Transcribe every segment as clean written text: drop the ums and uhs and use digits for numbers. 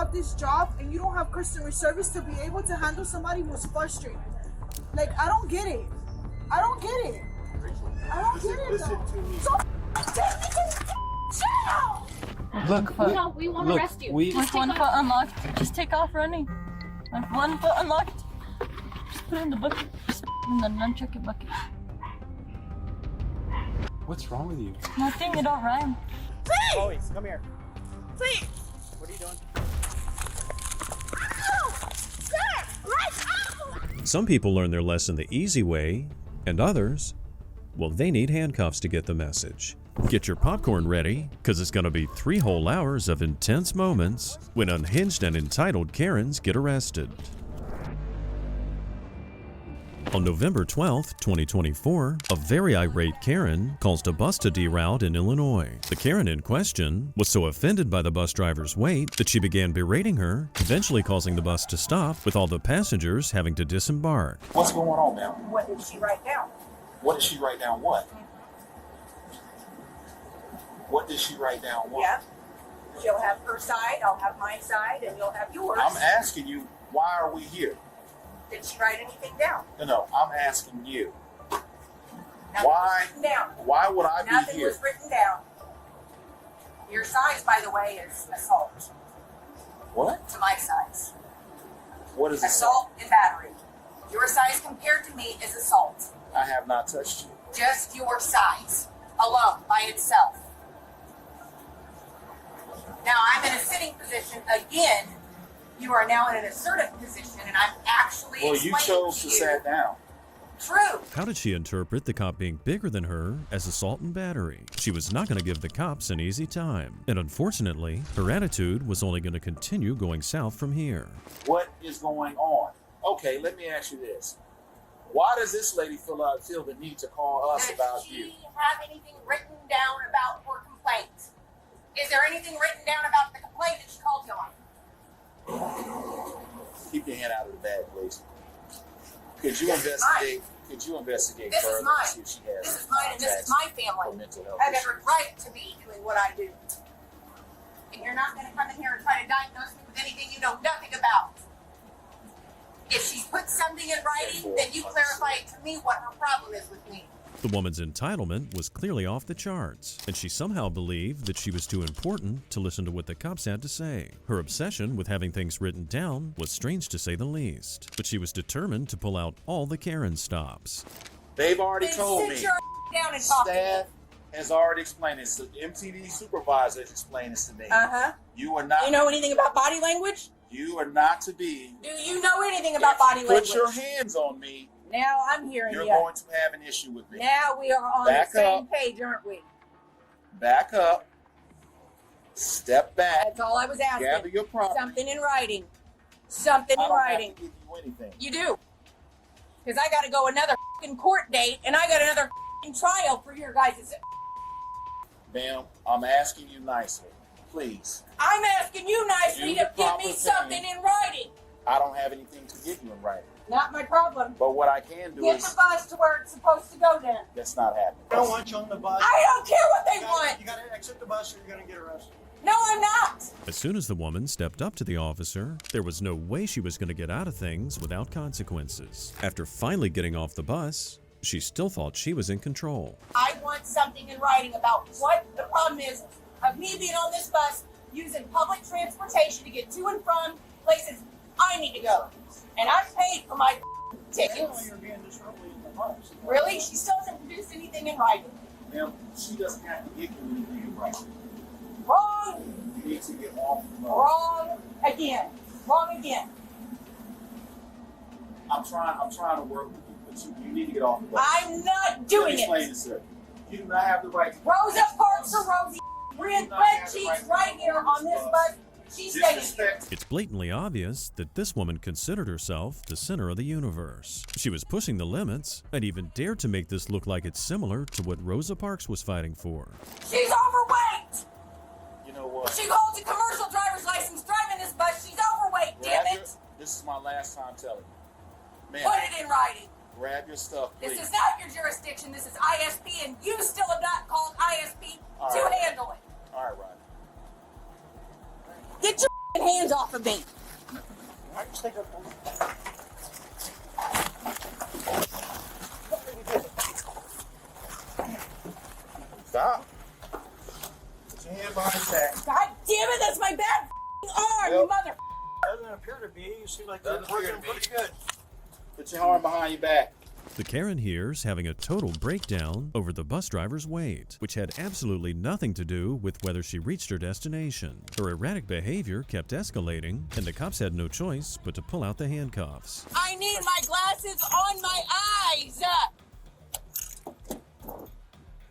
have this job and you don't have customer service to be able to handle somebody who's frustrated. Like, I don't get it. I don't get it. I don't get it, Listen though. to me. So jail! Look, No, we won't arrest you. With one foot unlocked, just take off running. With one foot unlocked, just put it in the bucket, just in the nunchuck it bucket. What's wrong with you? Nothing, it don't rhyme. Please! Boys, come here. Please! What are you doing? Ow! Sir! Right out! Some people learn their lesson the easy way, and others, well, they need handcuffs to get the message. Get your popcorn ready, because it's going to be 3 whole hours of intense moments when unhinged and entitled Karens get arrested. On November 12, 2024, a very irate Karen caused a bus to derail in Illinois. The Karen in question was so offended by the bus driver's wait that she began berating her, eventually causing the bus to stop with all the passengers having to disembark. What's going on, ma'am? What did she write down? What did she write down? What? What did she write down? What? Yeah. She'll have her side, I'll have my side, and you'll have yours. I'm asking you, why are we here? Did she write anything down? No, I'm asking you. Nothing Why? was written down. Why would I be Nothing here? was written down. Your size, by the way, is assault. What? To my size. What is Assault and battery. Your size compared to me is assault. I have not touched you. Just your size. Alone, by itself. Now I'm in a sitting position again. You are now in an assertive position, and I'm actually Well, you explaining chose to you. sit down. True. How did she interpret the cop being bigger than her as assault and battery? She was not going to give the cops an easy time. And unfortunately, her attitude was only going to continue going south from here. What is going on? Okay, let me ask you this. Why does this lady feel the need to call us Does about she you? have anything written down about her complaint? Is there anything written down about the complaint that she called you on? Keep your hand out of the bag, please. Could you investigate? Could you investigate This is further mine. and see if she has? This is mine, and this is my for family. mental health I have issues? every right to be doing what I do. And you're not going to come in here and try to diagnose me with anything you know nothing about. If she's put something in writing, then you clarify it to me what her problem is with me. The woman's entitlement was clearly off the charts, and she somehow believed that she was too important to listen to what the cops had to say. Her obsession with having things written down was strange to say the least, but she was determined to pull out all the Karen stops. They've already Then told sit me. your down and talk to me. Staff has already explained this. The MTD supervisor has explained this to me. Uh-huh. You are not. You know anything about body language? You are not to be. Do you know anything about If body you language? put your hands on me, Now I'm hearing you're you. going to have an issue with me. Now we are on Back the same up. page, aren't we? Back up. Step back. That's all I was asking. Gather your property. Something in writing. Something I in don't writing. have to give you anything. You do. Because I got to go another f***ing court date, and I got another f***ing trial for your guys'. Ma'am, I'm asking you nicely. Please. I'm asking you nicely Do to the give proper me thing. something in writing. I don't have anything to give you in writing. Not my problem. But what I can do Get is the bus to where it's supposed to go then. that's not happening. I don't want you on the bus. I don't care what they want. You gotta exit the bus or you're gonna get arrested. No, I'm not. As soon as the woman stepped up to the officer, there was no way she was going to get out of things without consequences. After finally getting off the bus, she still thought she was in control. I want something in writing about what the problem is of me being on this bus using public transportation to get to and from places I need to go. And I paid for my Apparently tickets. you're being disruptive in the bus. Really? She still hasn't produced anything in writing. Ma'am, she doesn't have to give you anything in writing. Wrong. You need to get off the bus. Wrong again. Wrong again. I'm trying to work with you, but you need to get off the bus. I'm not Let doing me explain it. this, sir. You do not have the right to Rosa Parks or Rosie. Red cheeks right here on this bus. She's staying here. disrespect. It's blatantly obvious that this woman considered herself the center of the universe. She was pushing the limits and even dared to make this look like it's similar to what Rosa Parks was fighting for. She's overweight. You know what? She holds a commercial driver's license driving this bus. She's overweight, damn Grab it. this is my last time telling you. Put Ma'am, it in writing. grab your stuff, please. This is not your jurisdiction. This is ISP, and you still have not called ISP All to right. handle it. All right, Rodney. Get your your hands off of me. I just take a Stop. Put your hand behind his back. God damn it, that's my bad arm, you mother. Doesn't appear to be. You seem like you're Doesn't appear working to be. pretty good. Put your arm behind your back. The Karen here's having a total breakdown over the bus driver's weight, which had absolutely nothing to do with whether she reached her destination. Her erratic behavior kept escalating, and the cops had no choice but to pull out the handcuffs. I need my glasses on my eyes.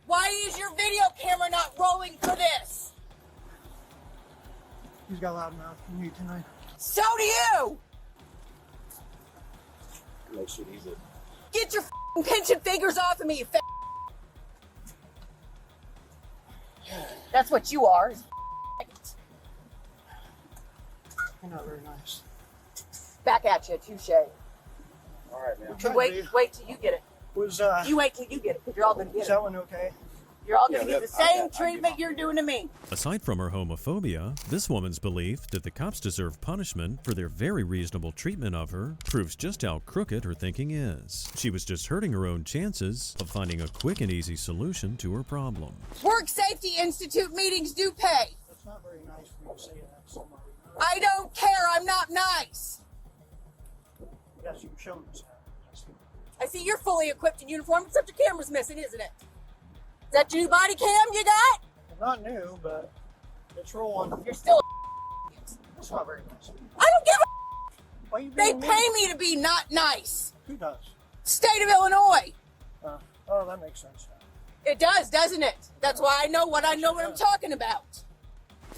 Why is your video camera not rolling for this? He's got a loud mouth. You need tonight. So do you. Make sure these are. Get your pension fingers off of me, you fat. That's what you are. You're not very nice. Back at you, touche. All right, man. Trying to Wait till you get it. Was You wait till you get it, because you're all gonna is get it. that one okay? You're all gonna Yeah, get the I same get treatment you're doing to me. Aside from her homophobia, this woman's belief that the cops deserve punishment for their very reasonable treatment of her proves just how crooked her thinking is. She was just hurting her own chances of finding a quick and easy solution to her problem. Work Safety Institute meetings do pay. That's not very nice for you to say that to somebody. I don't care, I'm not nice. Yes, you showed us. I see you're fully equipped in uniform, except your camera's missing, isn't it? Is that your new body cam you got? Not new, but it's rolling. You're still It's not very nice. I don't give a Why you They being pay mean? me to be not nice. Who does? State of Illinois. Oh, that makes sense. It does, doesn't it? That's why I know what I'm talking about.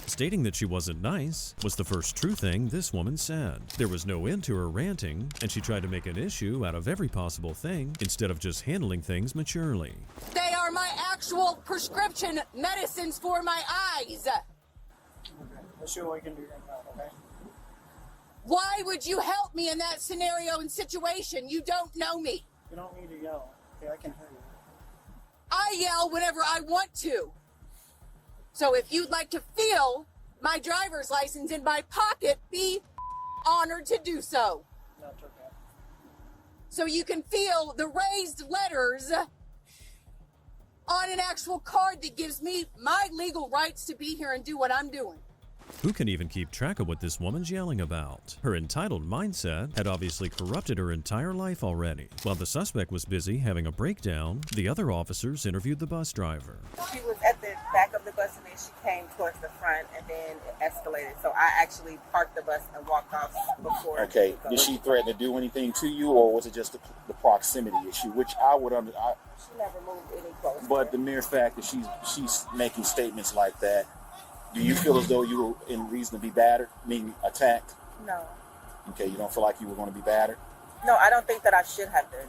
Stating that she wasn't nice was the first true thing this woman said. There was no end to her ranting, and she tried to make an issue out of every possible thing instead of just handling things maturely. They are my actual prescription medicines for my eyes. Okay. Let's see what we can do right now, okay? Why would you help me in that scenario and situation? You don't know me. You don't need to yell. Okay, I can hear you. I yell whenever I want to. So if you'd like to feel my driver's license in my pocket, be honored to do so. That's okay. So you can feel the raised letters on an actual card that gives me my legal rights to be here and do what I'm doing. Who can even keep track of what this woman's yelling about? Her entitled mindset had obviously corrupted her entire life already. While the suspect was busy having a breakdown, the other officers interviewed the bus driver. She was at the back of the bus and then she came towards the front and then it escalated. So I actually parked the bus and walked off before. Okay. Did she threaten to do anything to you, or was it just the proximity issue? Which I would under. She never moved any closer. But the mere fact that she's making statements like that, do you feel as though you were in reason to be battered, meaning attacked? No. Okay, you don't feel like you were going to be battered? No, I don't think that I should have been.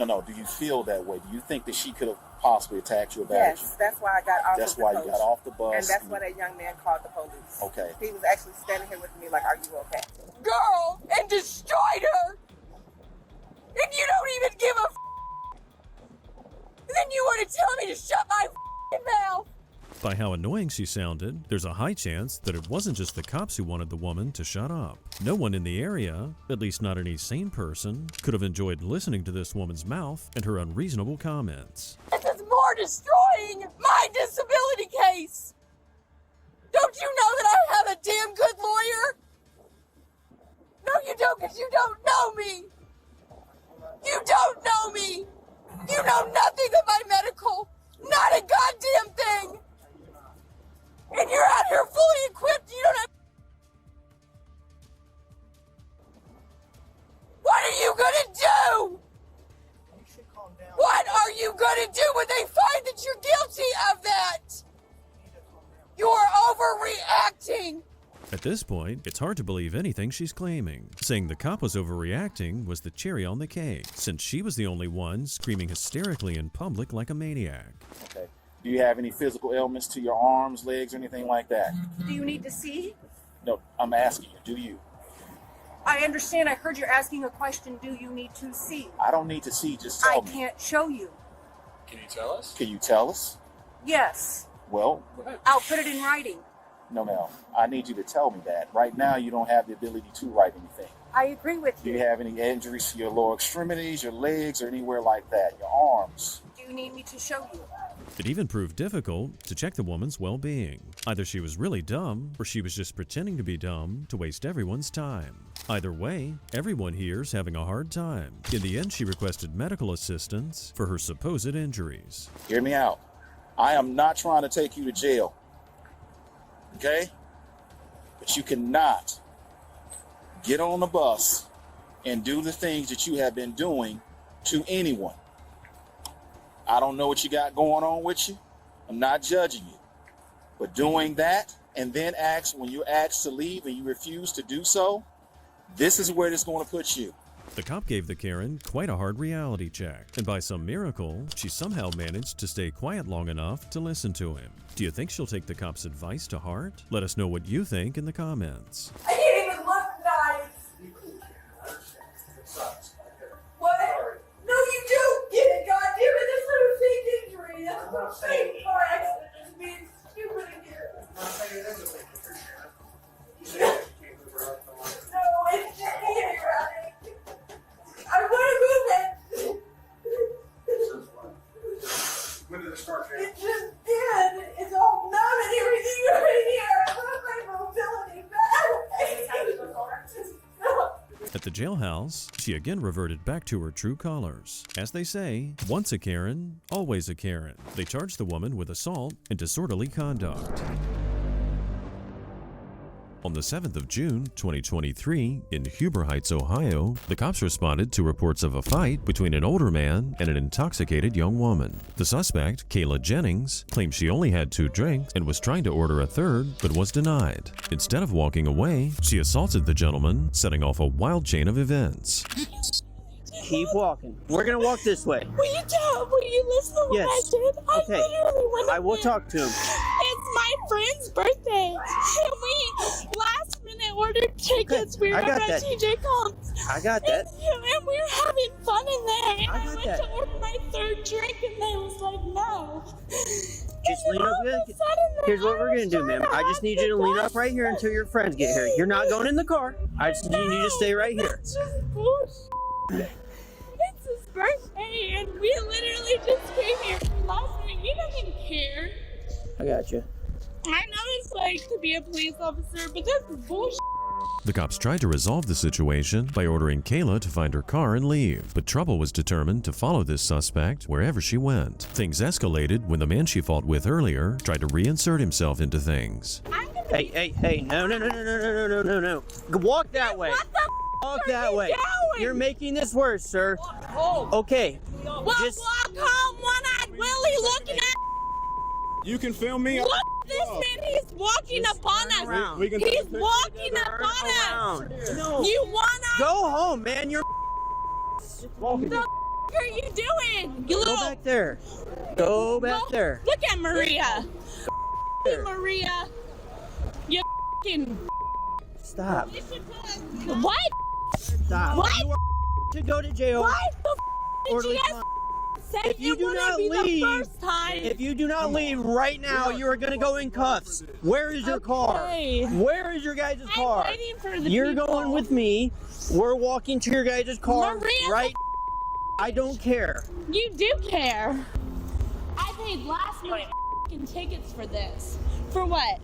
No. Do you feel that way? Do you think that she could have possibly attacked you or battered Yes, that's why I got off That's of the why you coach. got off the bus. And that's why that young man called the police. Okay. He was actually standing here with me like, are you okay? Girl, and destroyed her. And you don't even give a and then you want to tell me to shut my mouth. By how annoying she sounded, there's a high chance that it wasn't just the cops who wanted the woman to shut up. No one in the area, at least not any sane person, could have enjoyed listening to this woman's mouth and her unreasonable comments. This is more destroying my disability case. Don't you know that I have a damn good lawyer? No, you don't, because you don't know me. You don't know me. You know nothing of my medical. Not a goddamn thing. And you're out here fully equipped. You don't have. What are you gonna do? You should calm down. What are you gonna do when they find that you're guilty of that? You're overreacting. At this point, it's hard to believe anything she's claiming. Saying the cop was overreacting was the cherry on the cake, since she was the only one screaming hysterically in public like a maniac. Okay. Do you have any physical ailments to your arms, legs, or anything like that? Do you need to see? No, I'm asking you. Do you? I understand. I heard you're asking a question. Do you need to see? I don't need to see. Just tell me. Can't show you. Can you tell us? Yes. Well, I'll put it in writing. No, ma'am. I need you to tell me that. Right now, you don't have the ability to write anything. I agree with Do you. you have any injuries to your lower extremities, your legs, or anywhere like that? Your arms? Do you need me to show you? It even proved difficult to check the woman's well-being. Either she was really dumb, or she was just pretending to be dumb to waste everyone's time. Either way, everyone here's having a hard time. In the end, she requested medical assistance for her supposed injuries. Hear me out. I am not trying to take you to jail. Okay? But you cannot get on the bus and do the things that you have been doing to anyone. I don't know what you got going on with you. I'm not judging you. But doing that and then when you're asked to leave and you refuse to do so, this is where it's going to put you. The cop gave the Karen quite a hard reality check, and by some miracle, she somehow managed to stay quiet long enough to listen to him. Do you think she'll take the cop's advice to heart? Let us know what you think in the comments. I can't even look nice. What? No, you do get it. God damn it, this is a fake injury. That's not a fake car accident. It's being stupid in here. I'm not saying it is a fake picture, Sharon. You said you can't move around the line. No, it's just me running. I want to move it. Since when did it start, Sharon? It just did. It's all numb and everything right here. I lost my mobility back. No. At the jailhouse, she again reverted back to her true colors. As they say, once a Karen, always a Karen. They charged the woman with assault and disorderly conduct. On the 7th of June, 2023, in Huber Heights, Ohio, the cops responded to reports of a fight between an older man and an intoxicated young woman. The suspect, Kayla Jennings, claimed she only had 2 drinks and was trying to order a third, but was denied. Instead of walking away, she assaulted the gentleman, setting off a wild chain of events. Keep walking. We're gonna walk this way. Will you listen to what I did? I Okay. literally went I will up there. talk to him. It's my friend's birthday, and we last minute ordered tickets. We were I got at that. TJ Comps. I got that. And we were having fun in there. And I I got went that. to order my third drink, and they was like, no. Just lean up good. Here's what we're gonna do, ma'am. I just need you to lean up right here until your friends get here. You're not going in the car. I just need you to stay right here. It's just bullshit. It's his birthday, and we literally just came here last minute. He doesn't care. I got you. I know it's like to be a police officer, but this is bullshit. The cops tried to resolve the situation by ordering Kayla to find her car and leave, but trouble was determined to follow this suspect wherever she went. Things escalated when the man she fought with earlier tried to reinsert himself into things. Hey, no. Walk that way. What the Walk are that you way. doing? You're making this worse, sir. Oh. Okay. Well, Just walk home, one-eyed Willie looking at. You can film me. Look, this man, he's walking upon us. We can He's take a picture walking together. upon us. No. You wanna? Go home, man. You're walking. The are you doing? You Go little. back there. Go back there. Look at Maria. There. Maria. You fucking. Stop. What? Stop. What? You are to go to jail. What the did Orderly you guys con- say? If you it do wouldn't not be leave- the first time. If you do not leave right now, you are going to go in cuffs. Where is your car? Okay. Where is your guys' car? I'm waiting for the You're people. going with me. We're walking to your guys' car Maria, right. I don't care. You do care. I paid last minute fucking tickets for this. For what?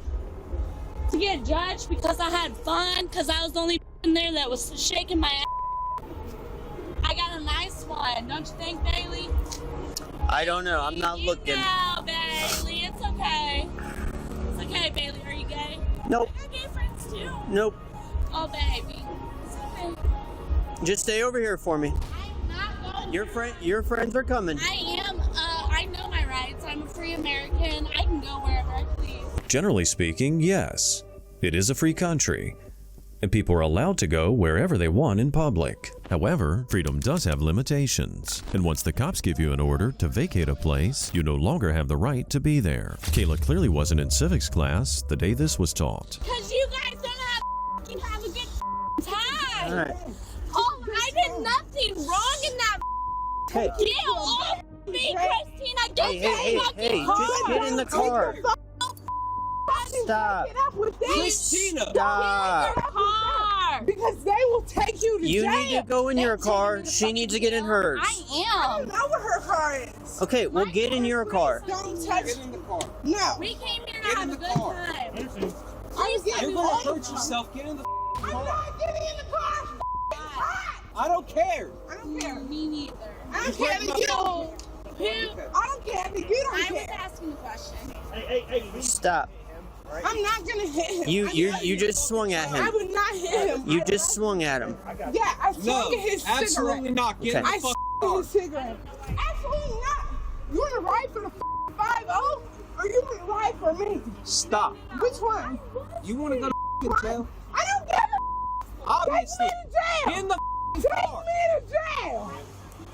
To get judged because I had fun? Because I was the only in there that was shaking my ass? I got a nice one, don't you think, Bailey? I don't know. I'm not You looking. know, Bailey. It's okay. It's okay, Bailey. Are you gay? Nope. I got gay friends too. Nope. Oh, baby. It's okay. Just stay over here for me. I'm not going Your friends are coming. I am. I know my rights. I'm a free American. I can go wherever I please. Generally speaking, yes, it is a free country, and people are allowed to go wherever they want in public. However, freedom does have limitations, and once the cops give you an order to vacate a place, you no longer have the right to be there. Kayla clearly wasn't in civics class the day this was taught. Because you guys don't have a good time. All right. Oh, I did nothing wrong in that Hey. deal. Oh, me, Christina, get Hey, the fucking just car. get in the car. Stop. Get up with them. Christina. Stop. Car. Because they will take you to You jail. need to go in your car. She needs to get in hers. I I am. don't know where her car is. Okay, well, get in your car. Don't touch. Get in the car. No. We came here Get to in have a the good car. time. I'm getting You're gonna home. hurt yourself. Get in the I'm car. not getting in the car. It's hot. I don't care. I don't care. Me neither. I don't care that you don't. Who? I don't care that you I don't was care. asking a question. Stop. I'm not gonna hit him. You just swung at I him. would not hit him. You just swung at him. Yeah, I swung No, at his absolutely cigarette. not. Get in Okay. I the fuck swung at his cigarette. Absolutely not. You want to ride for the 5-0 or you want to ride for me? Stop. Which one? You want to go to jail? I don't give a Obviously. Take me to Get jail. in the Take car. me to jail.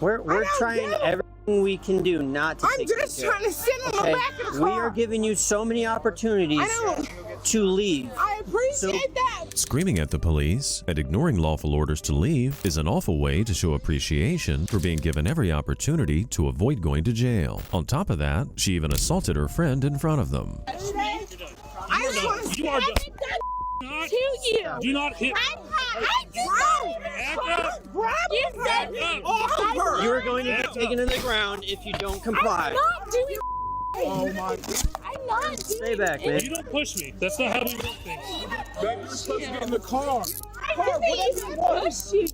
We're don't trying give a- everything we can do not to I'm take you just to jail. trying to sit in the Okay, back of the we car. are giving you so many opportunities I don't. to leave. I appreciate that. Screaming at the police and ignoring lawful orders to leave is an awful way to show appreciation for being given every opportunity to avoid going to jail. On top of that, she even assaulted her friend in front of them. I just want to You are sit. not, To you. do not hit. Grab You said You are going to get taken to the ground if you don't comply. not doing. Oh my. I'm not Stay back, man. You don't push me. That's not how we do things. You're supposed to get in the car. push you.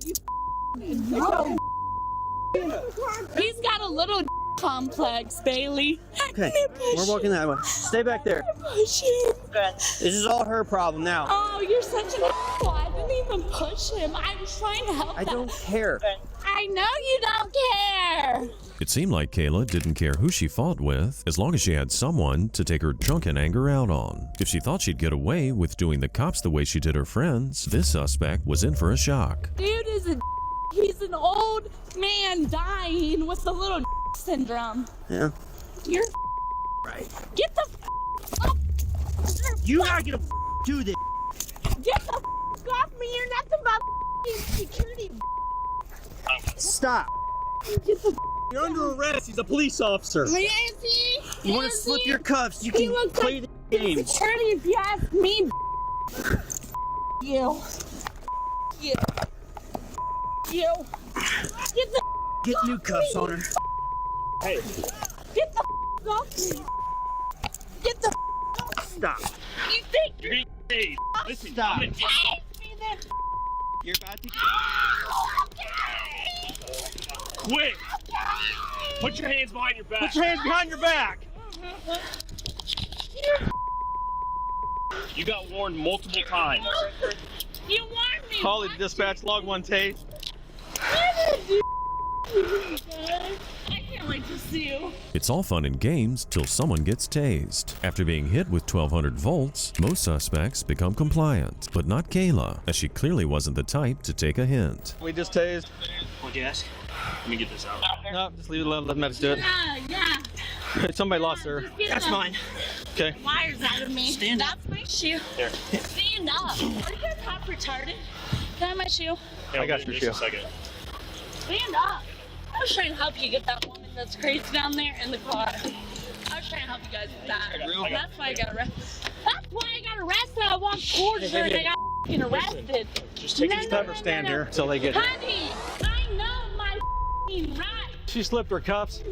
He's got a little complex, Bailey. Okay, we're walking that way. Stay back there. Push him. This is all her problem now. Oh, you're such an asshole. I didn't even push him. I was trying to help I that. don't care. I know you don't care. It seemed like Kayla didn't care who she fought with as long as she had someone to take her drunken anger out on. If she thought she'd get away with doing the cops the way she did her friends, this suspect was in for a shock. Dude is a he's an old man dying with the little syndrome. Yeah. You're Right. get the up. You are gonna do this. Get the off me. You're nothing but security. Stop. Get the You're under arrest. He's a police officer. Is he? You want to Is slip he? your cuffs? You He can looks play like the games. security if you ask me. You. You. You. Get the Get new cuffs on her. Hey, get the off me. Get the Stop. you think you're getting paid. Listen, Stop. I'm gonna take me then? You're about to get. quit. Put your hands behind your back. Put your hands behind your back. You got warned multiple times. You warned me. Call it dispatch log 1 tase. I can't wait to see you. It's all fun and games till someone gets tased. After being hit with 1200 volts, most suspects become compliant, but not Kayla, as she clearly wasn't the type to take a hint. We just tased. What'd you ask? Let me get this out. No, just leave it alone. Let Medics do it. Yeah. Somebody lost her. That's mine. Okay. Wires out of me. Stand up. That's my shoe. There. Stand up. Are you guys half retarded? Can I have my shoe? Yeah, I got your just shoe. a second. Stand up. I was trying to help you get that woman that's crazy down there in the car. I was trying to help you guys with that. That's why I got arrested. That's why I got arrested. I walked towards her and I got f***ing arrested. Just take Just have her stand here until they get here. Honey, I know my f***ing right. She slipped her cuffs.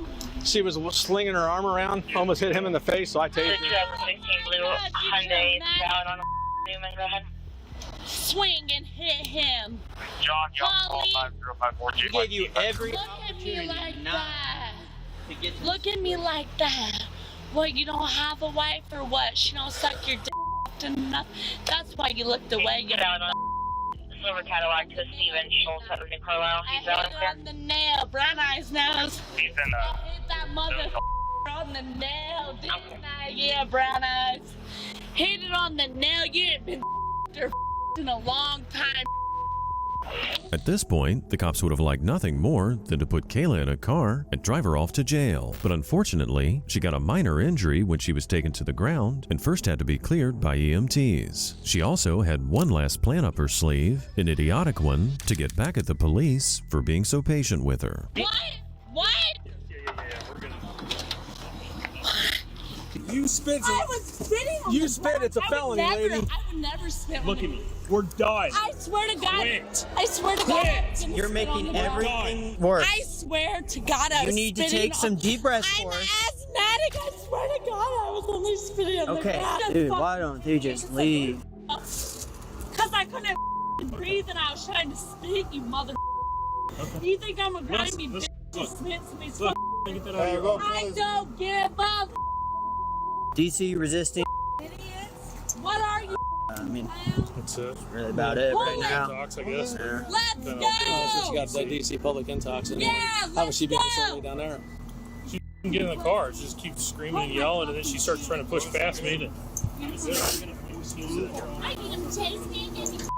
She was slinging her arm around, almost hit him in the face, so I tased her. 2016 blue Hyundai down on Newman, go ahead. Swing and hit him. John, Holly, 5054. She gave you every look at me opportunity like not that. to get to Look at me like that. What, you don't have a wife or what? She don't suck your dick enough? That's why you looked away. You Down on Silver Cadillac to Steven Schultz at Rick Carlisle. I He's hit down her there. on the nail. Brown Eyes knows. He's in I hit that mother on the nail, didn't I? Yeah, Brown Eyes. Hit it on the nail. You ain't been in a long time. At this point, the cops would have liked nothing more than to put Kayla in a car and drive her off to jail. But unfortunately, she got a minor injury when she was taken to the ground and first had to be cleared by EMTs. She also had one last plan up her sleeve, an idiotic one, to get back at the police for being so patient with her. What? What? Yeah, we're gonna. You spit. I was spitting on You the spit. ground. It's a felony, lady. I would never spit. Look at me. We're done. I swear to God. Quit. I swear to God. Quit. You're making everything worse. I swear to God, I You was need to spitting take some deep breaths I'm for us. asthmatic. I swear to God, I was only spitting on the Okay, ground. dude, why don't you just leave? Because I couldn't breathe and I was trying to spit, you mother. You think I'm a grimy bitch who spits me? Get that out of here. I don't give up. DC resisting. Idiots. What are you? I mean, That's it. really about it right now. Talks, I guess. Yeah. Let's Since go. you got that DC public intox in there. Yeah, How was she being let's disorderly go. down there? She didn't get in the car. She just keeps screaming and yelling, and then she starts trying to push past me. That's it. I need him to chase me again.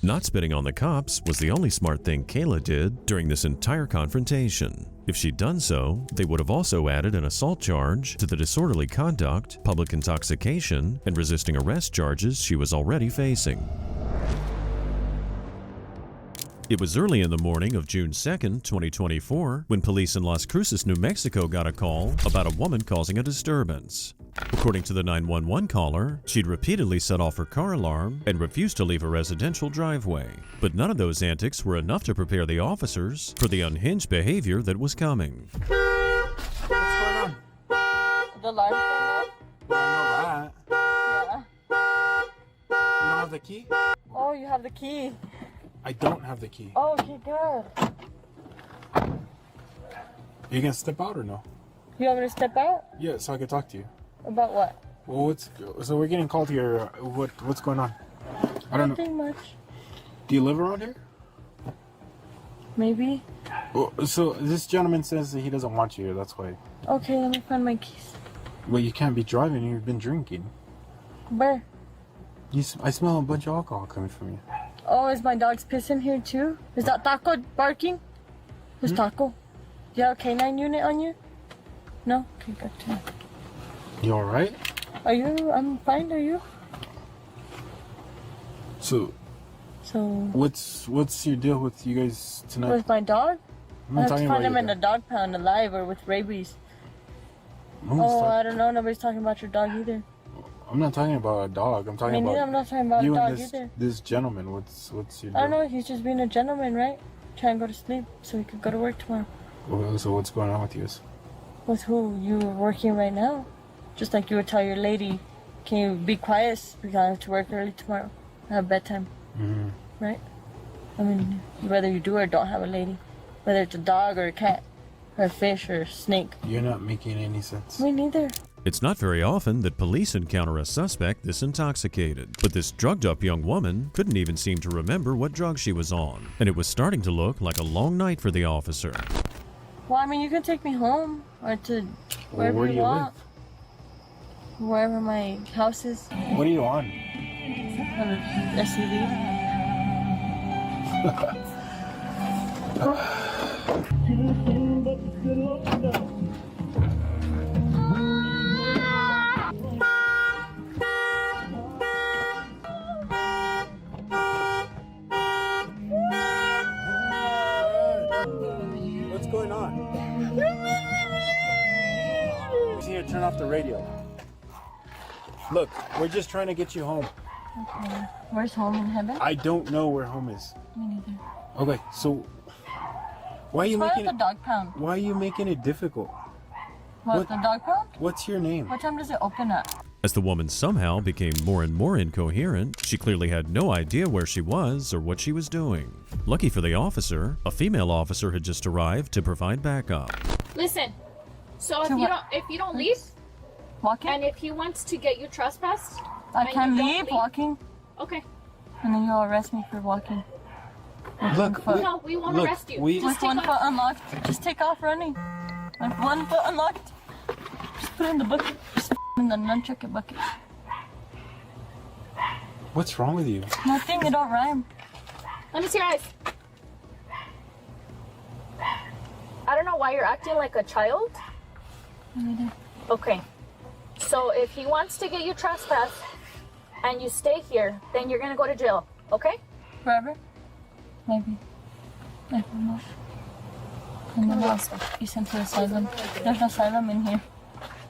Not spitting on the cops was the only smart thing Kayla did during this entire confrontation. If she'd done so, they would have also added an assault charge to the disorderly conduct, public intoxication, and resisting arrest charges she was already facing. It was early in the morning of June 2nd, 2024, when police in Las Cruces, New Mexico got a call about a woman causing a disturbance. According to the 911 caller, she'd repeatedly set off her car alarm and refused to leave a residential driveway. But none of those antics were enough to prepare the officers for the unhinged behavior that was coming. What's going on? The alarm's going off? I know that. Yeah. You don't have the key? Oh, you have the key. I don't have the key. Oh, okay, good. You gonna step out or no? You want me to step out? Yeah, so I can talk to you. About what? Well, so we're getting called here. What's going on? I don't know. Nothing much. Do you live around here? Maybe. Well, so this gentleman says that he doesn't want you here. That's why. Okay, let me find my keys. Well, you can't be driving. You've been drinking. Where? I smell a bunch of alcohol coming from you. Oh, is my dog's piss in here too? Is that Taco barking? Who's Taco? Do you have a canine unit on you? No? Okay, good. You all right? Are you? I'm fine, are you? So what's your deal with you guys tonight? With my dog? I'm I not have talking to find about him in your the dog pound alive or with rabies. No one's Oh, talk- I don't know. Nobody's talking about your dog either. I'm not talking about a dog. I'm talking Me neither. about I'm not talking about a you dog and this either. this gentleman. What's your deal? I don't know. He's just being a gentleman, right? Trying to go to sleep so we could go to work tomorrow. Well, so what's going on with you? With who? You are working right now. Just like you would tell your lady, can you be quiet because I have to work early tomorrow. I have bedtime. Mm-hmm. Right? I mean, whether you do or don't have a lady. Whether it's a dog or a cat. Or a fish or a snake. You're not making any sense. Me neither. It's not very often that police encounter a suspect this intoxicated, but this drugged-up young woman couldn't even seem to remember what drug she was on, and it was starting to look like a long night for the officer. Well, I mean, you can take me home or to wherever where do you you want. Wherever my house is. What are you on? An SUV. What's going on? You just need to turn off the radio. Look, we're just trying to get you home. Okay. Where's home in heaven? I don't know where home is. Me neither. Okay, so why are you Why making the dog pound? Why are you making it difficult? What, the dog pound? What's your name? What time does it open at? As the woman somehow became more and more incoherent, she clearly had no idea where she was or what she was doing. Lucky for the officer, a female officer had just arrived to provide backup. Listen, so So if you don't leave, walking, and if he wants to get you trespassed, I and can you don't leave walking, Okay. and then you'll arrest me for walking. Look, No, we won't arrest you. With Just take one off. foot unlocked, just take off running. With one foot unlocked, just put it in the bucket, just in the nunchuck bucket. What's wrong with you? Nothing, it don't rhyme. Let me see your eyes. I don't know why you're acting like a child. Neither. Okay. So if he wants to get you trespassed and you stay here, then you're gonna go to jail. Okay? Forever? Maybe. I don't know. And then also be sent to asylum. There's no asylum in here.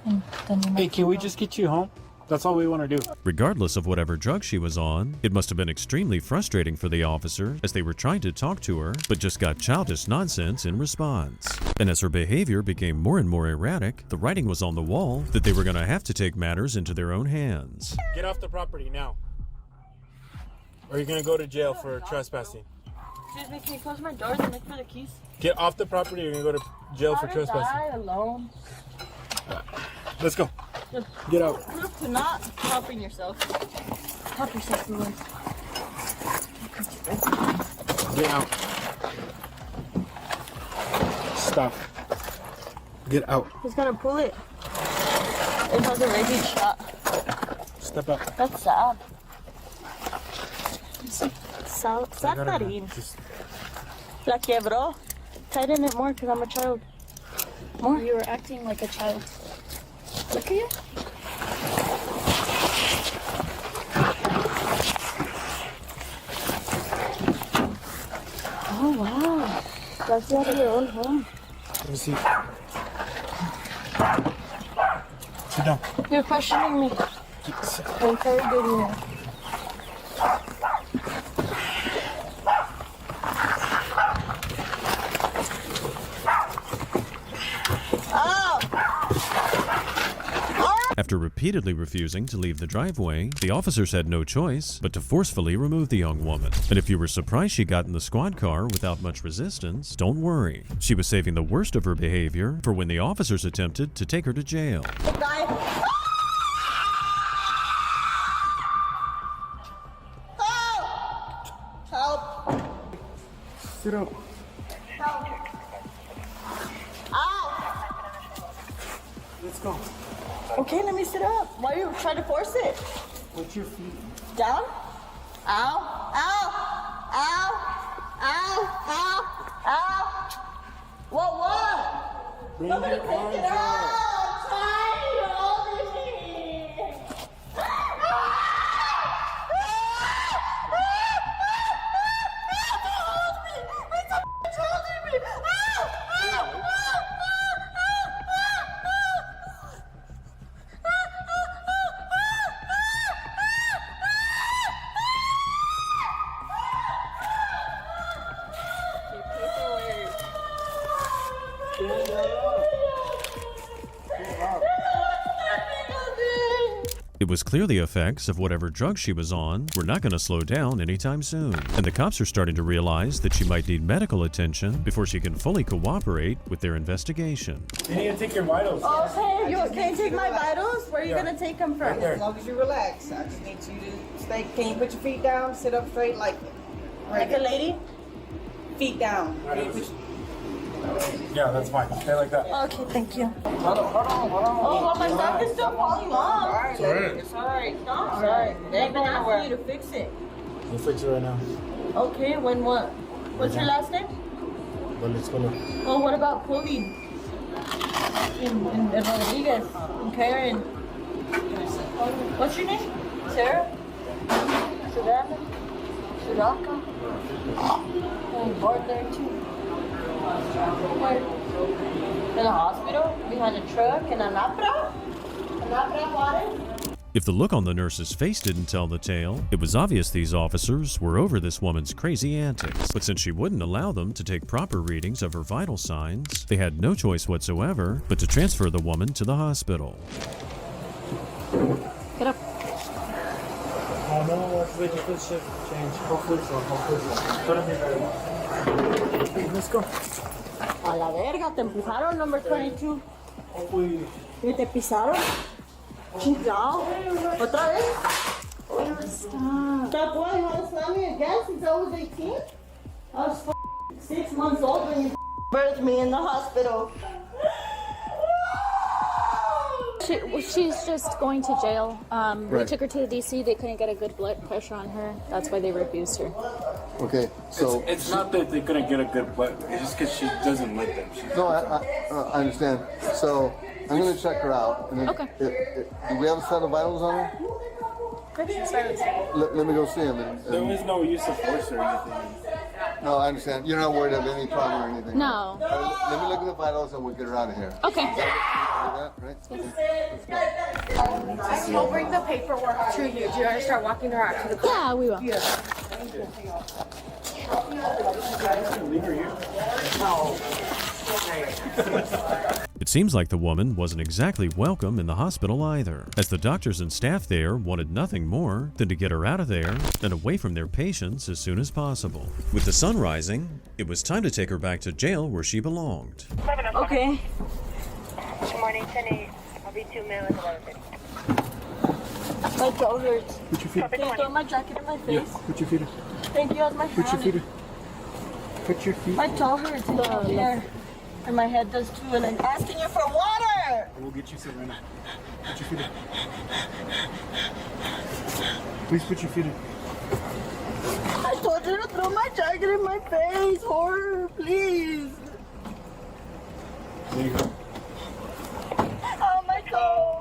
And then Hey, can we just get you home? That's all we want to do. Regardless of whatever drug she was on, it must have been extremely frustrating for the officers as they were trying to talk to her, but just got childish nonsense in response. And as her behavior became more and more erratic, the writing was on the wall that they were going to have to take matters into their own hands. Get off the property now. Or you're going to go to jail for trespassing. Excuse me, can you close my doors and look for the keys? Get off the property or you're going to go to jail for trespassing. Die alone. Let's go. Get out. Proof to not helping yourself. Help yourself, Louis. Get out. Stop. Get out. Who's gonna pull it? It has a raging shot. Step out. That's sad. Safarin. La quebró. Tighten it more because I'm a child. More? You were acting like a child. Look at you. Oh, wow. That's out of your own home. Let me see. Sit down. You're questioning me. I'm very good here. After repeatedly refusing to leave the driveway, the officers had no choice but to forcefully remove the young woman. And if you were surprised she got in the squad car without much resistance, don't worry. She was saving the worst of her behavior for when the officers attempted to take her to jail. Help! Sit up. Help! Ow! Let's go. Okay, let me sit up. Why are you trying to force it? Put your feet Down? Ow! Ow! Ow! Ow! Ow! Ow! What? Bring Somebody your take arms it out. out! Tired all this shit! It was clear the effects of whatever drug she was on were not going to slow down anytime soon, and the cops are starting to realize that she might need medical attention before she can fully cooperate with their investigation. You need to take your vitals. Okay, you can take my vitals? Where are you gonna take them from? As long as you relax, I just need you to stay. Can you put your feet down? Sit up straight like Like a lady? feet down. Yeah, that's fine. Stay like that. Okay, thank you. Hold on. Oh, well, my stuff is still falling off. It's alright. It's alright. No, it's alright. They've been asking you to fix it. We'll fix it right now. Okay, when what? What's your last name? Well, let's go. Oh, what about Puli? And Rodriguez. And Karen. What's your name? Sarah? Savannah? Sudaka? Oh, bored there too. Where? In the hospital? Behind a truck? In a napra? A napra water? If the look on the nurse's face didn't tell the tale, it was obvious these officers were over this woman's crazy antics. But since she wouldn't allow them to take proper readings of her vital signs, they had no choice whatsoever but to transfer the woman to the hospital. Get up. Oh no, let's wait for this shit change. Hopefully so. Couldn't be better. Let's go. A la verga, te empujaron, number 22. Hopefully. ¿Y te pisaron? Chingao. ¿Otra vez? Stop. That boy had slammed me again since I was 18? I was 6 months old when you birthed me in the hospital. She's just going to jail. We Right. took her to the DC. They couldn't get a good blood pressure on her. That's why they refused her. Okay, so It's not that they couldn't get a good blood, it's just because she doesn't like them. no, I understand. So I'm gonna check her out. And then Okay. Do we have a set of vitals on her? Let me go see him. There was no use of force or anything. No, I understand. You're not worried of any trauma or anything? No. Let me look at the vitals and we'll get her out of here. Okay. Right? We'll bring the paperwork to you. Do you want to start walking her out to the car? Yeah, we will. It seems like the woman wasn't exactly welcome in the hospital either, as the doctors and staff there wanted nothing more than to get her out of there and away from their patients as soon as possible. With the sun rising, it was time to take her back to jail where she belonged. Okay. Good morning, 10-8. I'll be 2 minutes, 11:50. My toe hurts. Put your feet. Can you throw my jacket in my face? Yeah, put your feet up. Thank you, that's my Put your feet hand. up. Put your feet My up. toe hurts there. And my head does too, and I'm asking you for water! We'll get you some right now. Put your feet up. Please put your feet up. I told you to throw my jacket in my face, horror, please! There you go. Oh, my toe!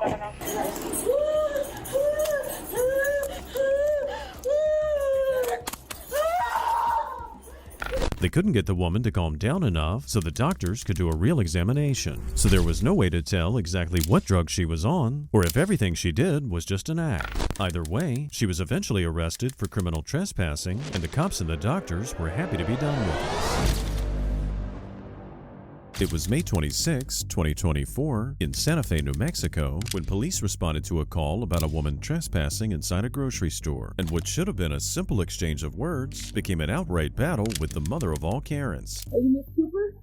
They couldn't get the woman to calm down enough so the doctors could do a real examination. So there was no way to tell exactly what drug she was on or if everything she did was just an act. Either way, she was eventually arrested for criminal trespassing, and the cops and the doctors were happy to be done with it. It was May 26, 2024, in Santa Fe, New Mexico, when police responded to a call about a woman trespassing inside a grocery store, and what should have been a simple exchange of words became an outright battle with the mother of all Karens. Are you Miss Cooper?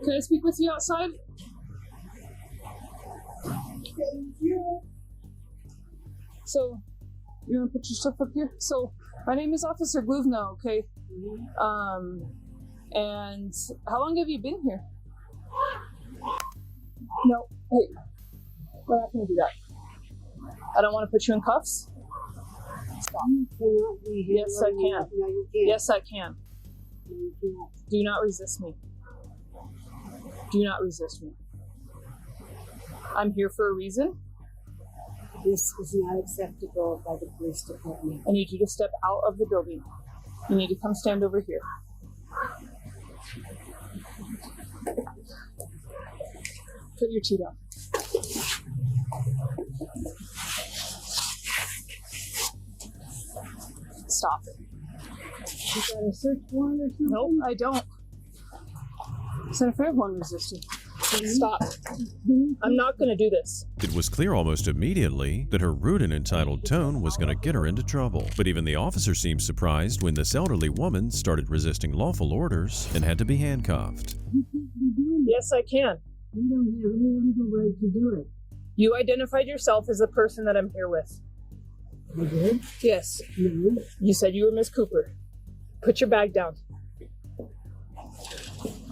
Can I speak with you outside? Thank you. So, you want to put your stuff up here? So, my name is Officer Gluvna, okay? And how long have you been here? No, hey, we're not gonna do that. I don't want to put you in cuffs. Stop. You cannot be here. Yes, I can. No, you can't. Yes, I can. No, you can't. Do not resist me. Do not resist me. I'm here for a reason. This is not acceptable by the police department. I need you to step out of the building. You need to come stand over here. Put your tea down. Stop it. You got a search warrant or something? Nope, I don't. Senator Fairborn resisted. Stop. I'm not going to do this. It was clear almost immediately that her rude and entitled tone was going to get her into trouble. But even the officer seemed surprised when this elderly woman started resisting lawful orders and had to be handcuffed. Yes, I can. You don't have any legal right to do it. You identified yourself as the person that I'm here with. I did? Yes. No. You said you were Miss Cooper. Put your bag down.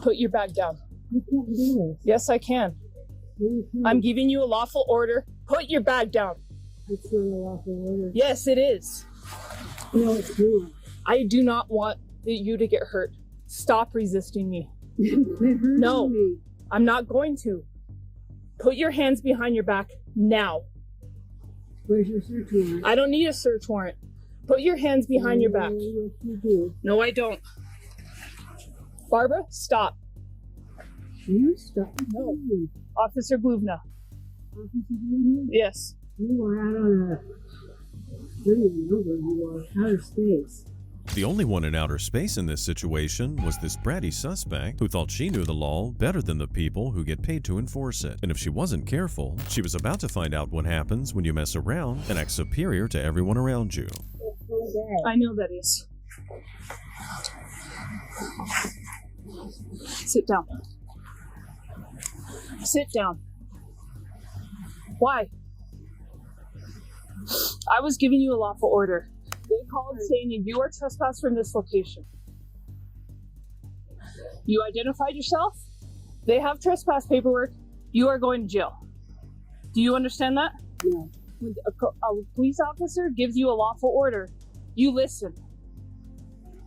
Put your bag down. You can't do this. Yes, I can. No, you can't. I'm giving you a lawful order. Put your bag down. It's not a lawful order. Yes, it is. No, it's not. I do not want you to get hurt. Stop resisting me. No. Me. I'm not going to. Put your hands behind your back now. Where's your search warrant? I don't need a search warrant. Put your hands behind your back. Yes, you do. No, I don't. Barbara, stop. You stop. No. Officer Gluvna. Officer Gluvna? Yes. You are out on a... I don't even know where you are. Outer space. The only one in outer space in this situation was this bratty suspect who thought she knew the law better than the people who get paid to enforce it. And if she wasn't careful, she was about to find out what happens when you mess around and act superior to everyone around you. I know that is. Sit down. Sit down. Why? I was giving you a lawful order. They called saying you are trespassing from this location. You identified yourself. They have trespass paperwork. You are going to jail. Do you understand that? No. When a police officer gives you a lawful order, you listen.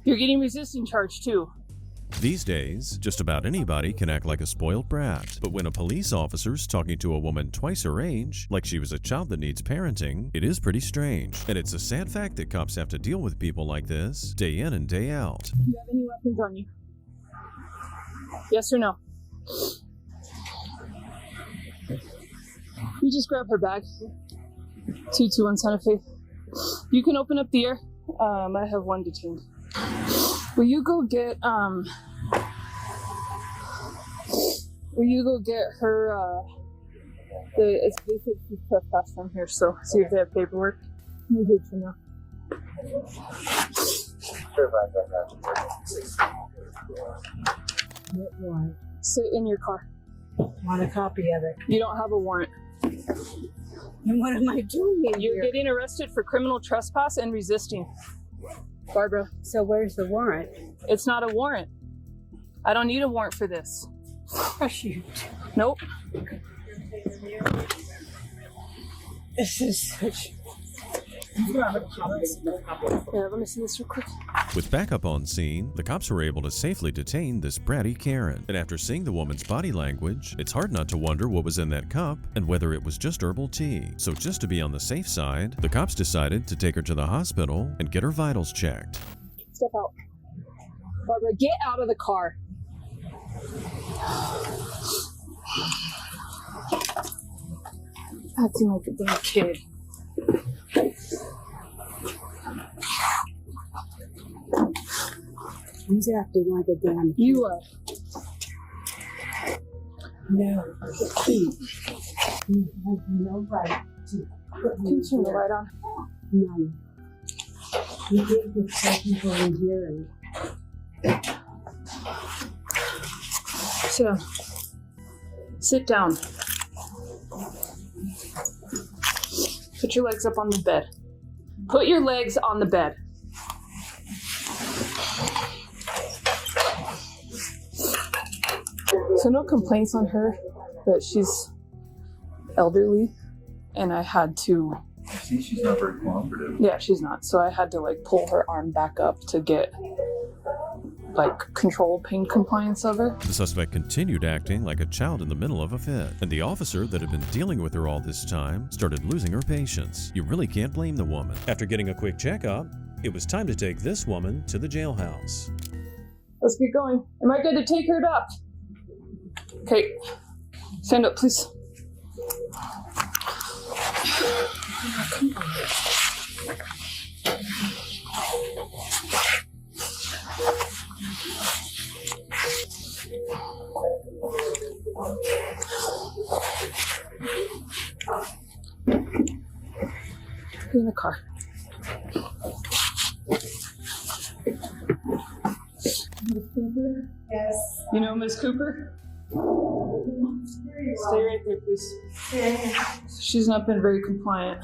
You're getting resisting charge too. These days, just about anybody can act like a spoiled brat. But when a police officer's talking to a woman twice her age, like she was a child that needs parenting, it is pretty strange. And it's a sad fact that cops have to deal with people like this day in and day out. Do you have any weapons on you? Yes or no? You just grab her bag. 221 Santa Fe. You can open up the air. I have one detained. Will you go get her it's basically she's trespassed from here, so see if they have paperwork. You do for now. What warrant? Sit in your car. Want a copy of it? You don't have a warrant. And what am I doing in You're here? getting arrested for criminal trespass and resisting. Barbara. So where's the warrant? It's not a warrant. I don't need a warrant for this. Oh, shoot. Nope. This is such... Yeah, let me see this real quick. With backup on scene, the cops were able to safely detain this bratty Karen. And after seeing the woman's body language, it's hard not to wonder what was in that cup and whether it was just herbal tea. So just to be on the safe side, the cops decided to take her to the hospital and get her vitals checked. Step out. Barbara, get out of the car. Acting like a damn kid. Who's acting like a damn kid? You are. No, please. You have no right to put me Can you turn the here. light on? None. You did put some people in here and Sit down. Sit down. Put your legs up on the bed. Put your legs on the bed. So no complaints on her, but she's elderly, and I had to... See, she's not very cooperative. Yeah, she's not. So I had to like pull her arm back up to get like control pain compliance of her. The suspect continued acting like a child in the middle of a fit, and the officer that had been dealing with her all this time started losing her patience. You really can't blame the woman. After getting a quick checkup, it was time to take this woman to the jailhouse. Let's get going. Am I good to take her up? Okay, stand up, please. Get in the car. Miss Cooper? yes. You know Miss Cooper? Stay right there, please. She's not been very compliant.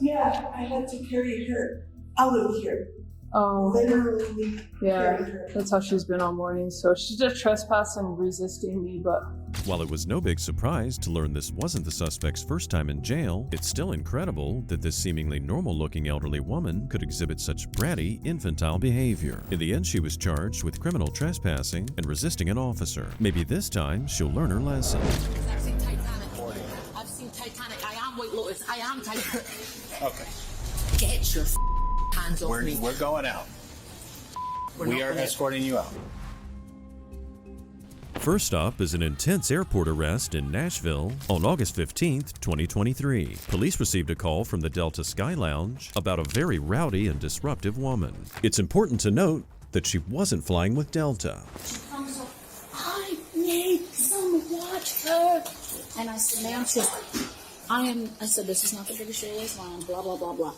Yeah, I had to carry her out of here. Oh, Literally. yeah, carry her. that's how she's been all morning. So she's just trespassing and resisting me, but While it was no big surprise to learn this wasn't the suspect's first time in jail, it's still incredible that this seemingly normal-looking elderly woman could exhibit such bratty, infantile behavior. In the end, she was charged with criminal trespassing and resisting an officer. Maybe this time she'll learn her lesson. I've seen Titanic. I've seen Titanic. I am White Lotus. I am Titanic. Okay. Get your hands off me. We're going out. We are escorting you out. First up is an intense airport arrest in Nashville on August 15th, 2023. Police received a call from the Delta Sky Lounge about a very rowdy and disruptive woman. It's important to note that she wasn't flying with Delta. I need some water. And I said, ma'am, I said, this is not the British Airways Lounge, blah, blah, blah, blah.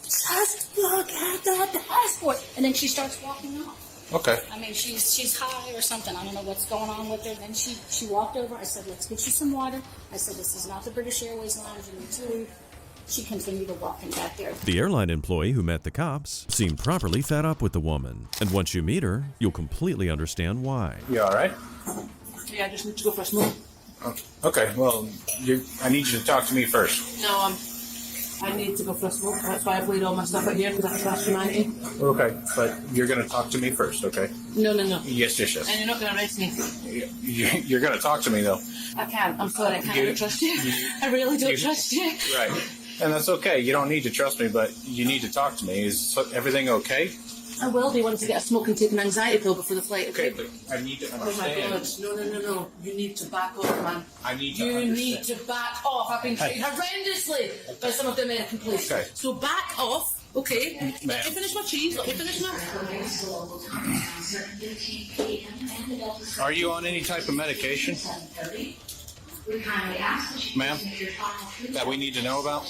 Just look at the passport. And then she starts walking off. Okay. I mean, she's high or something. I don't know what's going on with her. Then she walked over. I said, let's get you some water. I said, this is not the British Airways Lounge. You need to leave. She continued to walk in back there. The airline employee who met the cops seemed properly fed up with the woman. And once you meet her, you'll completely understand why. You all right? Yeah, I just need to go for a smoke. Okay. Well, I need you to talk to me first. No, I need to go for a smoke. That's why I've laid all my stuff out here, because I trust humanity. Okay, but you're going to talk to me first, okay? No. Yes. And you're not going to arrest me. You're going to talk to me, though. I can't. I'm sorry. I can't really trust you. I really don't trust you. Right. And that's okay. You don't need to trust me, but you need to talk to me. Is everything okay? I will be once I get a smoke and take an anxiety pill before the flight. Okay, but I need to understand. Oh my God. No. You need to back off, man. I need to You need to back off. I've been treated horrendously by some of the American police. Okay. So back off, okay? Let me finish my cheese. Let me finish my... Are you on any type of medication, ma'am, that we need to know about?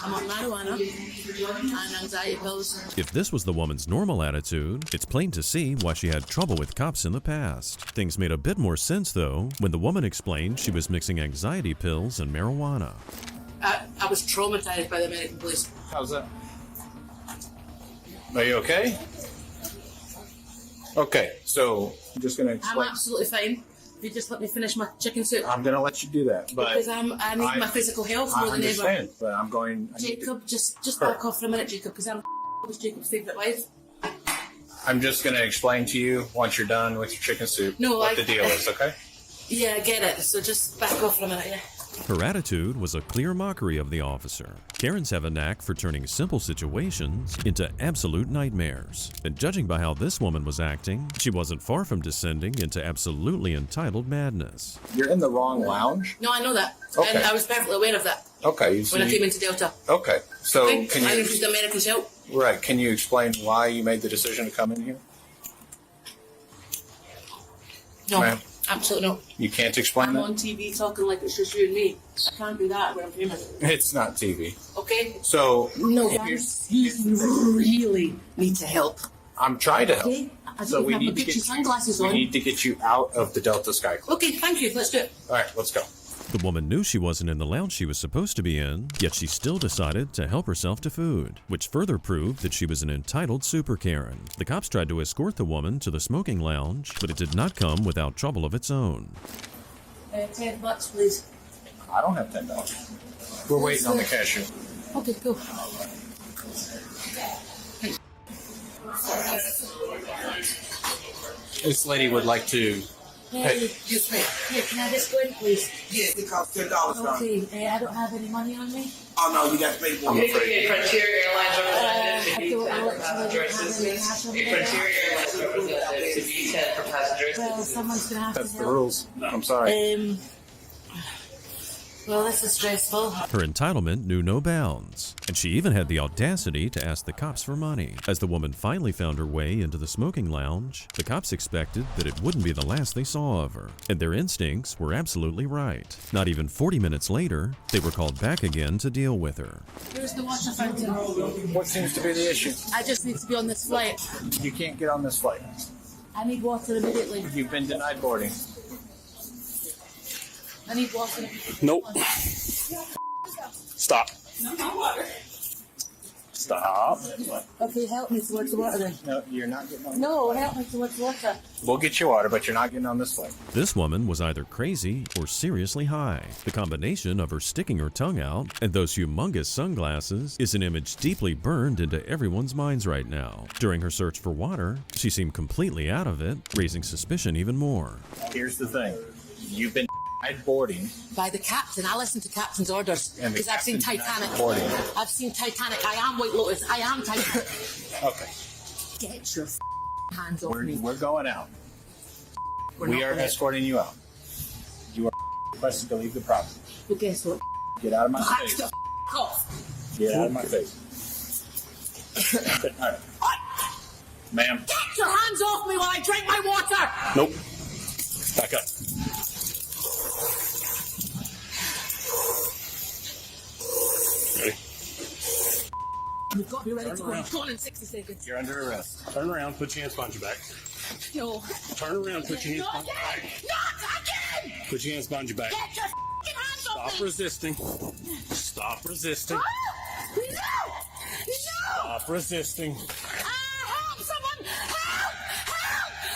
I'm on marijuana and anxiety pills. If this was the woman's normal attitude, it's plain to see why she had trouble with cops in the past. Things made a bit more sense, though, when the woman explained she was mixing anxiety pills and marijuana. I was traumatized by the American police. How's that? Are you okay? Okay, so I'm just going to explain. I'm absolutely fine. If you just let me finish my chicken soup. I'm going to let you do that, but because I need my physical health more than ever. I understand, but I'm going... Jacob, just back off for a minute, Jacob, because I'm Jacob's favourite wife. I'm just going to explain to you, once you're done with your chicken soup, what the deal is, okay? Yeah, I get it. So just back off for a minute, yeah. Her attitude was a clear mockery of the officer. Karens have a knack for turning simple situations into absolute nightmares. And judging by how this woman was acting, she wasn't far from descending into absolutely entitled madness. You're in the wrong lounge? No, I know that. Okay. And I was perfectly aware of that. Okay. When I came into Delta. Okay. So Okay, can I you... used American's help. Right. Can you explain why you made the decision to come in here? No. Ma'am? Absolutely not. You can't explain I'm that? on TV talking like it's just you and me. I can't do that when I'm famous. It's not TV. Okay? So... No, you really need to help. I'm trying to help. Okay? I So don't we have need my to Gucci get sunglasses we on. need to get you out of the Delta Sky Club. Okay, thank you. Let's do it. All right, let's go. The woman knew she wasn't in the lounge she was supposed to be in, yet she still decided to help herself to food, which further proved that she was an entitled super Karen. The cops tried to escort the woman to the smoking lounge, but it did not come without trouble of its own. $10, please. I don't have $10. We're waiting on the cashier. Okay, cool. This lady would like to... Hey, excuse me. Hey, can I just go in, please? Yeah, it costs $10. Okay, I don't have any money on me. Oh no, you got to pay for it. I'm afraid. Frontier Airlines I don't actually have any cash on me. Frontier Airlines representative to be sent for passengers. Well, someone's going to have That's to the help. rules. I'm sorry. Well, this is stressful. Her entitlement knew no bounds, and she even had the audacity to ask the cops for money. As the woman finally found her way into the smoking lounge, the cops expected that it wouldn't be the last they saw of her, and their instincts were absolutely right. Not even 40 minutes later, they were called back again to deal with her. Here's the water fountain. What seems to be the issue? I just need to be on this flight. You can't get on this flight. I need water immediately. You've been denied boarding. I need water. Nope. Stop. No water. Stop. Okay, help me towards the water then. No, you're not getting on. No, help me towards the water. We'll get you water, but you're not getting on this flight. This woman was either crazy or seriously high. The combination of her sticking her tongue out and those humongous sunglasses is an image deeply burned into everyone's minds right now. During her search for water, she seemed completely out of it, raising suspicion even more. Here's the thing. You've been denied boarding. By the captain. I listen to captain's orders. And the Because I've seen captain denied Titanic. boarding. I've seen Titanic. I am White Lotus. I am Titanic. Okay. Get your hands off me. We're going out. We are escorting you out. You are requested to leave the property. Well, guess what? Get out of my Back face. the off. Get out of my face. All right. Ma'am. Get your hands off me while I drink my water. Nope. Back up. Ready? You've got to be ready to go. Gone in 60 seconds. You're under arrest. Turn around, put your hands behind your back. No. Turn around, put your hands behind your back. Not again! Put your hands behind your back. Get your hands off Stop me! resisting. Stop resisting. No! No! Stop resisting. Help! Someone! Help!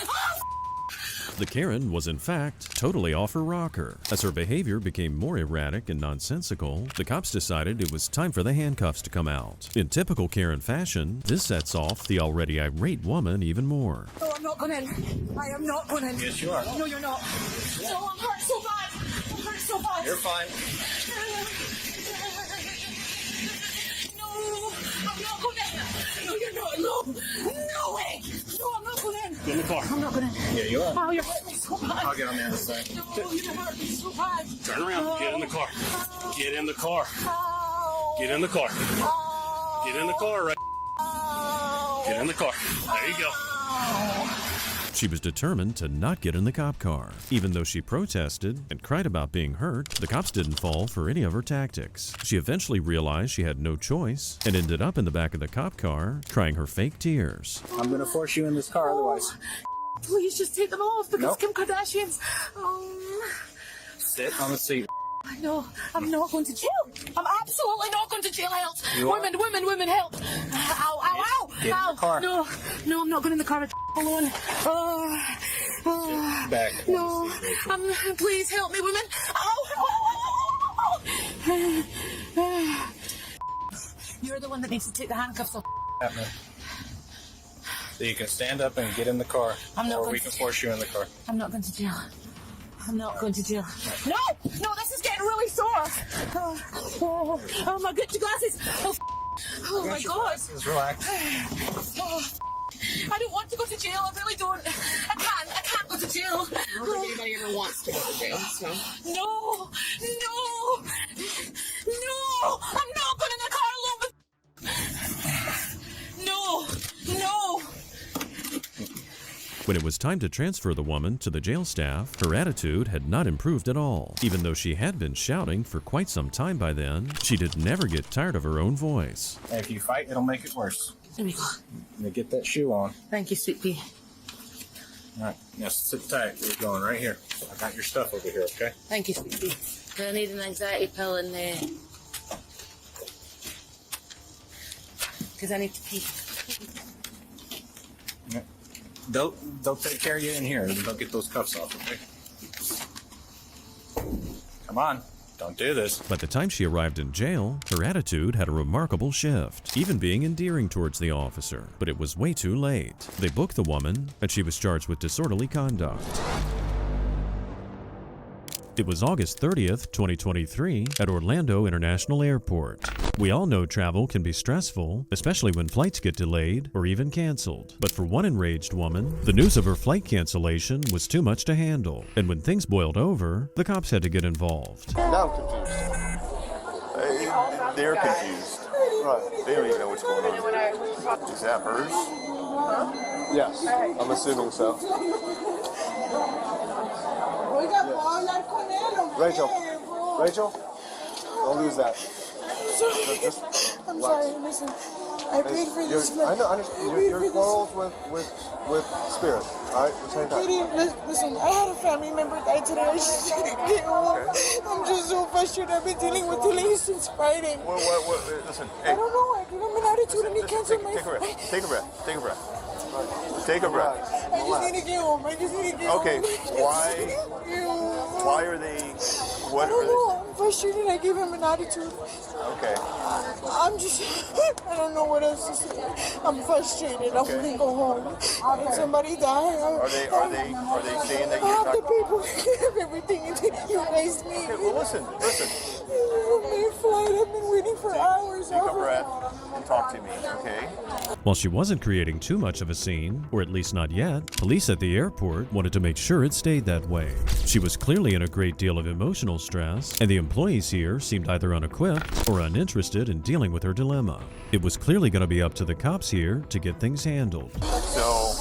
Help! The Karen was in fact totally off her rocker. As her behavior became more erratic and nonsensical, the cops decided it was time for the handcuffs to come out. In typical Karen fashion, this sets off the already irate woman even more. No, I'm not going in. I am not going in. Yes, you are. No, you're not. No, I'm hurt so bad. I'm hurt so bad. You're fine. No, I'm not going in. No, you're not. No. No way. No, I'm not going in. Get in the car. I'm not going in. Yeah, you are. Oh, you're hurting me so bad. I'll get on the other side. No, you're hurting me so bad. Turn around. Get in the car. Get in the car. Get in the car. Get in the car, right? Get in the car. There you go. She was determined to not get in the cop car. Even though she protested and cried about being hurt, the cops didn't fall for any of her tactics. She eventually realized she had no choice and ended up in the back of the cop car, crying her fake tears. I'm gonna force you in this car otherwise. Please just take them off because Nope. Kim Kardashian's. Sit on the seat. I know. I'm not going to jail. I'm absolutely not going to jail. Help. You are. Women, help. Ow, ow, ow. Get in ow. the car. No, I'm not going in the car alone. Back. No. Please help me, women. Ow. You're the one that needs to take the handcuffs off. Happening. So you can stand up and get in the car, I'm not or going we to- can force you in the car. I'm not going to jail. I'm not going to jail. No, this is getting really sore. Oh my goodness, glasses. Oh my God. Just relax. Oh, I don't want to go to jail. I really don't. I can't go to jail. I don't think anybody ever wants to go to jail, so. No. I'm not going in the car alone with. No. When it was time to transfer the woman to the jail staff, her attitude had not improved at all. Even though she had been shouting for quite some time by then, she did never get tired of her own voice. And if you fight, it'll make it worse. There we go. Now get that shoe on. Thank you, sweet pea. All right, now sit tight. We're going right here. I got your stuff over here, okay? Thank you, sweet pea. I need an anxiety pill in there. Because I need to pee. Yeah. They'll take care of you in here. They'll get those cuffs off, okay? Come on. Don't do this. By the time she arrived in jail, her attitude had a remarkable shift, even being endearing towards the officer. But it was way too late. They booked the woman, and she was charged with disorderly conduct. It was August 30th, 2023, at Orlando International Airport. We all know travel can be stressful, especially when flights get delayed or even canceled. But for one enraged woman, the news of her flight cancellation was too much to handle. And when things boiled over, the cops had to get involved. Now I'm confused. They're confused. Right. They don't even know what's going on. Is that hers? Yes. I'm assuming so. Rachel, don't lose that. I'm sorry, listen. I paid for this. I know. Your quarrels with Spirit. All right, same time. Listen, I had a family member die today. I just didn't get home. I'm just so frustrated. I've been dealing with delays since Friday. Listen, hey. I don't know. I gave him an attitude and he canceled my flight. Take a breath. Take a breath. I just need to get home. Okay, why are they? What I don't know. I'm frustrated. I gave him an attitude. Okay. I'm just. I don't know what else to say. I'm frustrated. I want to go home. Somebody died. Are they saying that I you're have not? the paperwork. I have everything. You raised me. Okay, well, listen. My flight. I've been waiting for hours. Take a breath and talk to me, okay? While she wasn't creating too much of a scene, or at least not yet, police at the airport wanted to make sure it stayed that way. She was clearly in a great deal of emotional stress, and the employees here seemed either unequipped or uninterested in dealing with her dilemma. It was clearly going to be up to the cops here to get things handled. So,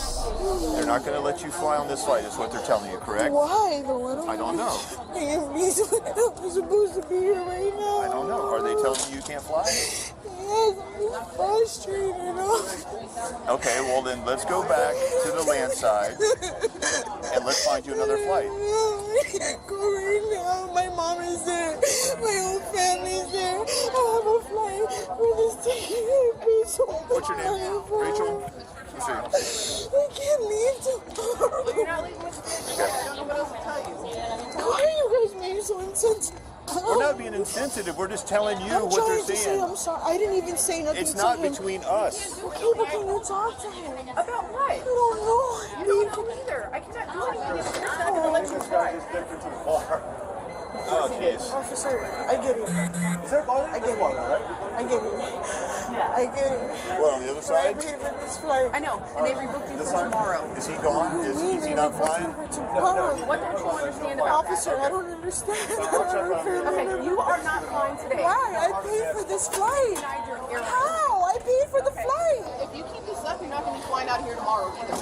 they're not going to let you fly on this flight, is what they're telling you, correct? Why though? I don't know. I'm supposed to be here right now. I don't know. Are they telling you you can't fly? Yes, I'm just frustrated. Okay, well then let's go back to the land side and let's find you another flight. I can't go right now. My mom is there. My whole family is there. I have a flight for this ticket. What's your name? Rachel? Let's see. I can't leave tomorrow. Okay, Why are you guys being so insensitive? We're not being insensitive. We're just telling you I'm what they're trying to say saying. I'm sorry. I didn't even say nothing It's to not him. between us. Okay, but can you talk to him? About what? I don't know. You don't know either. I cannot do anything if you're not going to let you try. Oh, jeez. Officer, I get it. Is there bar? I get it. I get it. I get it. What, on the other I side? paid for this flight. I know, and they rebooked you This for side? tomorrow. Is he gone? Is he not flying? Tomorrow. What don't you understand about Officer, that? I don't understand. Okay, you are not flying today. Why? I paid for this flight. How? I paid for the flight. If you keep this up, you're not going to be flying out here tomorrow either.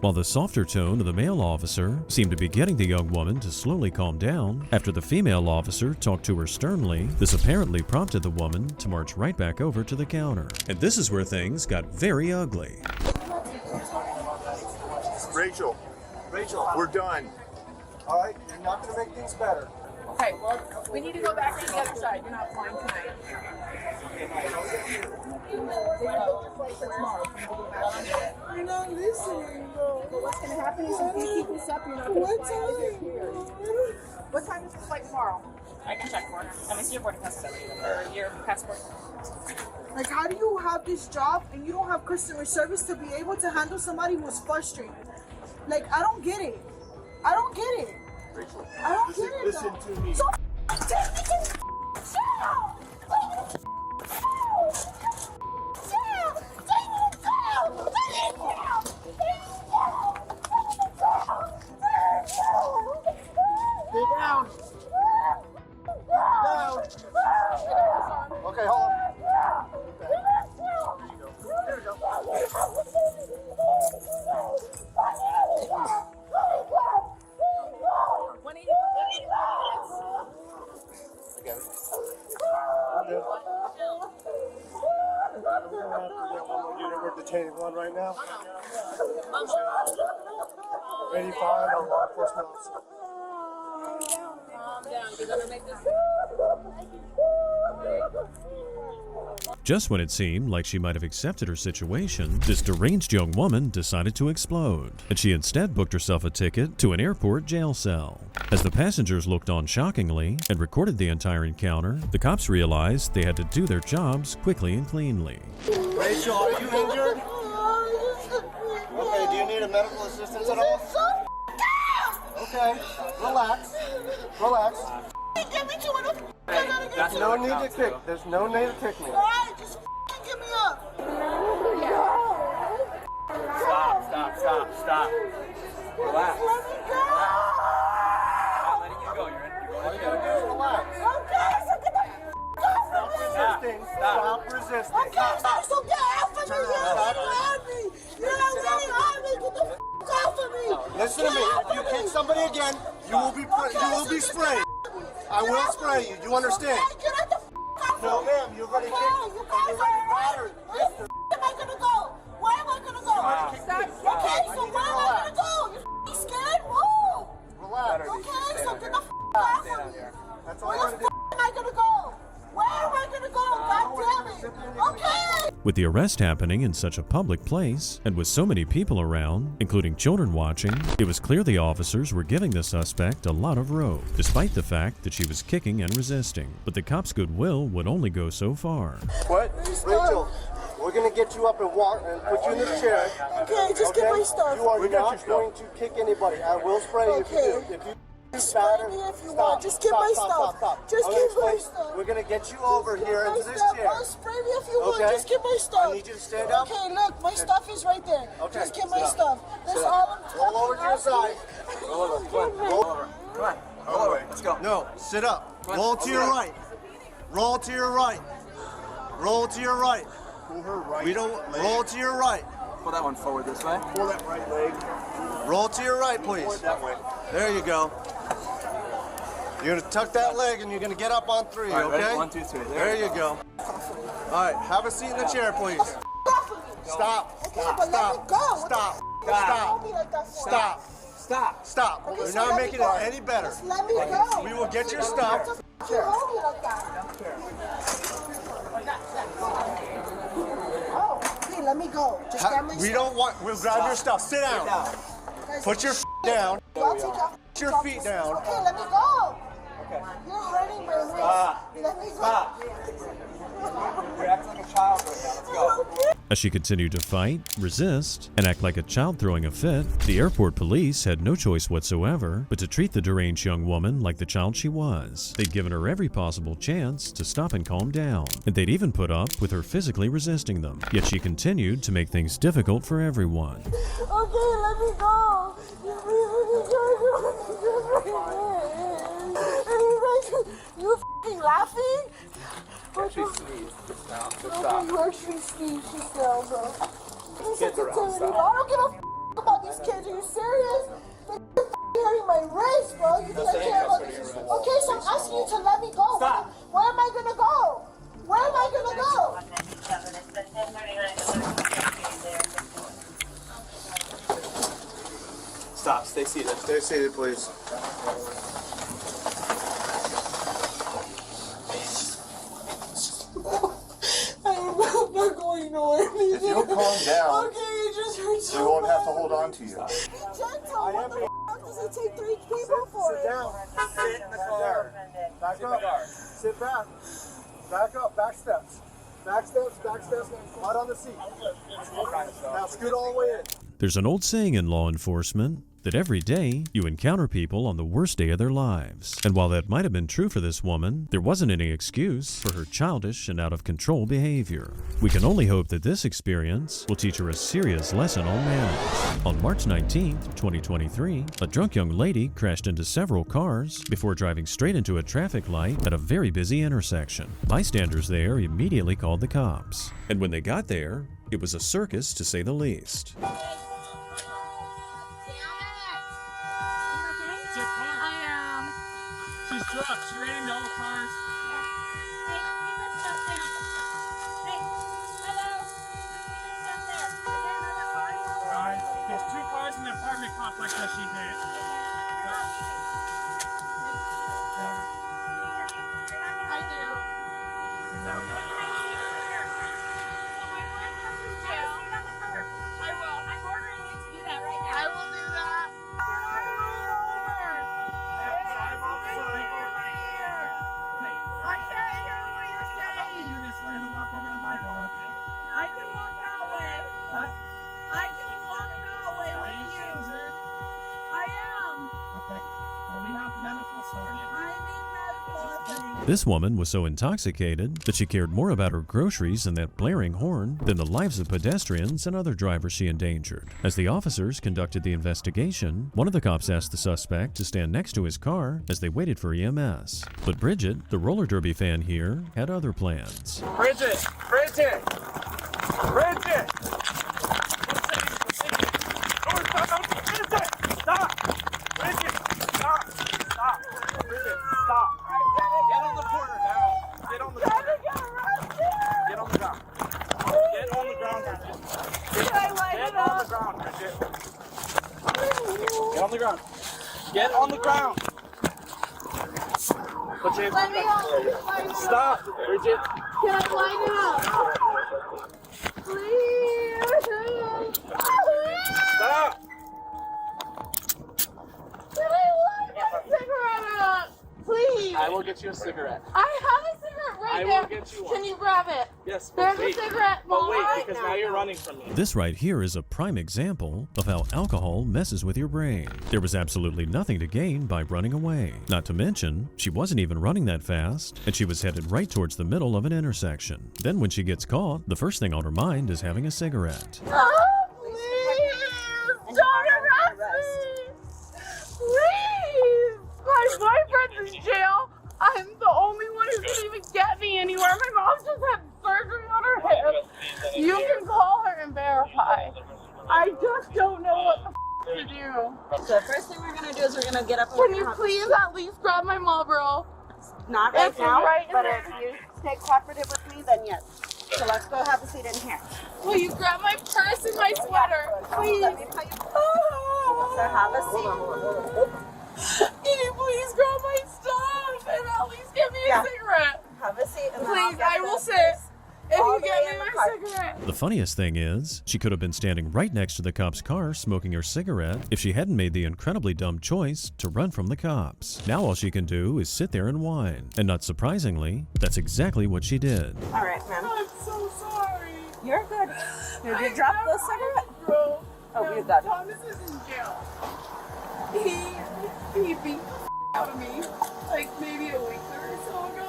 While the softer tone of the male officer seemed to be getting the young woman to slowly calm down, after the female officer talked to her sternly, this apparently prompted the woman to march right back over to the counter. And this is where things got very ugly. Rachel, we're done. All right, you're not going to make things better. Okay, well, we need to go back to the other side. You're not flying tonight. You're not listening, bro. What's going to happen is if you keep this up, you're not going to fly out here. What time is the flight tomorrow? I can check for it. Let me see your boarding pass or your passport. Like, how do you have this job and you don't have customer service to be able to handle somebody who's frustrated? Like, I don't get it. I don't get it. Rachel, I don't get it. listen to me. So Stay down. Down. Okay, hold on. There you go. We're detaining one right now. 85 on law enforcement officer. Calm down. You're gonna make this. Just when it seemed like she might have accepted her situation, this deranged young woman decided to explode, and she instead booked herself a ticket to an airport jail cell. As the passengers looked on shockingly and recorded the entire encounter, the cops realized they had to do their jobs quickly and cleanly. Rachel, are you injured? Okay, do you need a medical assistance at all? Okay, relax. Relax. There's no need to kick. There's no need to kick me. Alright, just get me up. Stop. Relax. Let me go. I'm letting you go. You're going to relax. Okay, so get the off of me. Stop resisting. Okay, so get off of me. You're really on me. You're really on me. Get the off of me. Listen to me. If you kick somebody again, you will be sprayed. I will spray you. You understand? No, ma'am. You're going to kick. You're already battered. Where am I gonna go? Where am I gonna go? Okay, so where am I gonna go? You scared? Move. Relax. Okay, so get the off of me. That's all Where I the am I gonna go? Where am I gonna go? God damn it. Okay. With the arrest happening in such a public place, and with so many people around, including children watching, it was clear the officers were giving the suspect a lot of rope, despite the fact that she was kicking and resisting. But the cops' goodwill would only go so far. What? Rachel, we're going to get you up and walk and put you in this chair. Okay, just get my stuff. You are not going to kick anybody. I will spray you if you do. If you spray me if you want. Just get my stuff. Just get my stuff. We're going to get you over here into this chair. Oh, spray me if you want. Just get my stuff. I need you to stand up. Okay, look, my stuff is right there. Okay, Just get my sit stuff. That's all I'm Roll over to your side. Roll over. Roll over. Come on. Roll over. Let's go. No, sit up. Roll to your right. Roll to your right. Roll to your right. Pull her right. We don't roll to your right. Pull that one forward this way. Pull that right leg. Roll to your right, please. That way. There you go. You're gonna tuck that leg and you're gonna get up on three, right, okay? Ready? 1, 2, 3. There you go. All right, have a seat in the chair, please. Stop. Stop. Stop. Okay, You're so not let making me it go. any better. Just let me go. We will get your stuff. Hold me like that. let me go. Just grab my We don't want. We'll grab your stuff. Sit down. Guys, Put your down. I'll take off Put your feet down. Okay, let me go. Okay. You're hurting my wrist. Let me go. You're acting like a child right now. Let's go. As she continued to fight, resist, and act like a child throwing a fit, the airport police had no choice whatsoever but to treat the deranged young woman like the child she was. They'd given her every possible chance to stop and calm down, and they'd even put up with her physically resisting them. Yet she continued to make things difficult for everyone. Okay, let me go. You f***ing laughing? She sneezed just now. So Okay, stop. you actually sneezed just now, bro. Kids around, I stop. don't give a f*** about these kids. Are you serious? They're hurting my wrist, bro. You think I care about this? Okay, so I'm asking you to let me go. Stop. Where am I gonna go? Where am I gonna go? Stop. Stay seated. Stay seated, please. I'm not going nowhere. If you'll calm down, Okay, it just hurts. we won't have to hold on to you. Gentle, what the f*** does it take 3 people for it? Sit down. Sit in the car. Back up. Sit back. Back up. Back steps. Back steps. Back steps. Right on the seat. Now scoot all the way in. There's an old saying in law enforcement that every day you encounter people on the worst day of their lives. And while that might have been true for this woman, there wasn't any excuse for her childish and out of control behavior. We can only hope that this experience will teach her a serious lesson on manners. On March 19th, 2023, a drunk young lady crashed into several cars before driving straight into a traffic light at a very busy intersection. Bystanders there immediately called the cops. And when they got there, it was a circus to say the least. She's drunk. She ran into all the cars. There's 2 cars in the apartment complex that she hit. I do. I will. I'm ordering you to do that right now. I will do that. I can't hear what you're saying. I can walk that way. I can walk that way with you. I am. Okay. Well, we have medical sorted. I need medical attention. This woman was so intoxicated that she cared more about her groceries and that blaring horn than the lives of pedestrians and other drivers she endangered. As the officers conducted the investigation, one of the cops asked the suspect to stand next to his car as they waited for EMS. But Bridget, the roller derby fan here, had other plans. Bridget! Bridget! Bridget! Stop! Bridget! Stop! Stop! Bridget, stop! Get on the corner now! Get on the corner! Get on the ground! Get on the ground, Bridget! Get on the ground, Bridget! Get on the ground! Get on the ground! Put your hands on the ground. Stop, Bridget! Can I line it up? Please. Stop! Can I line my cigarette up? Please. I will get you a cigarette. I have a cigarette right I there. will get you one. Can you grab it? Yes, but There's wait. a cigarette. But wait, right because now you're running from me. This right here is a prime example of how alcohol messes with your brain. There was absolutely nothing to gain by running away. Not to mention, she wasn't even running that fast, and she was headed right towards the middle of an intersection. Then when she gets caught, the first thing on her mind is having a cigarette. Oh, please. Don't arrest me. Please. My boyfriend's in jail. I'm the only one who can even get me anywhere. My mom just had surgery on her hip. You can call her and verify. I just don't know what the to do. So the first thing we're gonna do is we're gonna get up. Can you please at least grab my Marlboro? Not right It's now, right but there. if you stay cooperative with me, then yes. So let's go have a seat in here. Will you grab my purse and my sweater, please? Let me tell you. So have a seat. Can you please grab my stuff and at least give me a cigarette? Have a seat. And then Please, I will sit. If you get me my cigarette. The funniest thing is, she could have been standing right next to the cop's car smoking her cigarette if she hadn't made the incredibly dumb choice to run from the cops. Now all she can do is sit there and whine. And not surprisingly, that's exactly what she did. All right, ma'am. I'm so sorry. You're good. Did you drop the cigarette? Bro. Oh, you're good. Thomas is in jail. He beat the out of me like maybe a week or so ago.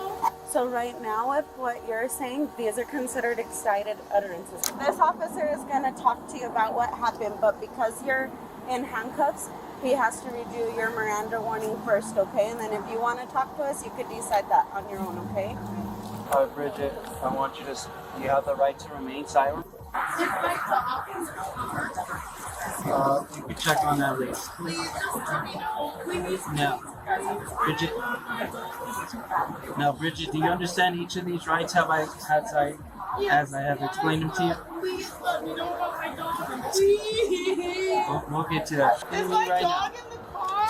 So right now, with what you're saying, these are considered excited utterances. This officer is going to talk to you about what happened, but because you're in handcuffs, he has to read you your Miranda warning first, okay? And then if you want to talk to us, you could decide that on your own, okay? Bridget, I want you to. You have the right to remain silent. You can check on that list. No. Bridget. No, Bridget, do you understand each of these rights as I have explained them to you? Please let me know about my dog. Please. We'll get to that. Is my dog in the car?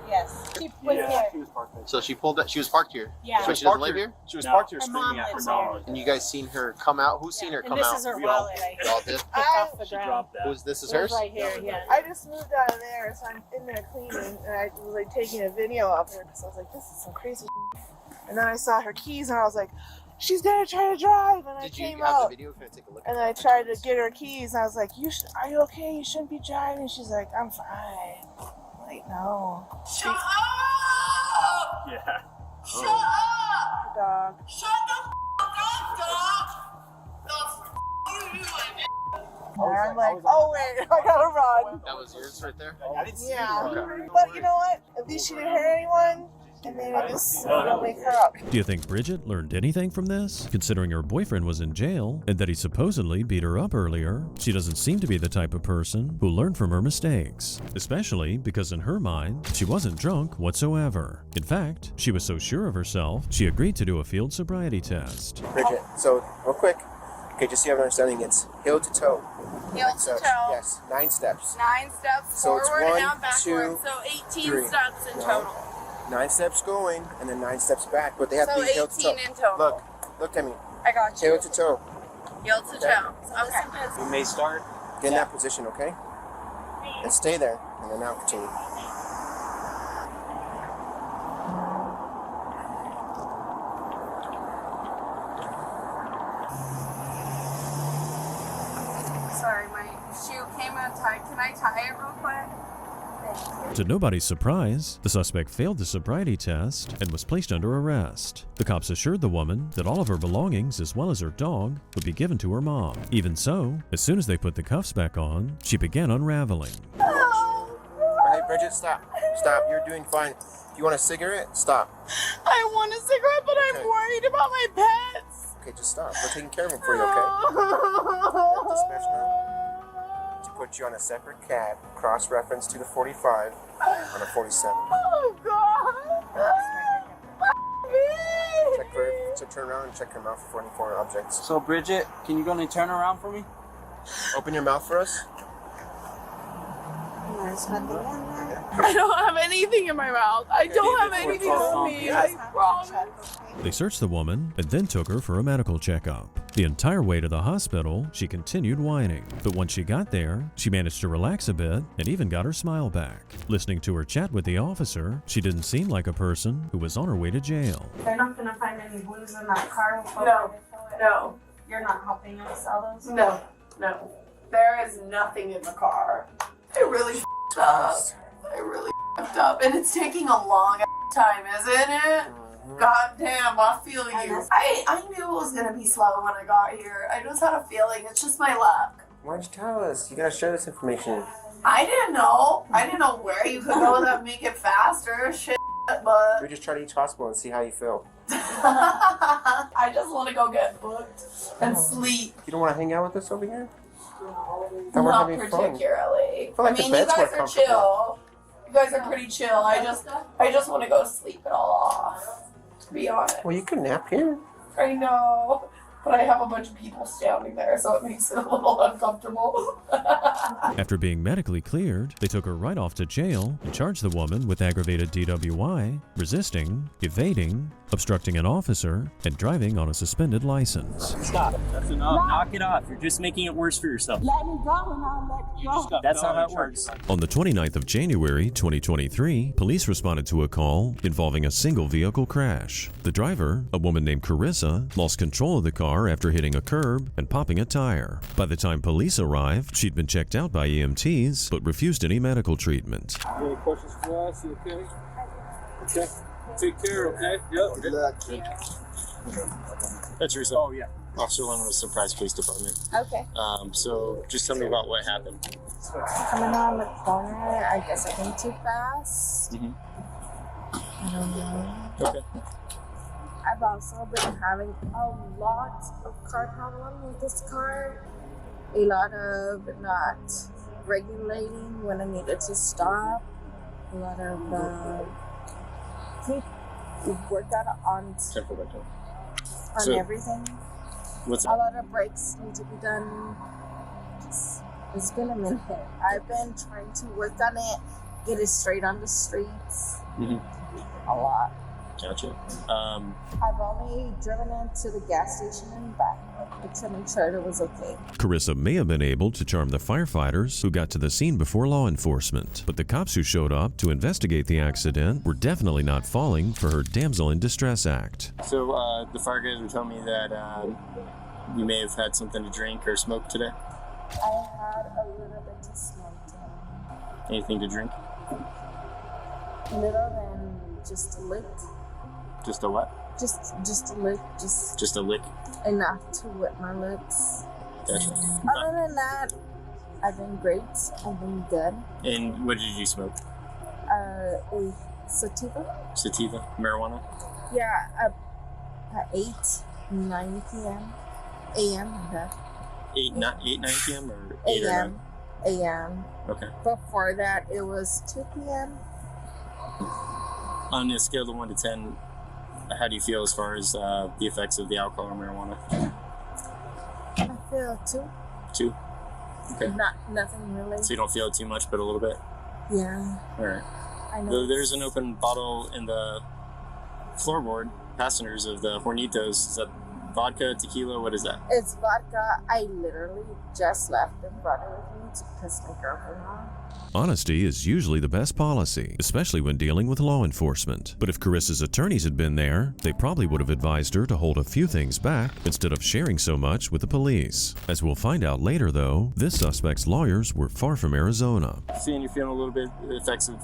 Yes. She was here. So she pulled that. She was parked here. Yeah. So she doesn't live here. She was parked here Her screaming mom at her lives dog. And you guys seen her come out? Who's seen her And come this out? is her We all- wallet. You all did. Picked off the She ground. dropped that. Who's this? Is It was hers? right here, yeah. I just moved out of there, so I'm in there cleaning, and I was like taking a video of her because I was like, this is some crazy shit. And then I saw her keys, and I was like, she's gonna try to drive, and I Did you came have out. the video? Can I take a look? And then I tried to get her keys, and I was like, are you okay? You shouldn't be driving. She's like, I'm fine. I'm like, no. Shut up! Yeah. Shut up! Dog. Shut the up, dog! And I'm like, oh wait, I gotta run. That was yours right there. I didn't see Yeah. you. But you know what? At least she didn't hurt anyone, and maybe this will wake her up. Do you think Bridget learned anything from this? Considering her boyfriend was in jail and that he supposedly beat her up earlier, she doesn't seem to be the type of person who learned from her mistakes. Especially because in her mind, she wasn't drunk whatsoever. In fact, she was so sure of herself, she agreed to do a field sobriety test. Bridget, so real quick. Okay, just so you have an understanding, it's heel to toe. Heel to So, toe. yes, 9 steps. 9 steps So it's forward 1, and backwards, 2, so 18 3. steps in No. total. 9 steps going, and then 9 steps back, but they have So to be heel to toe. 18 in total. Look at me. I got you. Heel to toe. Heel to toe. Okay. You may start. Get in that position, okay? And stay there, and then now continue. Sorry, my shoe came untied. Can I tie it real quick? To nobody's surprise, the suspect failed the sobriety test and was placed under arrest. The cops assured the woman that all of her belongings, as well as her dog, would be given to her mom. Even so, as soon as they put the cuffs back on, she began unraveling. Hey, Bridget, stop. Stop. You're doing fine. If you want a cigarette, stop. I want a cigarette, but I'm worried about my pets. Okay, just stop. We're taking care of them for you, okay? Dispatch now. To put you on a separate cab, cross-reference to the 45 on a 47. Oh, God. Check for, so turn around and check your mouth for any foreign objects. So, Bridget, can you go and turn around for me? Open your mouth for us. There's nothing in there. I don't have anything in my mouth. I don't have anything on me. I promise. They searched the woman and then took her for a medical checkup. The entire way to the hospital, she continued whining. But once she got there, she managed to relax a bit and even got her smile back. Listening to her chat with the officer, she didn't seem like a person who was on her way to jail. They're not gonna find any blues in that car. No. You're not helping us sell those? No. There is nothing in the car. I really f***ed up. I really f***ed up. And it's taking a long time, isn't it? God damn, I feel you. I knew it was gonna be slow when I got here. I just had a feeling. It's just my luck. Why'd you tell us? You gotta share this information. I didn't know. I didn't know where you could go that make it faster. Shit, but We just try to each hospital and see how you feel. I just want to go get booked and sleep. You don't want to hang out with us over here? Thought we're Not having fun. particularly. feel like I mean, the you bed's more guys are comfortable. chill. You guys are pretty chill. I just want to go sleep it all off. To be honest. Well, you can nap here. I know, but I have a bunch of people standing there, so it makes it a little uncomfortable. After being medically cleared, they took her right off to jail and charged the woman with aggravated DWI, resisting, evading, obstructing an officer, and driving on a suspended license. Stop. That's enough. No. Knock it off. You're just making it worse for yourself. Let me go and I'll let you go. That's not how it works. On the 29th of January, 2023, police responded to a call involving a single vehicle crash. The driver, a woman named Carissa, lost control of the car after hitting a curb and popping a tire. By the time police arrived, she'd been checked out by EMTs, but refused any medical treatment. Any questions for us? You okay? Okay. Take care, okay? Yep. Good luck. That's Teresa. Oh, yeah. Officer Lynn with Surprise Police Department. Okay. So just tell me about what happened. Coming around the corner, I guess I went too fast. I don't know. Okay. I've also been having a lot of car problem with this car. A lot of not regulating when I needed to stop. A lot of work out on everything. What's a lot of breaks need to be done. It's been a minute. I've been trying to work on it, get it straight on the streets. A lot. Gotcha. I've only driven into the gas station and back to make sure it was okay. Carissa may have been able to charm the firefighters who got to the scene before law enforcement, but the cops who showed up to investigate the accident were definitely not falling for her damsel in distress act. So the fire guys were telling me that you may have had something to drink or smoke today. I had a little bit to smoke today. Anything to drink? Little than just a lick. Just a what? Just a lick. Just a lick? Enough to wet my lips. Gotcha. Other than that, I've been great. I've been good. And what did you smoke? A sativa. Sativa? Marijuana? Yeah, at 9 p.m. a.m. 9 p.m. or 8 a.m. a.m. Okay. Before that, it was 2 p.m. On a scale of 1 to 10, how do you feel as far as the effects of the alcohol or marijuana? I feel 2. 2? Okay. Nothing really. So you don't feel it too much, but a little bit? Yeah. All right. I know. There's an open bottle in the floorboard, passengers of the Hornitos. Is that vodka, tequila? What is that? It's vodka. I literally just left and brought it with me to piss my girlfriend off. Honesty is usually the best policy, especially when dealing with law enforcement. But if Carissa's attorneys had been there, they probably would have advised her to hold a few things back instead of sharing so much with the police. As we'll find out later, though, this suspect's lawyers were far from Arizona. Seeing you're feeling a little bit the effects of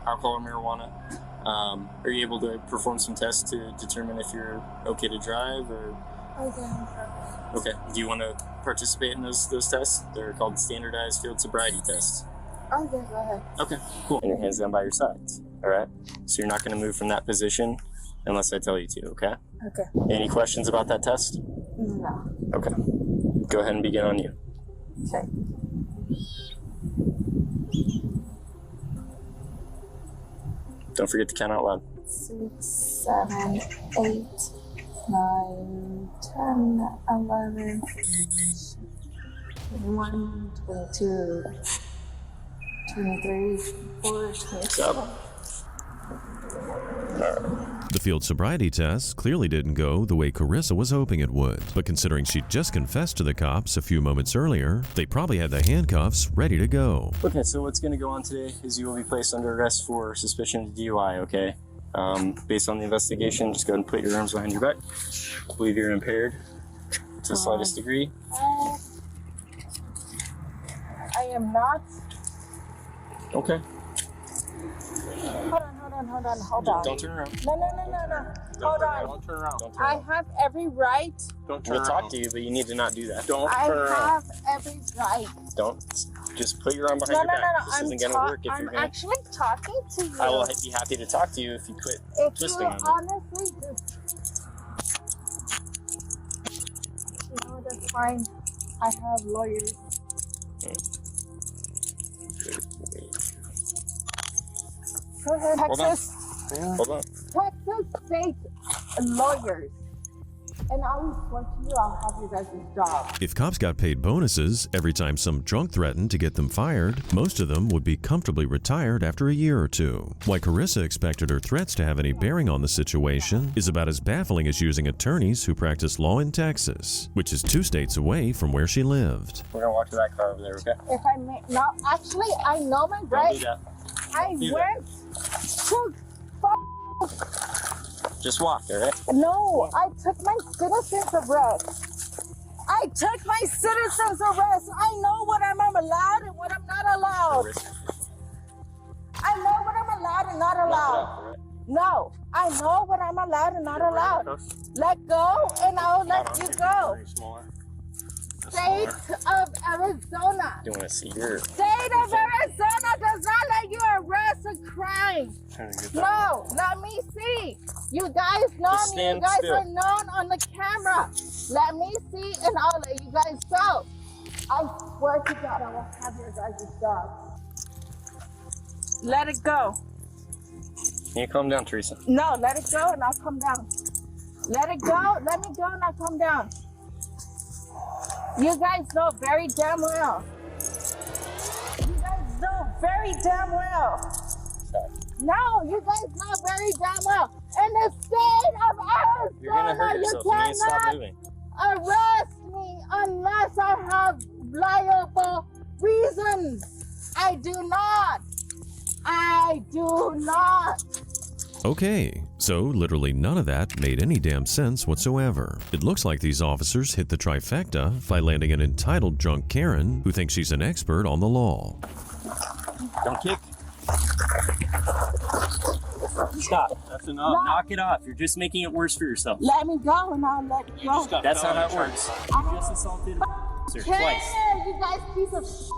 alcohol or marijuana, are you able to perform some tests to determine if you're okay to drive? Or okay. Do you want to participate in those tests? They're called standardized field sobriety tests. Oh, yeah, go ahead. Okay, cool. And your hands down by your sides, all right? So you're not going to move from that position unless I tell you to, okay? Okay. Any questions about that test? No. Okay. Go ahead and begin on you. Okay. Don't forget to count out loud. 6, 7, 8, 9, 10, 11, 21, 22, 23, 24, 27. The field sobriety test clearly didn't go the way Carissa was hoping it would, but considering she'd just confessed to the cops a few moments earlier, they probably had the handcuffs ready to go. Okay, so what's going to go on today is you will be placed under arrest for suspicion of DUI, okay? Based on the investigation, just go ahead and put your arms behind your back. I believe you're impaired to the slightest degree. I am not. Okay. Hold on. Don't turn around. No. Hold on. Don't turn around. Don't turn I around. have every right. Don't turn around. We'll talk to you, but you need to not do that. Don't I turn around. have every right. Don't. Just put your arm behind your back. This isn't going to work if you're I'm going to... actually talking to you. I will be happy to talk to you if you quit twisting on me. Honestly just... You know, that's fine. I have lawyers. Go ahead, Texas. Hold on. Texas state lawyers. And I will swear to you, I'll have you guys' job. If cops got paid bonuses every time some drunk threatened to get them fired, most of them would be comfortably retired after a year or two. Why Carissa expected her threats to have any bearing on the situation is about as baffling as using attorneys who practice law in Texas, which is 2 states away from where she lived. We're gonna walk to that car over there, okay? If I may, no, actually, I know my rights. I Do went to Just walk, all right? No, I took my citizen's arrest. I took my citizen's arrest. I know what I'm allowed and what I'm not allowed. I know what I'm allowed and not allowed. No, I know what I'm allowed and not allowed. Let go and I'll let you go. State of Arizona. You want to see your... State of Arizona does not let you arrest a crime. No, let me see. You guys know me. You guys are known on the camera. Let me see and I'll let you guys go. I swear to God, I won't have your guys' job. Let it go. Can you calm down, Teresa? No, let it go and I'll come down. Let it go, let me go and I'll come down. You guys know very damn well. You guys know very damn well. No, you guys know very damn well. In the state of You're gonna hurt Arizona, yourself. you You need to stop cannot moving. arrest me unless I have liable reasons. I do not. I do not. Okay, so literally none of that made any damn sense whatsoever. It looks like these officers hit the trifecta by landing an entitled drunk Karen who thinks she's an expert on the law. Don't kick. Stop. That's enough. No. Knock it off. You're just making it worse for yourself. Let me go and I'll let you go. That's not how it works. You just assaulted her twice. You guys piece of shit.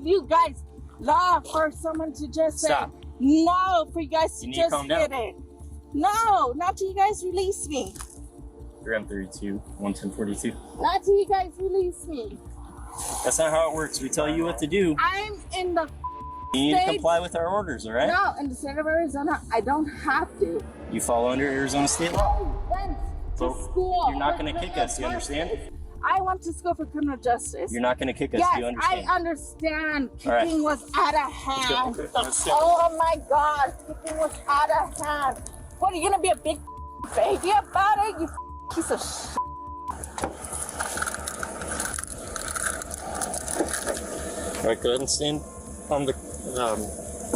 You guys love for someone to just say, Stop. no, for you guys to You need to just calm hit down. it. No, not till you guys release me. You're M32, 11042. Not till you guys release me. That's not how it works. We tell you what to do. I'm in the You need to state- comply with our orders, all right? No, in the state of Arizona, I don't have to. You fall under Arizona state law. I went to So school. you're not for going to kick us, you understand? I went to school for criminal justice. You're not going to kick us, Yes, do you understand? I understand. All right. Kicking was out of hand. Let's go. Let's go. Oh my God, kicking was out of hand. What, are you gonna be a big baby about it? You piece of shit. All right, go ahead and stand on the,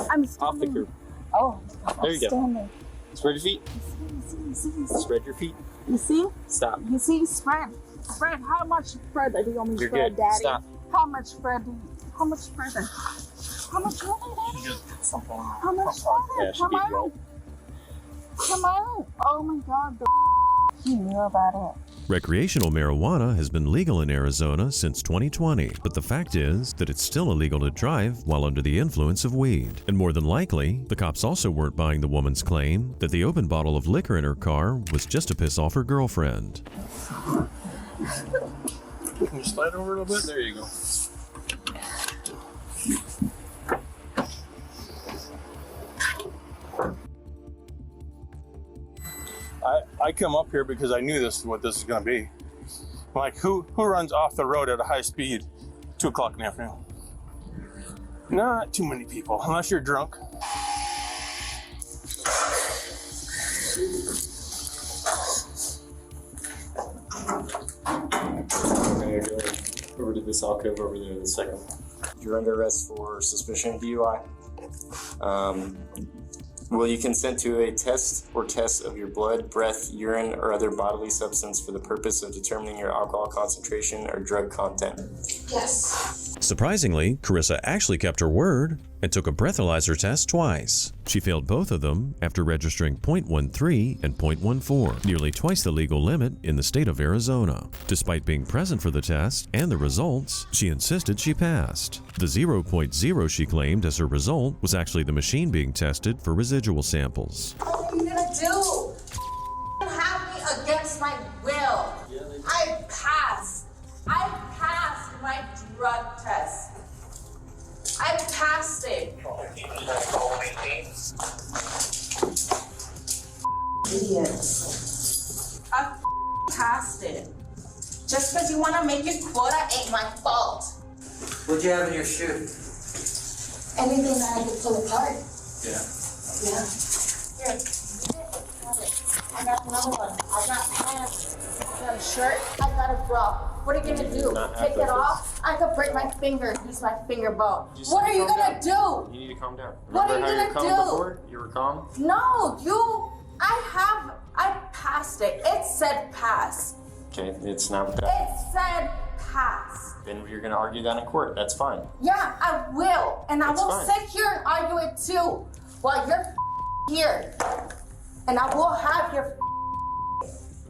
I'm off the curb. Oh, There you go. standing. Spread your feet. You see? Spread your feet. You see? Stop. You see? Spread. Spread. How much further do you want me to You're spread, good. Daddy? Stop. How much further? How much further? How much further, Daddy? How much further? Yeah, it should Come be on. Come on. Oh my God. He knew about it. Recreational marijuana has been legal in Arizona since 2020, but the fact is that it's still illegal to drive while under the influence of weed. And more than likely, the cops also weren't buying the woman's claim that the open bottle of liquor in her car was just to piss off her girlfriend. Can you slide over a little bit? There you go. I come up here because I knew this is what this is going to be. Like, who runs off the road at a high speed 2 o'clock in the afternoon? Not too many people, unless you're drunk. We're going to go over to this alcove over there in a second. You're under arrest for suspicion of DUI. Will you consent to a test or tests of your blood, breath, urine, or other bodily substance for the purpose of determining your alcohol concentration or drug content? Yes. Surprisingly, Carissa actually kept her word and took a breathalyzer test twice. She failed both of them after registering .13 and .14, nearly twice the legal limit in the state of Arizona. Despite being present for the test and the results, she insisted she passed. The 0.0 she claimed as her result was actually the machine being tested for residual samples. What are you gonna do? Have me against my will. I passed my drug test. I passed it. Idiots. passed it. Just because you want to make your quota ain't my fault. What'd you have in your shoe? Anything that I could pull apart. Yeah. Yeah. Here. I got another one. I got pants. I got a shirt. I got a bra. What are you gonna do? Take it off? I could break my finger. Use my finger bone. What are you gonna do? You need to calm down. What are you Remember how you were gonna calm do? before? You were calm? No, I passed it. It said pass. Okay, it's not that. It said pass. Then you're going to argue that in court. That's fine. Yeah, I will. And I That's will fine. sit here and argue it too while you're here. And I will have your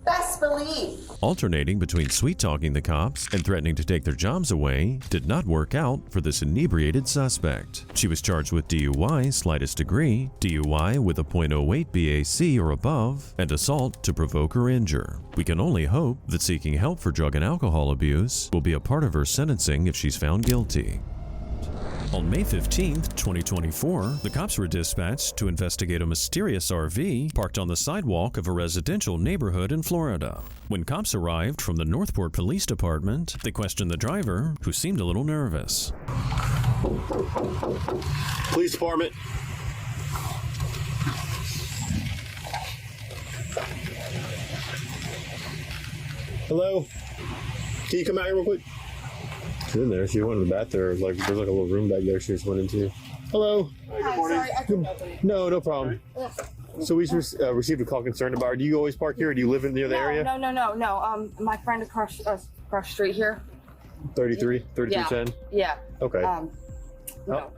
best believe. Alternating between sweet-talking the cops and threatening to take their jobs away did not work out for this inebriated suspect. She was charged with DUI, slightest degree, DUI with a .08 BAC or above, and assault to provoke or injure. We can only hope that seeking help for drug and alcohol abuse will be a part of her sentencing if she's found guilty. On May 15, 2024, the cops were dispatched to investigate a mysterious RV parked on the sidewalk of a residential neighborhood in Florida. When cops arrived from the Northport Police Department, they questioned the driver, who seemed a little nervous. Police department. Hello? Can you come out here real quick? She's in there. She went in the bathroom. There's like a little room back there she just went into. Hello? Hi, sorry, I couldn't open it. No problem. So we received a call concerned about her. Do you always park here or do you live near the area? No. My friend across street here. 3310? Yeah. Okay. No.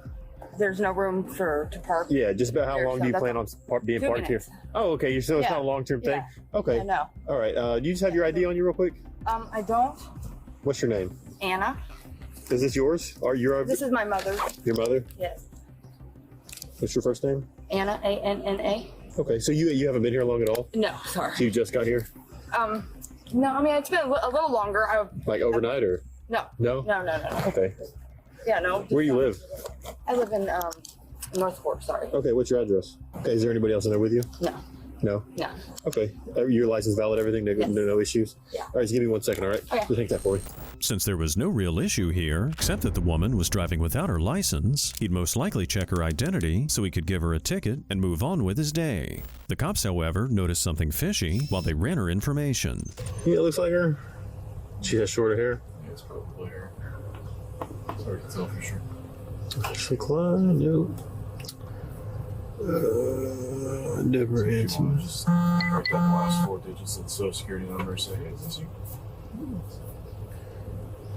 There's no room to park. Yeah, just about how here, long so do you that's plan on being 2 parked here? minutes. Oh, okay. So it's Yeah. not a long-term thing? Yeah. Okay. Yeah, no. All right. Do you just have your ID on you real quick? I don't. What's your name? Anna. Is this yours? Or your This is my mother. Your mother? Yes. What's your first name? Anna, A-N-N-A. Okay, so you haven't been here long at all? No, sorry. So you just got here? No, I mean, it's been a little longer. Like overnight or? No. No? No. Okay. Yeah, no. Where do you live? I live in Northport, sorry. Okay, what's your address? Okay, is there anybody else in there with you? No. No? No. Okay. Your license valid, everything? No issues? Yeah. All right, just give me 1 second, all right? Okay. Just take that for me. Since there was no real issue here, except that the woman was driving without her license, he'd most likely check her identity so he could give her a ticket and move on with his day. The cops, however, noticed something fishy while they ran her information. Yeah, it looks like her. She has shorter hair. Yeah, it's probably her. It's hard to tell for sure. Ashley Klein, no. Never answered. Just write down the last 4 digits of the social security number and say, hey, is this you?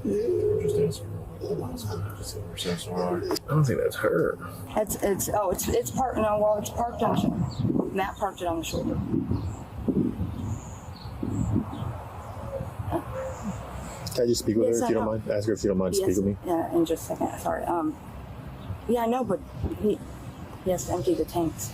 Or just ask her what the last 4 digits of her social are. I don't think that's her. It's parked. No, well, it's parked on the shoulder. Matt parked it on the shoulder. Can I just speak with her if you don't mind? Ask her if you don't mind to speak with me. Yeah, in just a second. Sorry. Yeah, I know, but he has to empty the tanks.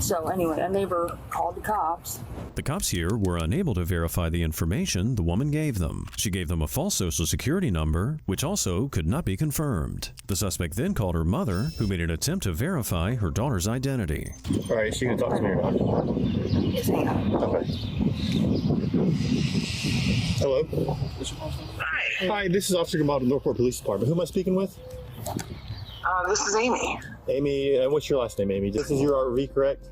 So anyway, a neighbor called the cops. The cops here were unable to verify the information the woman gave them. She gave them a false social security number, which also could not be confirmed. The suspect then called her mother, who made an attempt to verify her daughter's identity. All right, she can talk to me or not? Yes, ma'am. Okay. Hello? Hi, this is Officer Gamal of the Northport Police Department. Who am I speaking with? This is Amy. Amy, what's your last name, Amy? This is your RV, correct?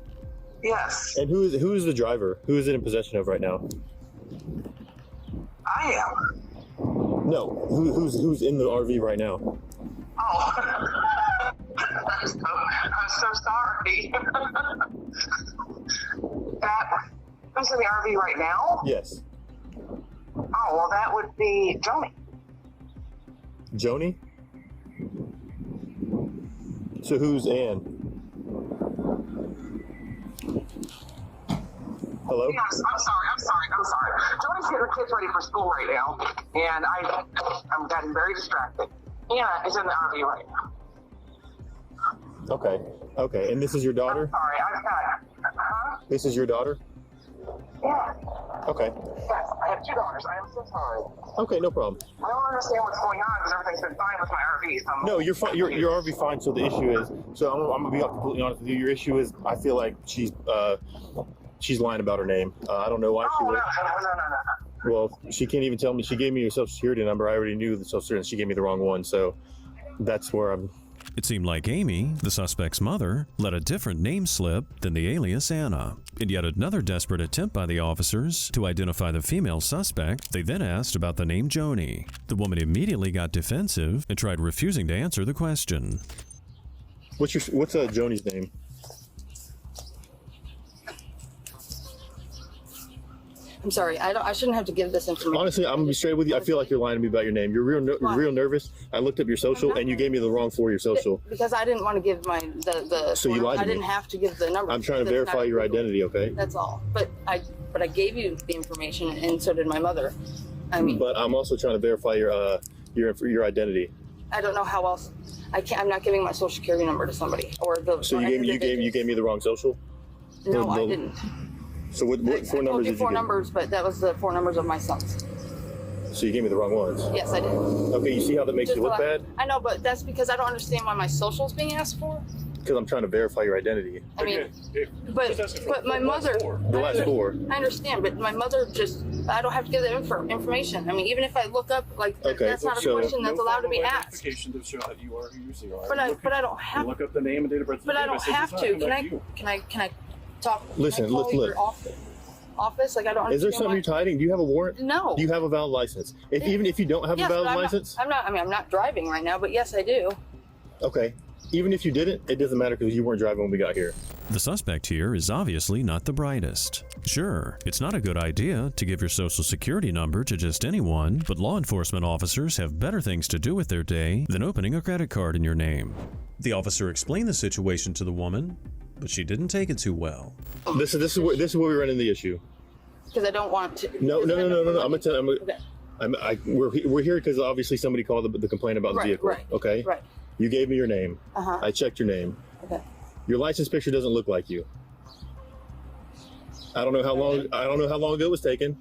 Yes. And who is the driver? Who is it in possession of right now? I am. No, who's in the RV right now? Oh. I'm so sorry. Who's in the RV right now? Yes. Oh, well, that would be Joni. Joni? So who's Ann? Hello? Yes, I'm sorry. Joni's getting her kids ready for school right now, and I'm getting very distracted. Anna is in the RV right now. Okay. And this is your daughter? Sorry, I've got... Huh? This is your daughter? Yeah. Okay. Yes, I have 2 daughters. I am so sorry. Okay, no problem. I don't understand what's going on because everything's been fine with my RV. So No, you're fine. Your RV fine. So the issue is, I'm gonna be completely honest with you. Your issue is, I feel like she's she's lying about her name. I don't know why she would. No. Well, she can't even tell me. She gave me her social security number. I already knew the social security, and she gave me the wrong one. So that's where I'm. It seemed like Amy, the suspect's mother, let a different name slip than the alias Anna. In yet another desperate attempt by the officers to identify the female suspect, they then asked about the name Joni. The woman immediately got defensive and tried refusing to answer the question. What's Joni's name? I'm sorry. I shouldn't have to give this information. Honestly, I'm gonna be straight with you. I feel like you're lying to me about your name. You're real nervous. I looked up your social, and you gave me the wrong for your social. Because I didn't want to give the. So you lied to me. I didn't have to give the number. I'm trying to verify your identity, okay? That's all. But I gave you the information, and so did my mother. I mean. But I'm also trying to verify your identity. I don't know how else. I'm not giving my social security number to somebody or the. So you gave me the wrong social? No, I didn't. So what four numbers did you give? 4 numbers, but that was the 4 numbers of my son's. So you gave me the wrong ones? Yes, I did. Okay, you see how that makes you look bad? I know, but that's because I don't understand why my social is being asked for. Because I'm trying to verify your identity. I mean, but my mother. The last 4. I understand, but my mother I don't have to give that information. I mean, even if I look up, that's not a question that's allowed to be asked. To show that you are who you say you are. But I don't have. Look up the name and date of birth. But I don't have to. Can I talk? Listen, your office? Like I don't. Is there something you're hiding? Do you have a warrant? No. Do you have a valid license? Even if you don't have a valid license? I'm not driving right now, but yes, I do. Okay. Even if you didn't, it doesn't matter because you weren't driving when we got here. The suspect here is obviously not the brightest. Sure, it's not a good idea to give your social security number to just anyone, but law enforcement officers have better things to do with their day than opening a credit card in your name. The officer explained the situation to the woman, but she didn't take it too well. This is where we run into the issue. Because I don't want to. No. I'm gonna tell. Okay. We're here because obviously somebody called the complaint about the vehicle. Right. Okay. Right. You gave me your name. I checked your name. Okay. Your license picture doesn't look like you. I don't know how long ago it was taken.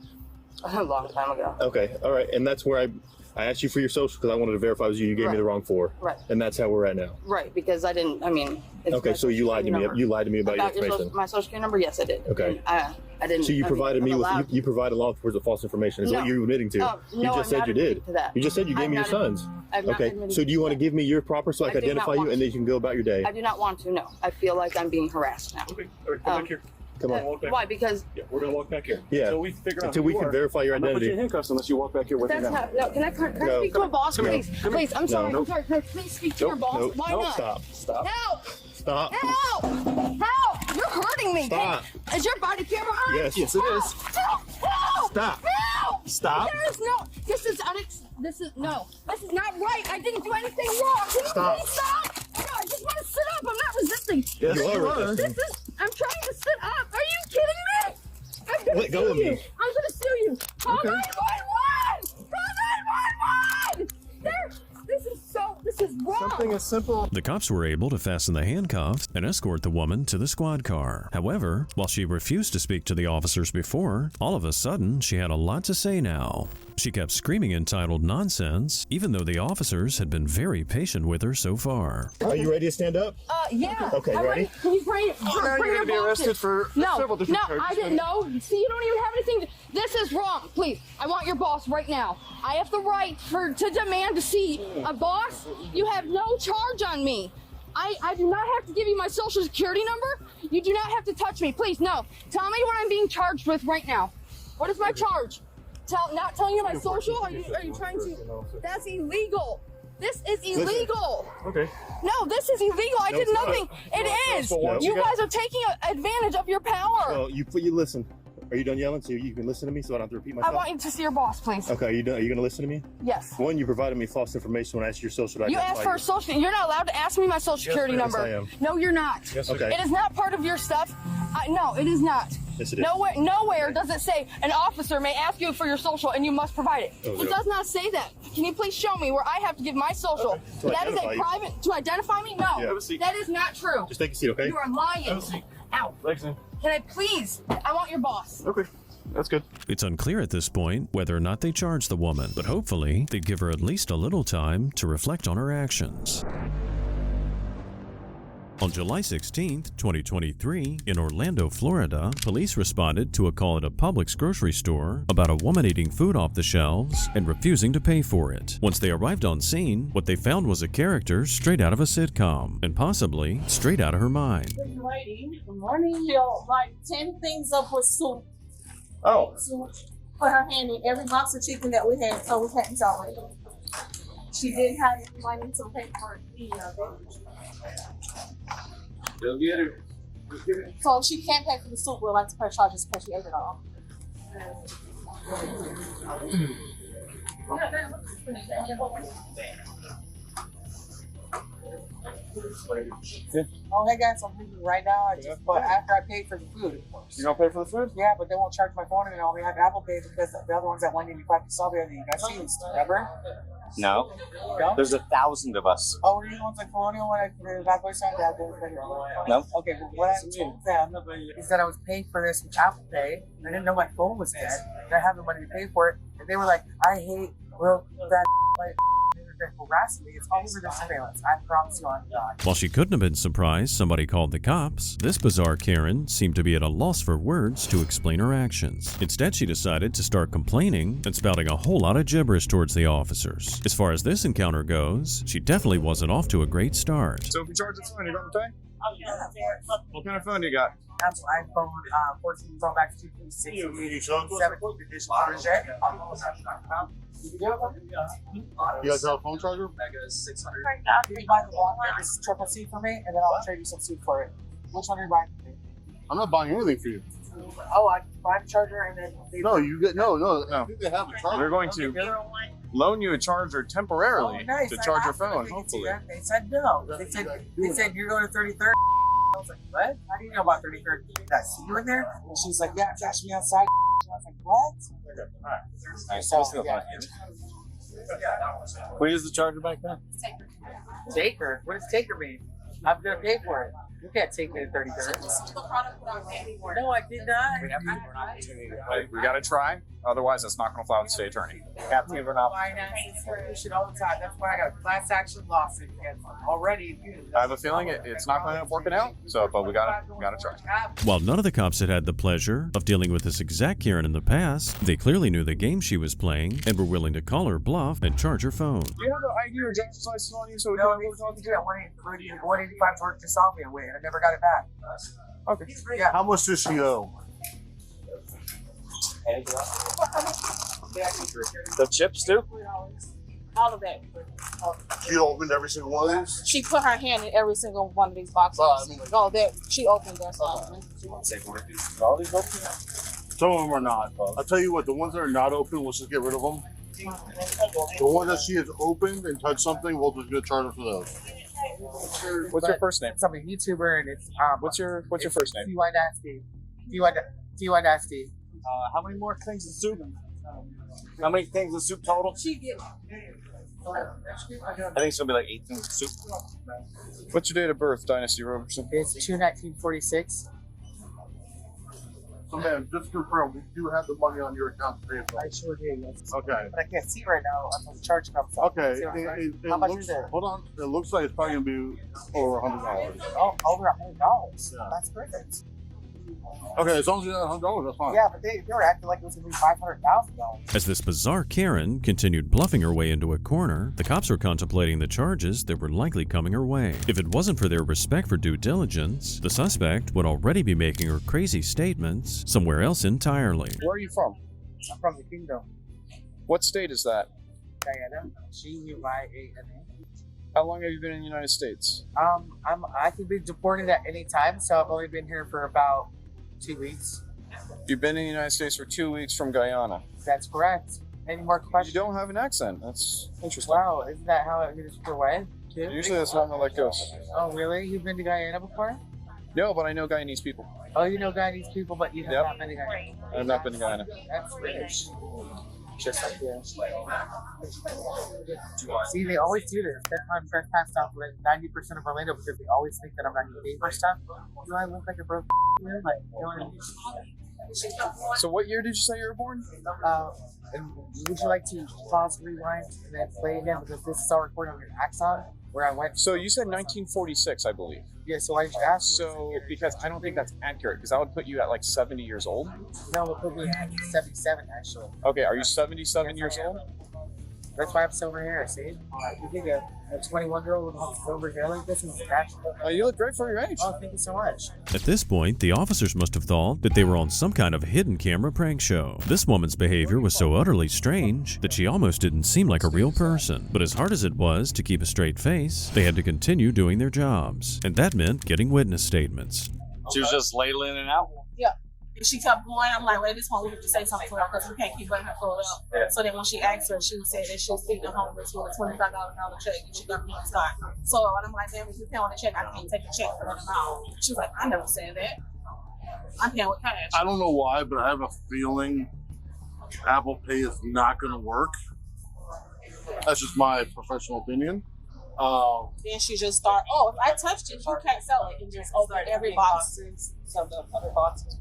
A long time ago. Okay. All right. And that's where I asked you for your social because I wanted to verify it was you. You gave me the wrong 4. Right. And that's how we're at now. Right. Because I didn't. I mean. Okay. So you lied to me. You lied to me about your information. My social security number? Yes, I did. Okay. And I didn't. So you provided me with you provided law enforcement with false information. Is what you're admitting to? No, you just said you did. You just said you gave me your sons. Okay. So do you want to give me your proper so I can identify you and then you can go about your day? I do not want to. No. I feel like I'm being harassed now. Okay. All right. Come back here. Come on. Why? Because. Yeah, we're gonna walk back here. Yeah. Until we figure out. Until we can verify your identity. I'm not put you in handcuffs unless you walk back here with me. That's not. No. Can I speak to a boss, please? Please. I'm sorry. I'm sorry. Can I please speak to your boss? Why not? Stop. Help! Stop. Help! Help! You're hurting me. Stop. Hey, is your body camera on? Yes, it is. Help! Stop. Help! Stop. There is no. This is no. This is not right. I didn't do anything wrong. Can you please stop? No, I just want to sit up. I'm not resisting. Yes, you are. I'm trying to sit up. Are you kidding me? I'm gonna Let go sue of you. me. I'm gonna sue you. Call 911. Call 911. This is wrong. Something as simple. The cops were able to fasten the handcuffs and escort the woman to the squad car. However, while she refused to speak to the officers before, all of a sudden she had a lot to say now. She kept screaming entitled nonsense, even though the officers had been very patient with her so far. Are you ready to stand up? Yeah. Okay, ready? Can you bring now you're gonna be arrested for several different charges. I didn't know. See, you don't even have anything to... This is wrong. Please, I want your boss right now. I have the right to demand to see a boss. You have no charge on me. I do not have to give you my social security number. You do not have to touch me. Please, no. Tell me what I'm being charged with right now. What is my charge? Not telling you my social? Are you trying to... That's illegal. This is illegal. Okay. No, this is illegal. I did nothing. It is. You guys are taking advantage of your power. Well, you listen. Are you done yelling so you can listen to me so I don't have to repeat myself? I want you to see your boss, please. Okay, are you going to listen to me? Yes. One, you provided me false information when I asked your social. You asked for a social. You're not allowed to ask me my social security number. Yes, I am. No, you're not. Yes, okay. It is not part of your stuff. No, it is not. Yes, it is. Nowhere does it say an officer may ask you for your social and you must provide it. Oh, it does not say that. Can you please show me where I have to give my social? Okay. That is a private. To identify me? No. Yeah. Have a seat. That is not true. Just take a seat, okay? You are lying. Have a seat. Ow. Legs in. Can I please? I want your boss. Okay. That's good. It's unclear at this point whether or not they charged the woman, but hopefully they'd give her at least a little time to reflect on her actions. On July 16, 2023, in Orlando, Florida, police responded to a call at a Publix grocery store about a woman eating food off the shelves and refusing to pay for it. Once they arrived on scene, what they found was a character straight out of a sitcom, and possibly straight out of her mind. Good morning. She'll like 10 things up with soup. Oh. So put her hand in every box of chicken that we had, so we hadn't already. She did have money to pay for it. They'll get her. So she can't pay for the soup. We'll like to press charges because she ate it all. Yeah. Oh, hey guys, I'm leaving right now. But after I paid for the food, of course. You don't pay for the food? Yeah, but they won't charge my phone and I only have Apple Pay because the other one's at $185 to sell the other. You guys see this, remember? No. No? There's 1,000 of us. Oh, were you the ones like Colonial when I the bad boy signed that? No. Okay, well, what I told them is that I was paying for this with Apple Pay. I didn't know my phone was dead. And I have the money to pay for it. And they were like, I hate, well, that they're harassing me. It's all over the surveillance. I promise you on God. While she couldn't have been surprised somebody called the cops, this bizarre Karen seemed to be at a loss for words to explain her actions. Instead, she decided to start complaining and spouting a whole lot of gibberish towards the officers. As far as this encounter goes, she definitely wasn't off to a great start. So if you charge the phone, you got the pay? What kind of phone do you got? That's iPhone 14 Pro Max 256 17th edition version. You guys have a phone charger? Mega 600. You can buy the one this is triple C for me, and then I'll trade you some soup for it. Which one are you buying for me? I'm not buying anything for you. Oh, I can buy the charger and then No, you get no. I think they have a charger. They're going to loan you a charger temporarily nice. to charge your I phone, asked them if hopefully. they said no. They said you're going to 33rd. I was like, what? How do you know about 33rd? Did I see you in there? And she's like, yeah, flash me outside. I was like, what? Can we use the charger back there? Taker? What does taker mean? I'm going to pay for it. You can't take me to 33rd. No, I did not. We got to try. Otherwise, it's not going to fly with the state attorney. Captain, we're not. Finance all the time. That's why I got a class action lawsuit already. I have a feeling it's not going to end up working out. So, but we got to try. While none of the cops had had the pleasure of dealing with this exact Karen in the past, they clearly knew the game she was playing and were willing to call her bluff and charge her phone. Do you have an ID or driver's license on you so we No, can they talking to you at 185 work to solve me away, and I never got it back. Okay. Yeah. How much does she owe? The chips too? All of that. She opened every single one of these? She put her hand in every single one of these boxes. No, that she opened that. All these open? Some of them are not. I'll tell you what, the ones that are not open, let's just get rid of them. The one that she has opened and touched something, we'll just get charged for those. What's your first name? I'm a YouTuber, and it's What's your first name? T.Y. Nasty. T.Y. Nasty. How many more things of soup? How many things of soup total? I think it's gonna be like 8 things of soup. What's your date of birth, Dynasty Robertson? It's 2/1946. So, man, just to confirm, we do have the money on your account to pay for. I sure do, yes. Okay. But I can't see right now until the charge comes up. Okay. How much looks, is it? Hold on. It looks like it's probably gonna be over $100. Oh, over $100. Yeah. That's perfect. Okay, as long as you got $100, that's fine. Yeah, but they were acting like it was gonna be $500,000. As this bizarre Karen continued bluffing her way into a corner, the cops were contemplating the charges that were likely coming her way. If it wasn't for their respect for due diligence, the suspect would already be making her crazy statements somewhere else entirely. Where are you from? I'm from the kingdom. What state is that? Guyana. Guyana. How long have you been in the United States? I can be deported at any time, so I've only been here for about 2 weeks. You've been in the United States for 2 weeks from Guyana. That's correct. Any more questions? You don't have an accent. That's interesting. Wow, isn't that how it is your way? Usually that's not how that goes. Oh, really? You've been to Guyana before? No, but I know Guyanese people. Oh, you know Guyanese people, but you have not been to Guyana. I've not been to Guyana. That's rich. Just like this. See, they always do this. That time trespassed off like 90% of Orlando because they always think that I'm not getting paid for stuff. Do I look like a broke man? Like, you know what I mean? So what year did you say you were born? And would you like to pause, rewind, and then play again because this is all recorded on your Axon? where I went. So you said 1946, I believe. Yeah, so I asked. So, because I don't think that's accurate, because that would put you at like 70 years old. No, it put me at 77 actually. Okay, are you 77 years old? That's why I have silver hair, see? You think a 21-year-old with silver hair like this is actually... You look great for your age. Oh, thank you so much. At this point, the officers must have thought that they were on some kind of hidden camera prank show. This woman's behavior was so utterly strange that she almost didn't seem like a real person. But as hard as it was to keep a straight face, they had to continue doing their jobs. And that meant getting witness statements. She was just ladling it out? Yeah. And she kept going. I'm like, wait, this one we have to say something to her because we can't keep letting her pull it up. Yeah. So then when she asked her, she said that she'll speak to homeless with a $25 check and she got me a Scott. So I'm like, man, if you pay on the check, I can't take a check for that amount. She was like, I never said that. I'm paying with cash. I don't know why, but I have a feeling Apple Pay is not going to work. That's just my professional opinion. Then she just started, if I touched it, you can't sell it. And just over every box. So the other boxes.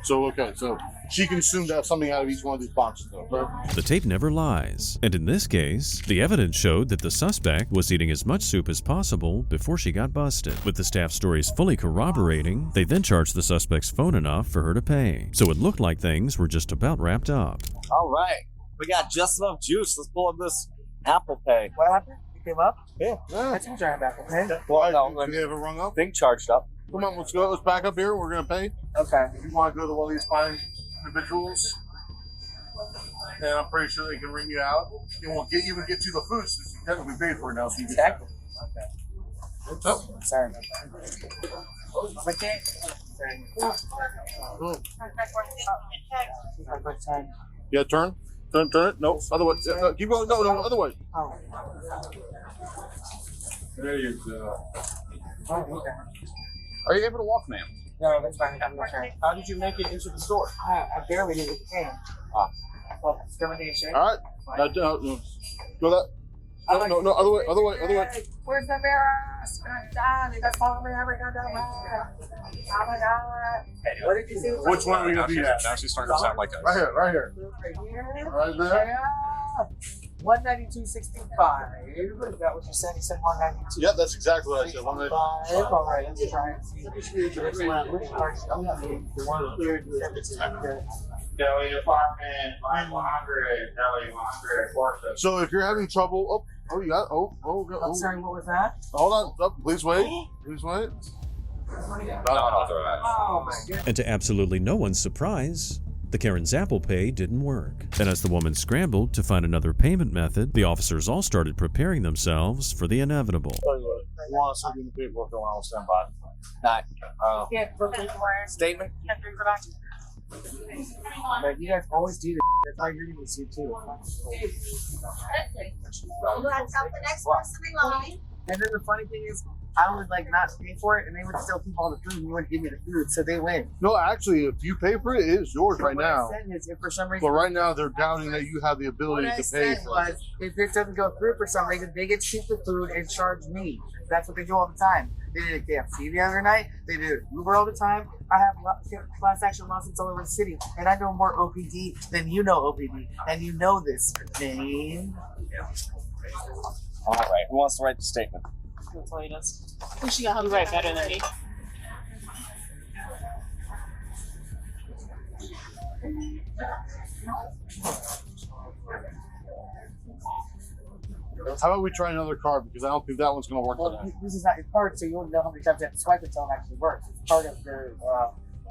So she consumed something out of each one of these boxes, though, right? The tape never lies, and in this case, the evidence showed that the suspect was eating as much soup as possible before she got busted. With the staff stories fully corroborating, they then charged the suspect's phone enough for her to pay. So it looked like things were just about wrapped up. All right, we got just enough juice. Let's pull up this Apple Pay. What happened? You came up? Yeah. I told you I have Apple Pay. Well, no, Can you have it rung up? Thing charged up. Come on, let's go. Let's back up here. We're going to pay. Okay. If you want to go to one of these fine individuals, then I'm pretty sure they can ring you out. It won't even get you the food since you technically paid for it now. So you can Okay. Oh, sorry about that. Okay. Yeah, turn it. No, other way. No, keep going. No, other way. Oh. There you go. Oh, okay. Are you able to walk, ma'am? No, that's fine. I'm not sure. How did you make it into the store? I barely did what you can. Well, discrimination. All right. No, go that. No, other way. Where's the mirror? That's all we ever got done. Oh my God. What did you do? Which one are we going to be at? Now she's starting to sound like us. Right here. Right here? Right there. 192.65. Is that what you said? You said 192. Yep, that's exactly what I said. 192. All right, let's try and see. Which part? The one here. Deli department, line 100, deli 100, So if you're having trouble, you got. I'm sorry, what was that? Hold on. Please wait. Please wait. Oh my goodness. And to absolutely no one's surprise, the Karen's Apple Pay didn't work. And as the woman scrambled to find another payment method, the officers all started preparing themselves for the inevitable. You want us to do the paperwork while I'll stand by. Statement. But you guys always do this. That's why you're going to see too. And then the funny thing is, I would not pay for it, and they would still keep all the food, and you wouldn't give me the food, so they win. No, actually, if you pay for it, it is yours right now. What I said is, if for some reason, But right now, they're doubting that you have the ability to pay for it. If it doesn't go through for some reason, they get cheap the food and charge me. That's what they do all the time. They did it at KFC the other night. They did it at Uber all the time. I have class action lawsuits all over the city, and I know more OPD than you know OPD, and you know this name. All right, who wants to write the statement? That's all he does. She got to write better than me. How about we try another card, because I don't think that one's going to work for that. This is not your card, so you won't know how many times you have to swipe it until it actually works. It's part of your,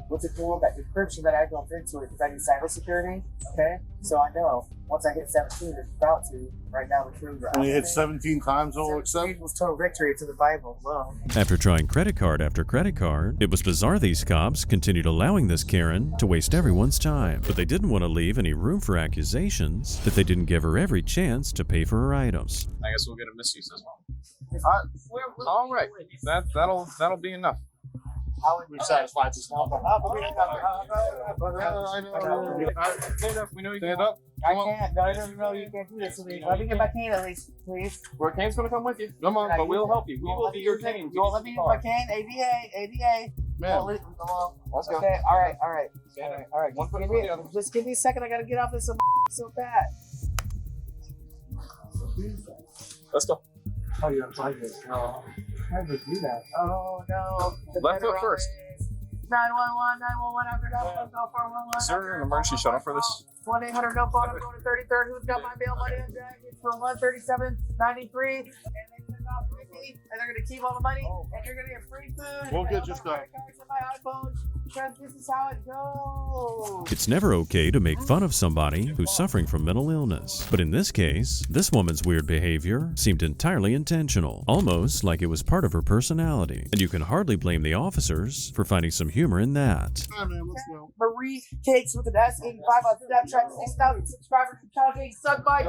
what's it called? That encryption that I built into it, because I use cybersecurity, okay? So I know once I hit 17, it's about to, right now, the trigger. When you hit 17 times, it'll accept? It was total victory to the Bible alone. After trying credit card after credit card, it was bizarre these cops continued allowing this Karen to waste everyone's time. But they didn't want to leave any room for accusations that they didn't give her every chance to pay for her items. I guess we'll get a misuse as well. All right, that'll be enough. How would we satisfy this now? We know you can. Up. I can't. No, you can't do this to me. Let me get my cane at least, please. Our cane's gonna come with you. Come on, but we'll help you. We will be your cane. You won't let me use my cane? ADA. Man. Let's go. Okay, all right. One foot in front of the other. Just give me a second. I gotta get off this so bad. Let's go. Oh, you don't like it? No. How did you do that? Oh, no. Left foot first. 911, 911, after that, go 411. Is there an emergency shuttle for this? 1-800, no phone, I'm going to 33rd. Who's got my bail money and drag? It's for 137.93. And they took off Ricky, and they're going to keep all the money, and you're going to get free food. We'll get you stuff. My iPhone, because this is how it goes. It's never okay to make fun of somebody who's suffering from mental illness. But in this case, this woman's weird behavior seemed entirely intentional, almost like it was part of her personality. And you can hardly blame the officers for finding some humor in that. All right, man, let's go. Marie Cakes with an S85 on Snapchat, 6,000 subscribers from Calgary, sucked by.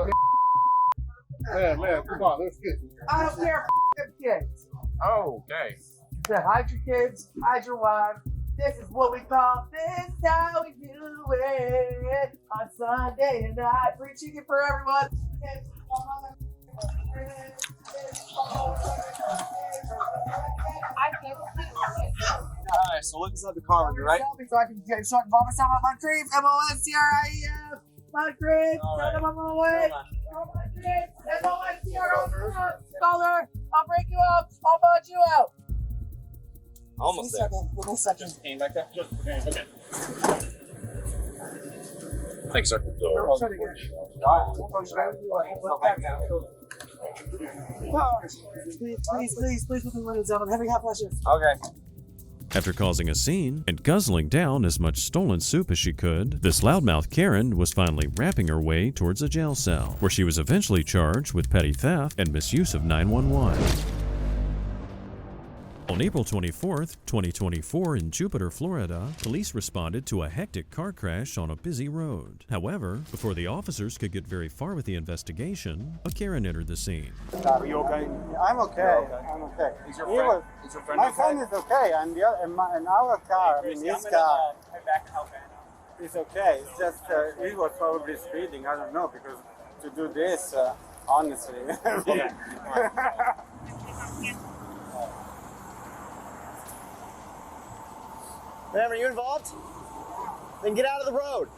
Man, come on, let's get. I don't care, them kids. Oh, okay. So hide your kids, hide your wife. This is what we call this, how we do it on Sunday night. Free chicken for everyone. Alright, so look inside the car when you're right. So I can get short and vomit out my dreams. MOSTRIEF. My dreams. Send them on my way. My dreams. MOSTRIEF. Scholar, I'll break you up. I'll budge you out. Almost there. Give me a second. Just came back there. Okay. Thanks, sir. Please, put the windows down. I'm having hot flashes. Okay. After causing a scene and guzzling down as much stolen soup as she could, this loudmouth Karen was finally rapping her way towards a jail cell, where she was eventually charged with petty theft and misuse of 911. On April 24th, 2024 in Jupiter, Florida, police responded to a hectic car crash on a busy road. However, before the officers could get very far with the investigation, a Karen entered the scene. Are you okay? I'm okay. I'm okay. Is your friend, is your friend my okay? friend is okay, and in our car, I mean his car, Head back and help him. is okay. It's just he was probably speeding. I don't know, because to do this, honestly. Yeah. Ma'am, are you involved? Then get out of the road.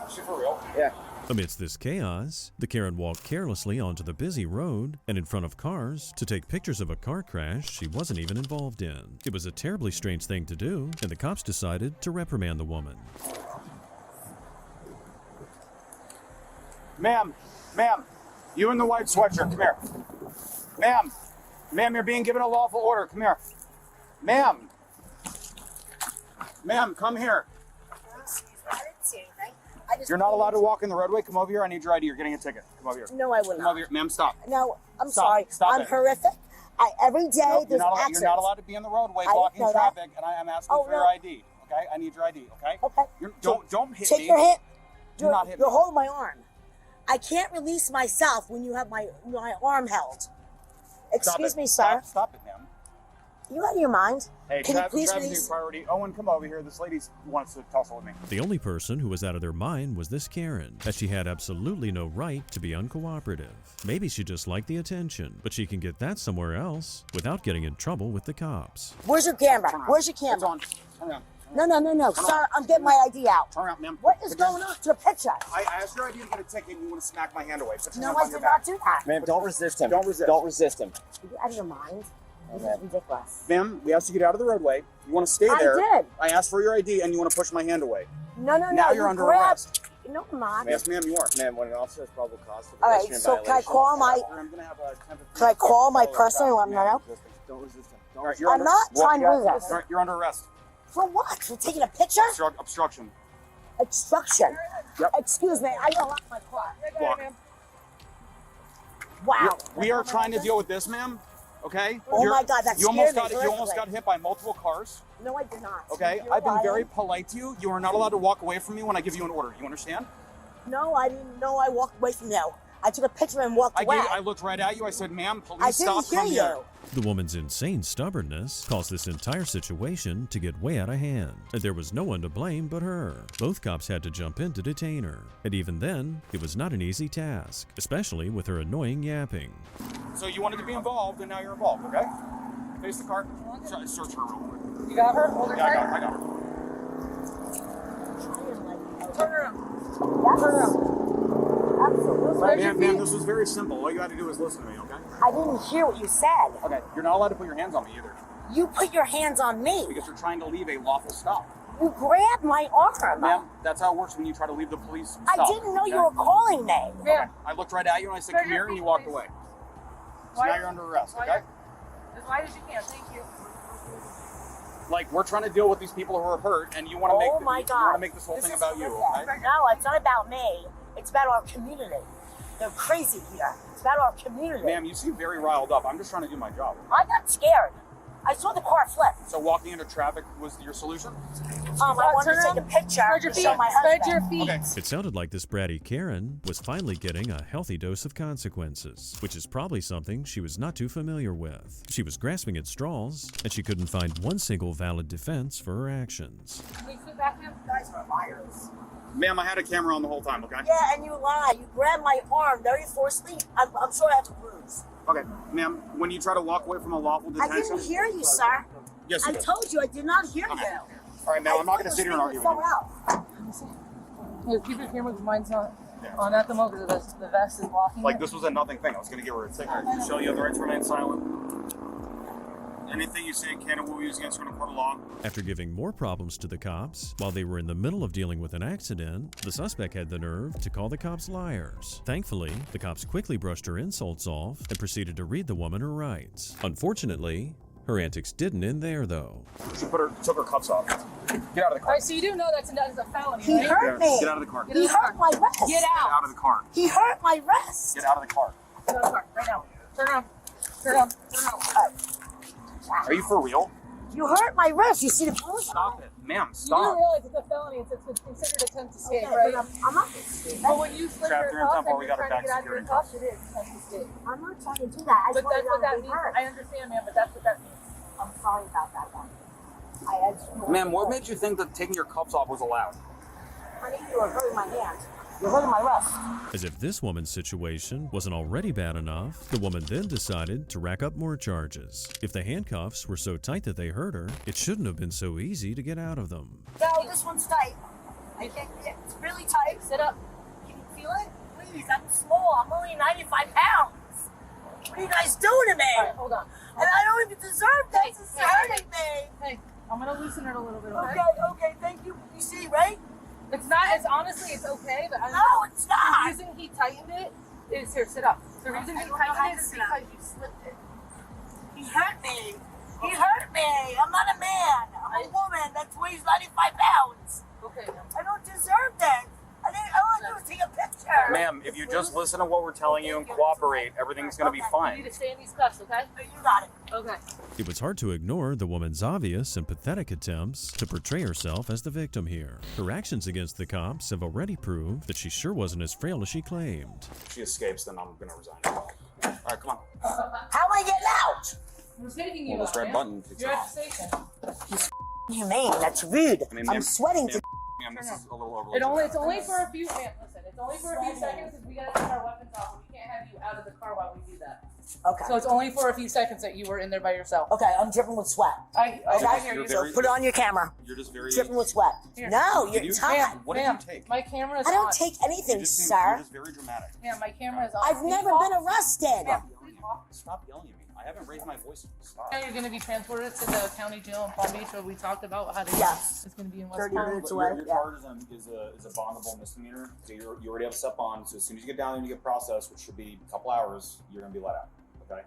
Is she for real? Yeah. Amidst this chaos, the Karen walked carelessly onto the busy road and in front of cars to take pictures of a car crash she wasn't even involved in. It was a terribly strange thing to do, and the cops decided to reprimand the woman. Ma'am, you in the white sweatshirt, come here. Ma'am, you're being given a lawful order, come here. Ma'am, come here. You're not allowed to walk in the roadway. Come over here. I need your ID. You're getting a ticket. Come over here. No, I will Come not. over here. Ma'am, stop. No, I'm Stop. sorry. Stop I'm it. horrific. Every day No, there's accidents. you're not allowed to be in the roadway I blocking know that. traffic, and I am asking for your ID. Okay? I need your ID. Okay? Okay. Don't hit Take me. your hand. Do not hit me. You're holding my arm. I can't release myself when you have my arm held. Excuse me, sir. Stop it, ma'am. You out of your mind? Hey, Can you please Travis, release? your priority. Owen, come over here. This lady wants to tussle with me. The only person who was out of their mind was this Karen, as she had absolutely no right to be uncooperative. Maybe she just liked the attention, but she can get that somewhere else without getting in trouble with the cops. Where's your camera? Where's your camera? Turn around. No, sir. I'm getting my ID out. Turn around, ma'am. What is going on? Your picture. I asked your ID to get a ticket, and you want to smack my hand away. Put your No, hand I on your did back. not do that. Ma'am, don't resist him. Don't resist. Don't resist him. Are you out of your mind? This is ridiculous. Ma'am, we asked you to get out of the roadway. You want to stay I there. did. I asked for your ID, and you want to push my hand away. No. Now you're you under grabbed- arrest. No, I'm not. Yes, ma'am, you are. Ma'am, when an officer has probable cause for All right, pedestrian so can I violation, call my? I'm gonna have a temporary- Can I call my person and let them know? Don't resist him. All right, you're I'm under- not trying to All resist. right, you're under arrest. For what? For taking a picture? Obstruction. Obstruction. Yep. Excuse me, I don't lock my car. Walk. Wow. We are trying to deal with this, ma'am. Okay? Oh my God, that you almost scared me got you almost personally. got hit by multiple cars. No, I did not. Okay? You're I've been lying. very polite to you. You are not allowed to walk away from me when I give you an order. You understand? No, I didn't know I walked away from you. I took a picture and walked away. I looked right at you. I said, "Ma'am, please I stop. didn't Come hear here." you. The woman's insane stubbornness caused this entire situation to get way out of hand, and there was no one to blame but her. Both cops had to jump in to detain her, and even then, it was not an easy task, especially with her annoying yapping. So you wanted to be involved, and now you're involved. Okay? Face the car. Search her real quick. You got her? Hold her Yeah, tight. I got her. Turn Turn her around. around. Absolutely. Ma'am, this was very simple. All you had to do was listen to me, okay? I didn't hear what you said. Okay, you're not allowed to put your hands on me either. You put your hands on me. Because you're trying to leave a lawful stop. You grabbed my arm. Ma'am, that's how it works when you try to leave the police stop. I didn't know you were calling me. Okay. I looked right at you and I said, come here, and you walked away. So now you're under arrest, okay? As wide as you can, thank you. Like, we're trying to deal with these people who are hurt, and you want to make this whole thing about you, okay? No, it's not about me. It's about our community. They're crazy here. It's about our community. Ma'am, you seem very riled up. I'm just trying to do my job. I got scared. I saw the car flip. So walking into traffic was your solution? I wanted to take a picture to show my husband. Spread your feet. Okay. It sounded like this bratty Karen was finally getting a healthy dose of consequences, which is probably something she was not too familiar with. She was grasping at straws, and she couldn't find one single valid defense for her actions. Can you sit back, ma'am? You guys are liars. Ma'am, I had a camera on the whole time, okay? Yeah, and you lie. You grabbed my arm very forcefully. I'm sure I have to bruise. Okay, ma'am, when you try to walk away from a lawful detention... I didn't hear you, sir. Yes, you I did. told you I did not hear you. All right, ma'am, I'm not going to sit here and argue with you. Here, keep your camera because mine's not on at the moment because the vest is blocking Like, it. this was a nothing thing. I was going to give her a ticket to show you have the right to remain silent. Anything you say can and will be used against you in a court of law. After giving more problems to the cops while they were in the middle of dealing with an accident, the suspect had the nerve to call the cops liars. Thankfully, the cops quickly brushed her insults off and proceeded to read the woman her rights. Unfortunately, her antics didn't end there, though. She took her cuffs off. Get out of the car. All right, so you do know that's a felony, He right? hurt me. Get out of the car. He hurt my wrist. Get out. Get out of the car. He hurt my wrist. Get out of the car. Get out of the car right now. Turn around. Turn around. Turn around. Are you for real? You hurt my wrist. You see the bruise? Stop it. Ma'am, You do stop. realize it's a felony. It's considered attempt to escape, Okay, right? but I'm not escaping. But when you slip Trapped your here in cuffs temple, and we you're got a trying to back get out of your security. cuffs, it is attempt to escape. I'm not trying to do that. I just But want that's what that to means. be hurt. I understand, ma'am, but that's what that means. I'm sorry about that one. Ma'am, what made you think that taking your cuffs off was allowed? I think you were hurting my hand. You're hurting my wrist. As if this woman's situation wasn't already bad enough, the woman then decided to rack up more charges. If the handcuffs were so tight that they hurt her, it shouldn't have been so easy to get out of them. No, this one's tight. It's really tight. Sit up. Can you feel it? Please, I'm small. I'm only 95 pounds. What are you guys doing to me? All right, hold on. And I don't even deserve this. This is hurting me. Hey, I'm gonna loosen it a little bit, okay? Okay, thank you. You see, right? It's not, it's honestly, it's okay, but No, it's not. The reason he tightened it is, here, sit up. The reason he tightened it is because you slipped it. He hurt me. He hurt me. I'm not a man. I'm a woman that weighs 95 pounds. Okay. I don't deserve this. I want to do is take a picture. Ma'am, if you just listen to what we're telling you and cooperate, everything's going to be You fine. need to stay in these cuffs, okay? You got it. Okay. It was hard to ignore the woman's obvious and pathetic attempts to portray herself as the victim here. Her actions against the cops have already proved that she sure wasn't as frail as she claimed. If she escapes, then I'm going to resign. All right, come on. How am I getting out? We're taking you Well, this out, red man. button kicks You're it at off. the station. Humane. That's rude. I mean, I'm ma'am, sweating to. Ma'am, this is a little over. It's only for a few, man, listen, it's only for a few seconds because we gotta take our weapons off and we can't have you out of the car while we do that. Okay. So it's only for a few seconds that you were in there by yourself. Okay, I'm dripping with sweat. I hear you. So put it on your camera. You're just very... Dripping with sweat. Here. No, Did you're you- tight. What did you take? My camera is I on. don't take anything, You just seem, sir. you're just very dramatic. Yeah, my camera is on. I've never been arrested. Stop yelling at me. I haven't raised my voice. Stop. Now you're going to be transported to the county jail in Palm Beach where we talked about how to Yes. It's going to be in West 30 Palm. minutes Your away. charge is a bondable misdemeanor, so you already have a step bond. So as soon as you get down there and you get processed, which should be a couple hours, you're gonna be let out. Okay.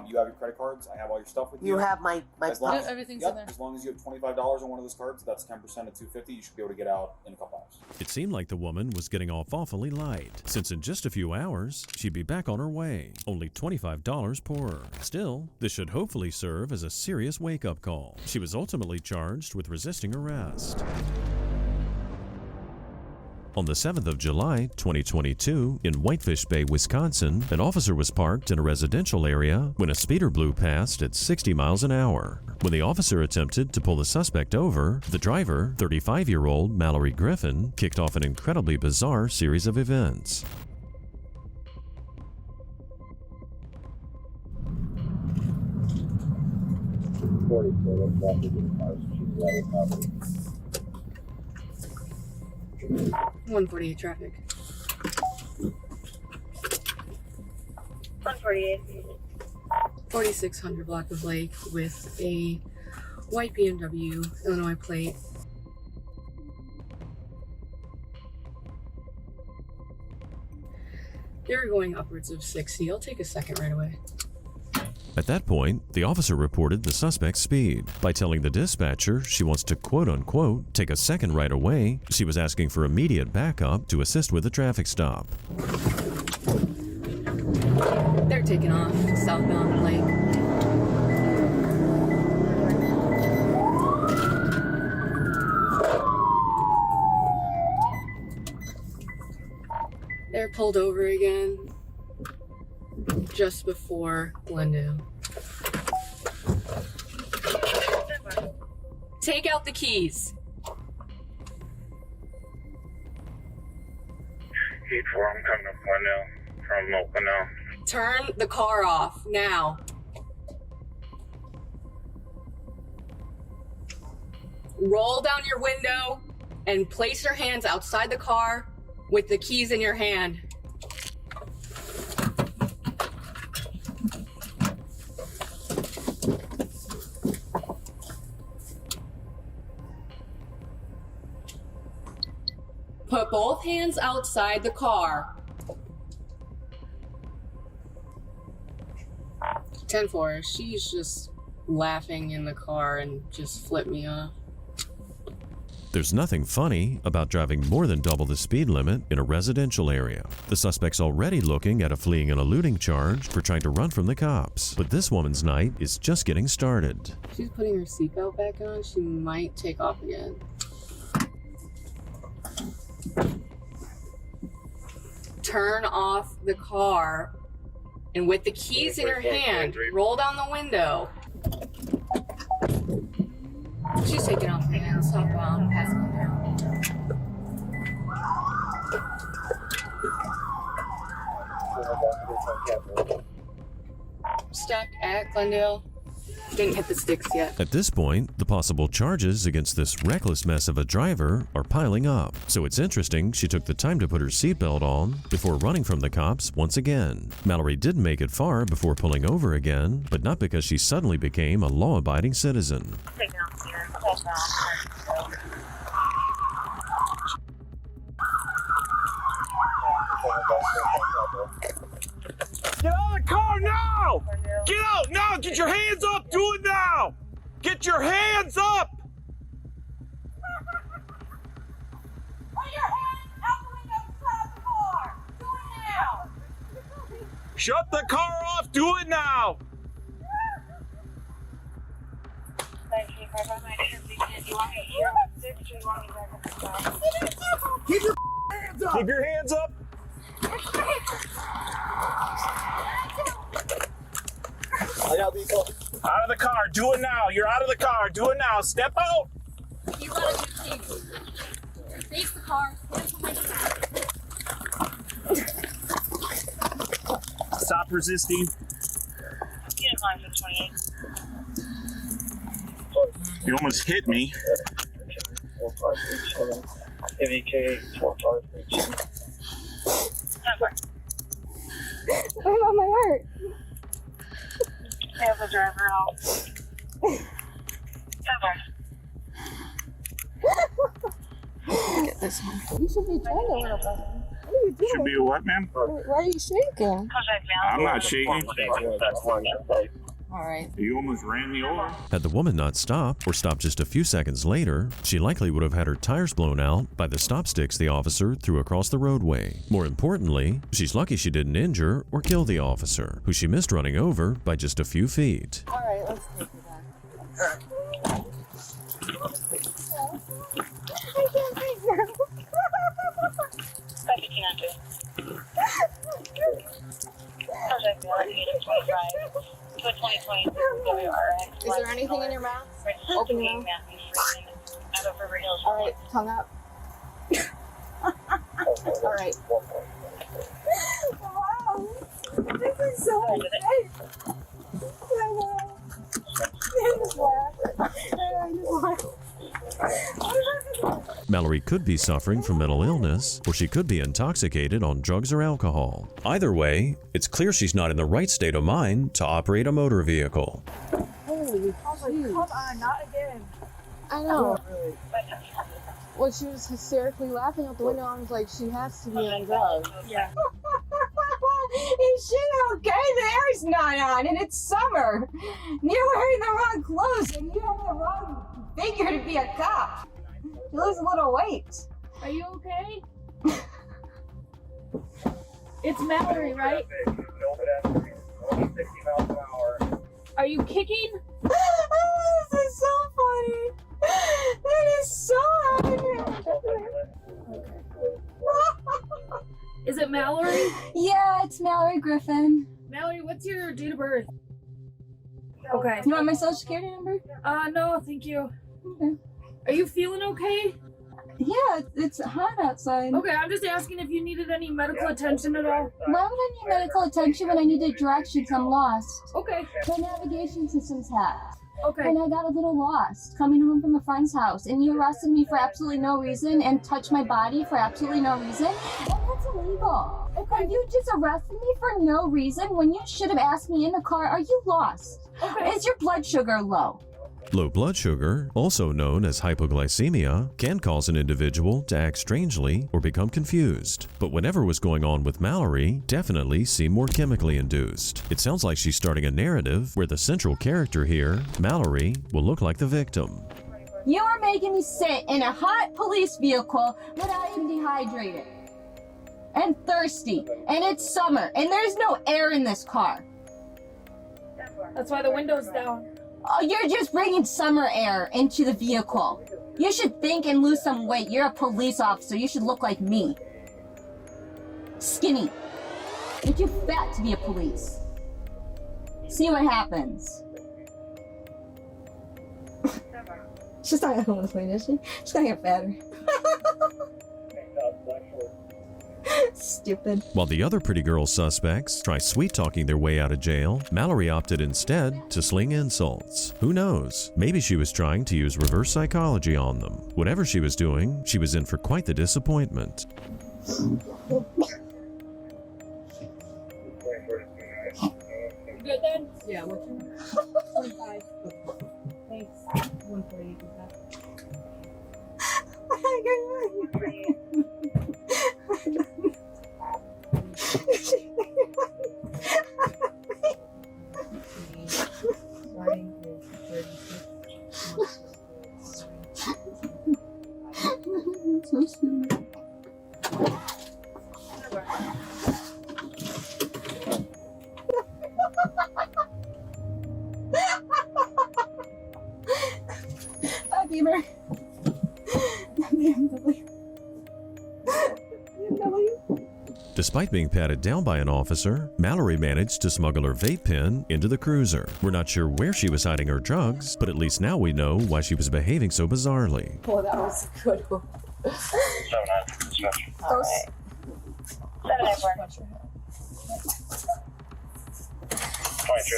You have your credit cards. I have all your stuff with you. You have my As long as, Everything's yep, in there. As long as you have $25 on one of those cards, that's 10% of $250. You should be able to get out in a couple hours. It seemed like the woman was getting off awfully light, since in just a few hours, she'd be back on her way, only $25 poorer. Still, this should hopefully serve as a serious wake-up call. She was ultimately charged with resisting arrest. On the 7th of July, 2022, in Whitefish Bay, Wisconsin, an officer was parked in a residential area when a speeder blew past at 60 miles an hour. When the officer attempted to pull the suspect over, the driver, 35-year-old Mallory Griffin, kicked off an incredibly bizarre series of events. $148 traffic. 148. 4600 block of Lake with a white BMW, Illinois plate. They're going upwards of 60. I'll take a second right away. At that point, the officer reported the suspect's speed. By telling the dispatcher she wants to quote-unquote take a second right away, she was asking for immediate backup to assist with the traffic stop. They're taking off southbound Lake. They're pulled over again just before Glendale. Take out the keys. 8-4, I'm coming up Glendale from Oakland now. Turn the car off now. Roll down your window and place your hands outside the car with the keys in your hand. Put both hands outside the car. 10-4, she's just laughing in the car and just flipped me off. There's nothing funny about driving more than double the speed limit in a residential area. The suspect's already looking at a fleeing and eluding charge for trying to run from the cops. But this woman's night is just getting started. She's putting her seatbelt back on. She might take off again. Turn off the car, and with the keys in your hand, roll down the window. She's taking off the hands, southbound, passing it down. Stacked at Glendale. Didn't hit the sticks yet. At this point, the possible charges against this reckless mess of a driver are piling up. So it's interesting she took the time to put her seatbelt on before running from the cops once again. Mallory did make it far before pulling over again, but not because she suddenly became a law-abiding citizen. Get out of the car now! Get out now! Get your hands up! Do it now! Get your hands up! Put your hands out the window beside the car. Do it now. Shut the car off! Do it now! Keep your hands up. Keep your hands up! Out of the car. Do it now. You're out of the car. Do it now. Step out. You gotta do things. Face the car. Stop resisting. You almost hit me. I'm on my heart. I have the driver out. Get this one. You should be trying a little bit. What are you doing? Should be a what, man? Why are you shaking? I'm not shaking. All right. You almost ran me over. Had the woman not stopped, or stopped just a few seconds later, she likely would have had her tires blown out by the stop sticks the officer threw across the roadway. More importantly, she's lucky she didn't injure or kill the officer, who she missed running over by just a few feet. All right, let's take it back. I can't breathe now. Is there anything in your mouth? Open your mouth. All right, tongue up. All right. Wow. This is so safe. I just laughed. Mallory could be suffering from mental illness, or she could be intoxicated on drugs or alcohol. Either way, it's clear she's not in the right state of mind to operate a motor vehicle. Holy come on, not again. I know. Well, she was hysterically laughing out the window. I was like, she has to be on drugs. Yeah. Is she okay? The air's not on and it's summer. You're wearing the wrong clothes and you have the wrong figure to be a cop. You lose a little weight. Are you okay? It's Mallory, right? Are you kicking? Oh, this is so funny. That is so Is it Mallory? Yeah, it's Mallory Griffin. Mallory, what's your date of birth? Okay. You want my social security number? No, thank you. Okay. Are you feeling okay? Yeah, it's hot outside. Okay, I'm just asking if you needed any medical attention at all. Why would I need medical attention when I needed directions? I'm lost. Okay. My navigation system's hacked. Okay. And I got a little lost coming home from a friend's house, and you arrested me for absolutely no reason and touched my body for absolutely no reason. And that's illegal. Okay. You just arrested me for no reason when you should have asked me in the car, are you lost? Okay. Is your blood sugar low? Low blood sugar, also known as hypoglycemia, can cause an individual to act strangely or become confused. But whatever was going on with Mallory definitely seemed more chemically induced. It sounds like she's starting a narrative where the central character here, Mallory, will look like the victim. You are making me sit in a hot police vehicle when I am dehydrated and thirsty, and it's summer, and there's no air in this car. That's why the window's down. Oh, you're just bringing summer air into the vehicle. You should think and lose some weight. You're a police officer. You should look like me. Skinny. You're too fat to be a police. See what happens. She's not gonna lose weight, is she? She's gonna get fatter. Stupid. While the other pretty girl suspects try sweet-talking their way out of jail, Mallory opted instead to sling insults. Who knows? Maybe she was trying to use reverse psychology on them. Whatever she was doing, she was in for quite the disappointment. Good then? Yeah, what's your 25. Thanks. 148. So stupid. Bye, Beamer. BMW. Despite being patted down by an officer, Mallory managed to smuggle her vape pen into the cruiser. We're not sure where she was hiding her drugs, but at least now we know why she was behaving so bizarrely. Oh, that was a good one. Alright.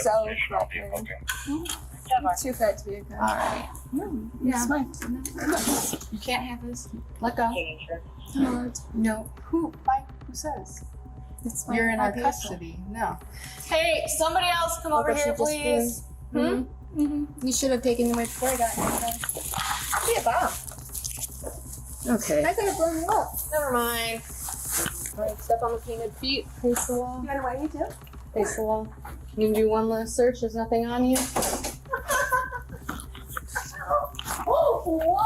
794. So too fat to be a cop. Alright. Yeah, it's fine. You can't have this. Let go. No. Who? Who says? It's fine. You're in our custody. No. Hey, somebody else come over here, please. You should have taken the way before I got here. Be a bomb. Okay. I could have blown you up. Never mind. Alright, step on the painted feet. Face the wall. You wanna weigh me too? Face the wall. You can do one last search. There's nothing on you. Oh, whoa!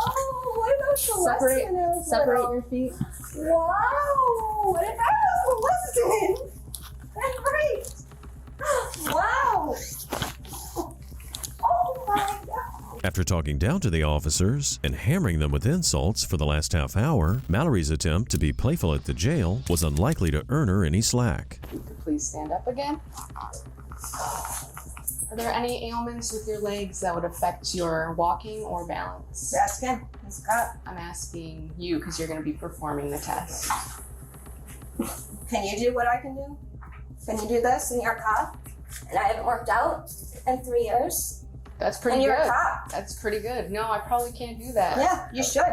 What about Celeste? Separate your feet. Wow! What if I was Celeste? That's great! Wow! Oh my god! After talking down to the officers and hammering them with insults for the last half hour, Mallory's attempt to be playful at the jail was unlikely to earn her any slack. Please stand up again. Are there any ailments with your legs that would affect your walking or balance? Ask him. He's a cop. I'm asking you because you're going to be performing the test. Can you do what I can do? Can you do this? And you're a cop? And I haven't worked out in 3 years? That's pretty And good. you're a cop. That's pretty good. No, I probably can't do that. Yeah, you should.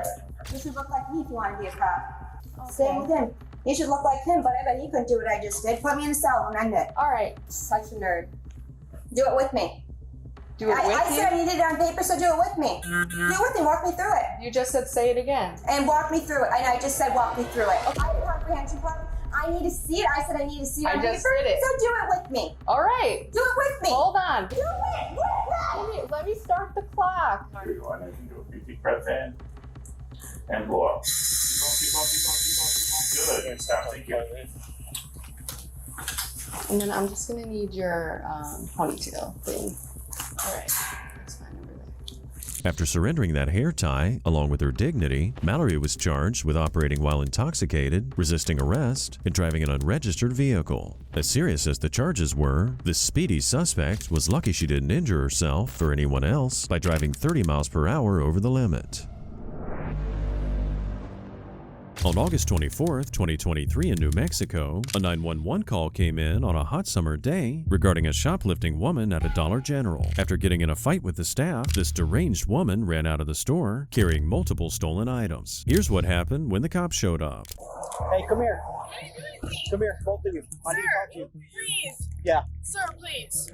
You should look like me if you want to be a cop. Same with him. You should look like him, but I bet he couldn't do what I just did. Put me in a cell and end it. All right. Such a nerd. Do it with me. Do it with I you? said I needed it on paper, so do it with me. Do it with me. Walk me through it. You just said say it again. And walk me through it. And I just said walk me through it. Okay, I have a comprehension problem. I need to see it. I said I need to see it on I just paper. did it. So do it with me. All right. Do it with me. Hold on. Do it with me. Let me start the clock. 31, I can do a 50 press in and blow up. Good. Stop. Thank you. And then I'm just gonna need your ponytail thing. All right. That's fine over there. After surrendering that hair tie, along with her dignity, Mallory was charged with operating while intoxicated, resisting arrest, and driving an unregistered vehicle. As serious as the charges were, this speedy suspect was lucky she didn't injure herself or anyone else by driving 30 miles per hour over the limit. On August 24th, 2023 in New Mexico, a 911 call came in on a hot summer day regarding a shoplifting woman at a Dollar General. After getting in a fight with the staff, this deranged woman ran out of the store carrying multiple stolen items. Here's what happened when the cops showed up. Hey, come here. Come here, both of you. I need to talk to you. Please. Yeah. Sir, please.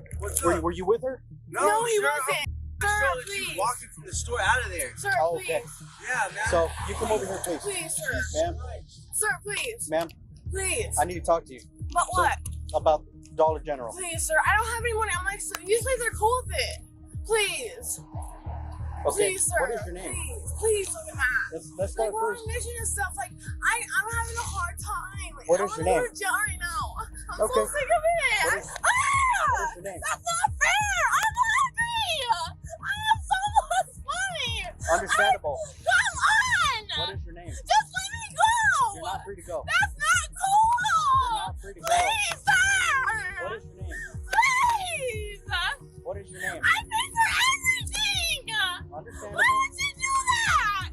Were you with her? No, he wasn't. Sir, please. Walking from the store out of there. Sir, Oh, please. okay. Yeah, man. So, you come over here, please. Please, sir. Ma'am, Sir, please. ma'am, Please. I need to talk to you. But what? About Dollar General. Please, sir. I don't have any money. I'm like, so usually they're cool with it. Please. Okay, Please, sir. what is your name? Please look at that. Let's start Like, we're first. on mission and stuff. Like, I'm having a hard time. What I is your wanna name? go to jail right now. I'm Okay. so sick of it. What is your name? That's not fair. I'm hungry. I have so much money. Understandable. Come on. What is your name? Just let me go. You're not free to go. That's not cool. You're not free to go. Please, sir. What is your name? Please. What is your name? I pay for everything. Understandable. Why would you do that?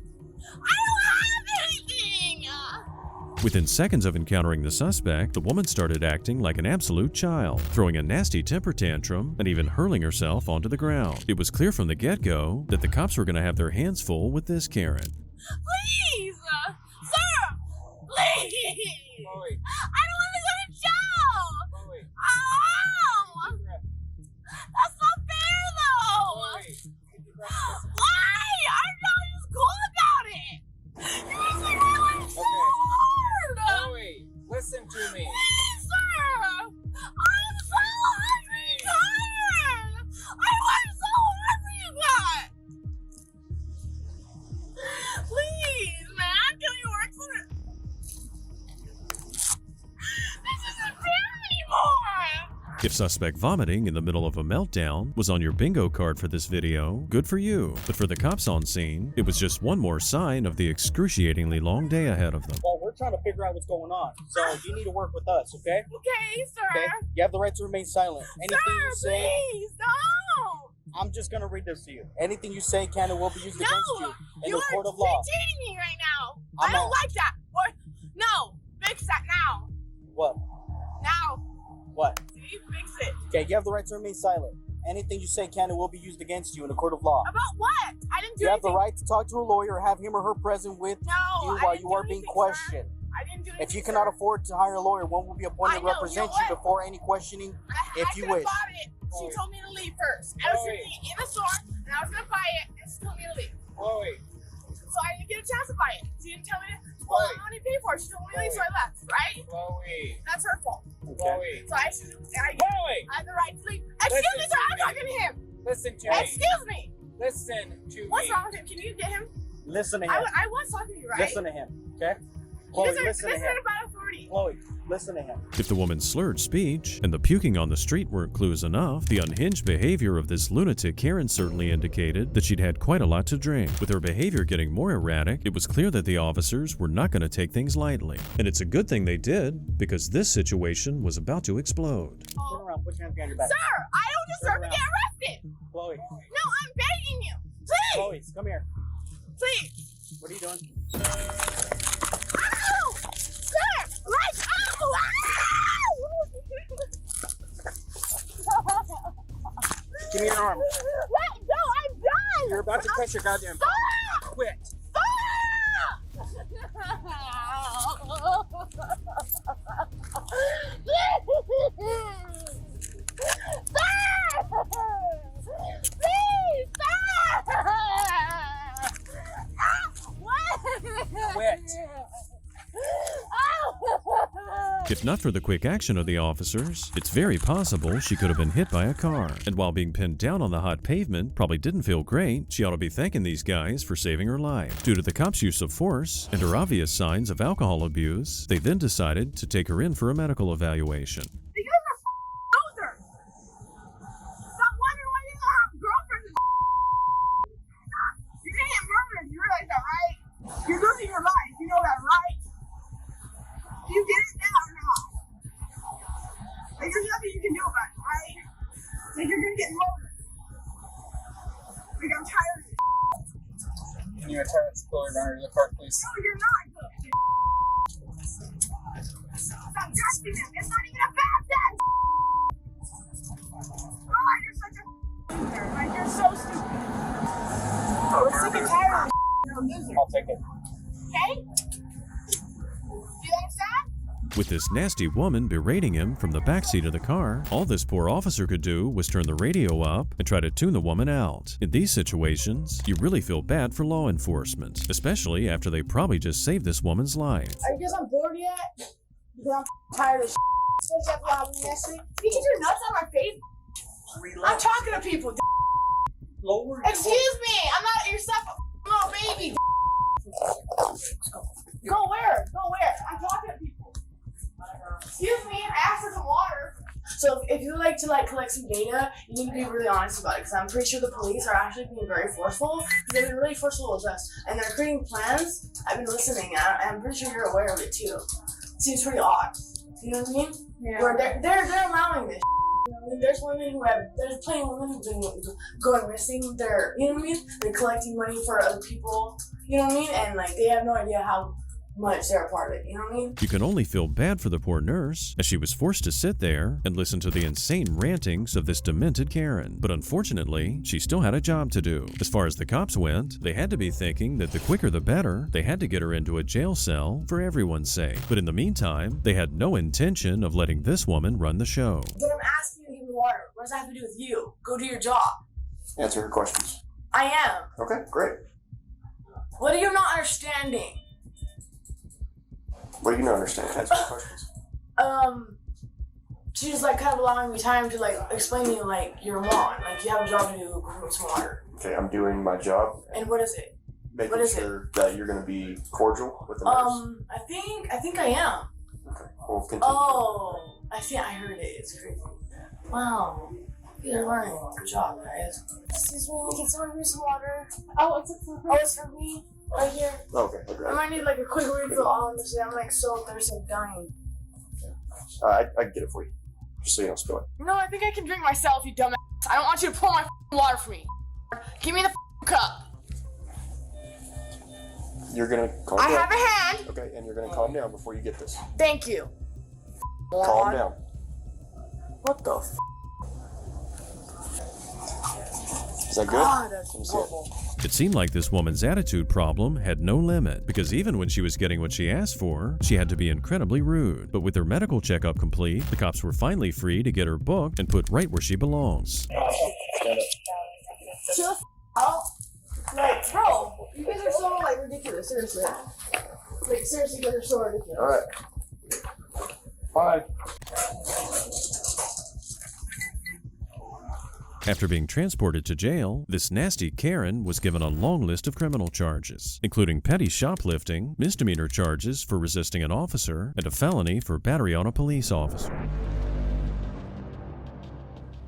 I don't have anything. Within seconds of encountering the suspect, the woman started acting like an absolute child, throwing a nasty temper tantrum and even hurling herself onto the ground. It was clear from the get-go that the cops were going to have their hands full with this Karen. Please, sir, please. I don't want to go to jail. Oh, that's not fair, though. Why? I'm not just cool about it. You guys make my life so hard. Chloe, listen to me. Please, sir. I'm so hungry and tired. I worked so hard for you guys. Please, man, can we work for it? This isn't fair anymore. If suspect vomiting in the middle of a meltdown was on your bingo card for this video, good for you. But for the cops on scene, it was just one more sign of the excruciatingly long day ahead of them. Well, we're trying to figure out what's going on, so you need to work with us, okay? Okay, sir. Okay? You have the right to remain silent. Anything you say, Please, don't. I'm just gonna read this to you. Anything you say can and will be used against you in you the court are of law. dictating me right now. I'm I don't not- like that. Or, no, fix that now. What? Now. What? See, fix it. Okay, you have the right to remain silent. Anything you say can and will be used against you in the court of law. About what? I didn't do You have the anything. right to talk to a lawyer or have him or her present with No, you I while didn't you do are being anything, questioned. sir. I didn't do anything, If you cannot sir. afford to hire a lawyer, one will be appointed I to know, represent you know you what? before any questioning if I you could've wish. bought it. She told me to leave first. I was sitting in the store, and I was going to buy it, and she told me to leave. Chloe. So I didn't get a chance to buy it. She didn't tell me to, well, I'm going to pay for it. She told me to leave, so I left, right? Chloe. That's her fault. Chloe. So I had the right to leave. Excuse me, sir, I'm talking to him. Listen to me. Excuse me. Listen to What's me. wrong with him? Can you get him? Listen to him. I was talking to you, right? Listen to him, okay? You Chloe, guys are listen to him. about authority. Chloe, listen to him. If the woman's slurred speech and the puking on the street weren't clues enough, the unhinged behavior of this lunatic Karen certainly indicated that she'd had quite a lot to drink. With her behavior getting more erratic, it was clear that the officers were not going to take things lightly. And it's a good thing they did, because this situation was about to explode. Turn around, put your hands behind your back. Sir, I don't deserve to get arrested. Chloe. No, I'm begging you. Please. Chloe, come here. Please. What are you doing? Ow! Sir, like, ow! Give me your arm. Let go! You're about to catch your goddamn Stop! Quit. Stop! Please stop! Quit. If not for the quick action of the officers, it's very possible she could have been hit by a car. And while being pinned down on the hot pavement probably didn't feel great, she ought to be thanking these guys for saving her life. Due to the cops' use of force and her obvious signs of alcohol abuse, they then decided to take her in for a medical evaluation. You guys are losers! Stop wondering why you don't have girlfriends. You're gonna get murdered, you realize that, right? You're losing your life, you know that, right? Do you get it now or not? Like, there's nothing you can do about it, right? Like, you're gonna get murdered. Like, I'm tired of it. Can you attach Chloe runner to the car, please? No, you're not good. Stop trusting him. It's not even a bad thing. Oh, you're such a loser. Like, you're so stupid. We're sick and tired of you're a loser. I'll take it. Okay? Do you understand? With this nasty woman berating him from the backseat of the car, all this poor officer could do was turn the radio up and try to tune the woman out. In these situations, you really feel bad for law enforcement, especially after they probably just saved this woman's life. Are you guys on board yet? Because I'm tired of shit. You get your nuts on my face. I'm talking to people. Lower. Excuse me, I'm not your stuff. Little baby. Go where? Go where? I'm talking to people. Excuse me, I asked for some water. So if you like to collect some data, you need to be really honest about it, because I'm pretty sure the police are actually being very forceful. They've been really forceful with us, and they're creating plans. I've been listening, and I'm pretty sure you're aware of it too. It seems pretty odd. You know what I mean? Yeah. Where they're allowing this. You know what I mean? There's plenty of women who've been going missing. They're, you know what I mean? They're collecting money for other people. You know what I mean? And they have no idea how much they're a part of it. You know what I mean? You can only feel bad for the poor nurse, as she was forced to sit there and listen to the insane rantings of this demented Karen. But unfortunately, she still had a job to do. As far as the cops went, they had to be thinking that the quicker the better. They had to get her into a jail cell for everyone's sake. But in the meantime, they had no intention of letting this woman run the show. But I'm asking you to give me water. What does that have to do with you? Go do your job. Answer her questions. I am. Okay, great. What are you not understanding? What do you not understand? Answer her questions. She's kind of allowing me time to explain to you you're a mom. You have a job to do, go get some water. Okay, I'm doing my job. And what is it? Making What is sure that you're going to be cordial with the nurse. I think I am. Okay, we'll continue. Oh, I heard it. It's crazy. Wow. You're learning. Good job, guys. Excuse me, can someone give me some water? Oh, it's for me. Right here. Okay, I'll I grab might need a quick refill, honestly. I'm so thirsty, I'm dying. it. I can get it for you, just so you don't spill it. No, I think I can drink myself, you dumbass. I don't want you to pour my water for me. Give me the cup. You're going to calm I down. have a hand. Okay, and you're going to calm down before you get this. Thank you. Calm down. What the f? Is that good? God, that's Let me see it. horrible. It seemed like this woman's attitude problem had no limit, because even when she was getting what she asked for, she had to be incredibly rude. But with her medical checkup complete, the cops were finally free to get her booked and put right where she belongs. Chill the f out. Bro, you guys are so ridiculous, seriously. Seriously, you guys are so ridiculous. Alright. Bye. After being transported to jail, this nasty Karen was given a long list of criminal charges, including petty shoplifting, misdemeanor charges for resisting an officer, and a felony for battery on a police officer.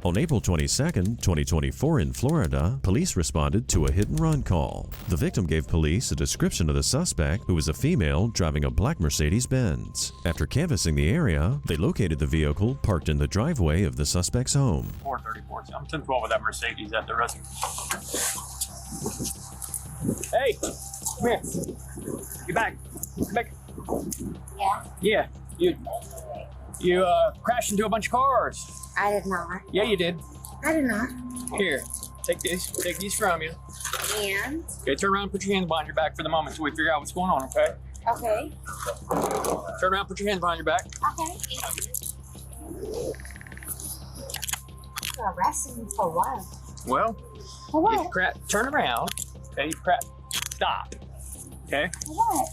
On April 22, 2024 in Florida, police responded to a hit-and-run call. The victim gave police a description of the suspect, who was a female driving a black Mercedes-Benz. After canvassing the area, they located the vehicle parked in the driveway of the suspect's home. 434. I'm 1012 with that Mercedes at the residence. Hey, come here. Get back. Come back. Yeah. Yeah. You crashed into a bunch of cars. I did not. Yeah, you did. I did not. Here, take these from you. And? Okay, turn around and put your hands behind your back for the moment until we figure out what's going on, okay? Okay. Turn around, put your hands behind your back. Okay. You're arresting me for what? Well, For what? you turn around. Okay, stop. Okay? For what?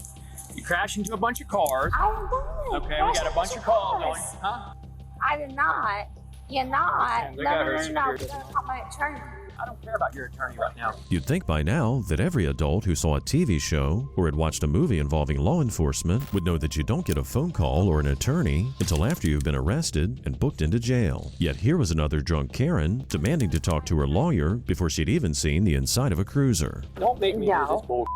You crash into a bunch of cars. I didn't. Okay, we got a bunch of calls on you. Huh? I did not. You're not. They got her No. security. You're gonna call my attorney. I don't care about your attorney right now. You'd think by now that every adult who saw a TV show or had watched a movie involving law enforcement would know that you don't get a phone call or an attorney until after you've been arrested and booked into jail. Yet here was another drunk Karen demanding to talk to her lawyer before she'd even seen the inside of a cruiser. Don't make me do this bull.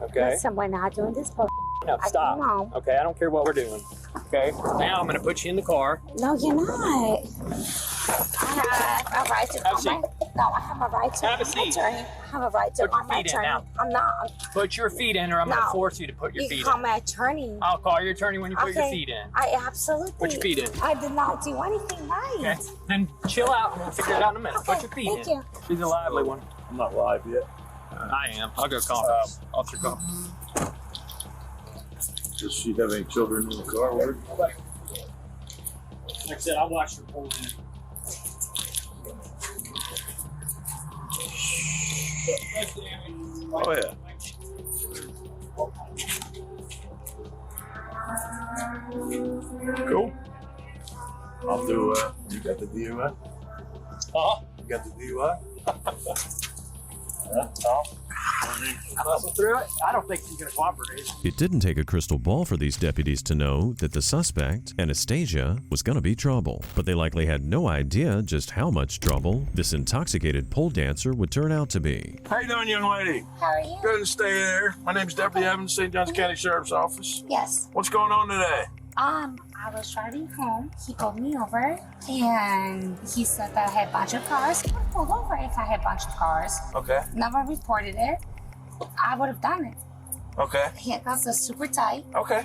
Okay? Listen, we're not doing this bull. No, stop. Okay, I don't care what we're doing. Okay? Now I'm going to put you in the car. No, you're not. I have a right to call my... No, I have a right to Have a call seat. my attorney. I have a right to Put call your my feet in attorney. now. I'm not. Put your feet in or I'm going to No. force you to put your You feet can call in. my attorney. I'll call your attorney when you put your Okay. feet in. I absolutely... Put your feet in. I did not do anything right. Okay? Then chill out and we'll figure it out in a minute. Put your feet Thank in. you. She's a lively one. I'm not live yet. I am. I'll go call Officer Call. Does she have any children in the car? Word? Like I said, I watched her pull in. Oh yeah. Cool. I'll do. You got the DUI? Huh? You got the DUI? Muscle through it. I don't think she's going to cooperate. It didn't take a crystal ball for these deputies to know that the suspect, Anastasia, was going to be trouble. But they likely had no idea just how much trouble this intoxicated pole dancer would turn out to be. How you doing, young lady? How are you? Good and stay there. My name's Deputy Evans, St. John's County Sheriff's Office. Yes. What's going on today? I was driving home. He pulled me over, and he said that I had a bunch of cars. He would have pulled over if I had a bunch of cars. Okay. Never reported it. I would have done it. Okay. Handcuffs are super tight. Okay.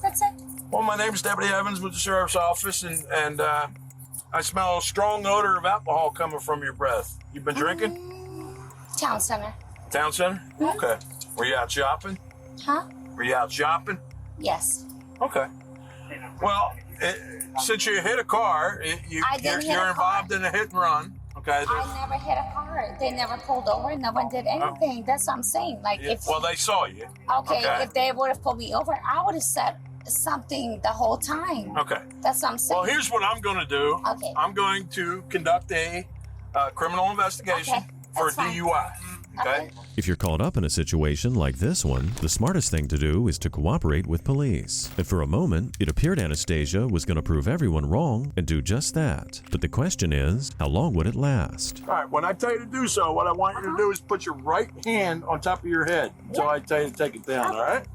That's it. Well, my name's Deputy Evans with the Sheriff's Office, and I smell a strong odor of alcohol coming from your breath. You been drinking? Town center. Town center? Okay. Were you out shopping? Huh? Were you out shopping? Yes. Okay. Well, since you hit a car, I didn't hit you're a car. involved in a hit and run. Okay. I never hit a car. They never pulled over. No one did anything. That's what I'm saying. Like if Well, they saw you. okay, if they would have pulled me over, I would have said something the whole time. Okay. That's what I'm saying. Well, here's what I'm going to do. Okay. I'm going to conduct a criminal investigation for that's fine. DUI. Okay. If you're caught up in a situation like this one, the smartest thing to do is to cooperate with police. And for a moment, it appeared Anastasia was going to prove everyone wrong and do just that. But the question is, how long would it last? All right. When I tell you to do so, what I want you to do is put your right hand on top of your head until I tell you to take it down. All right.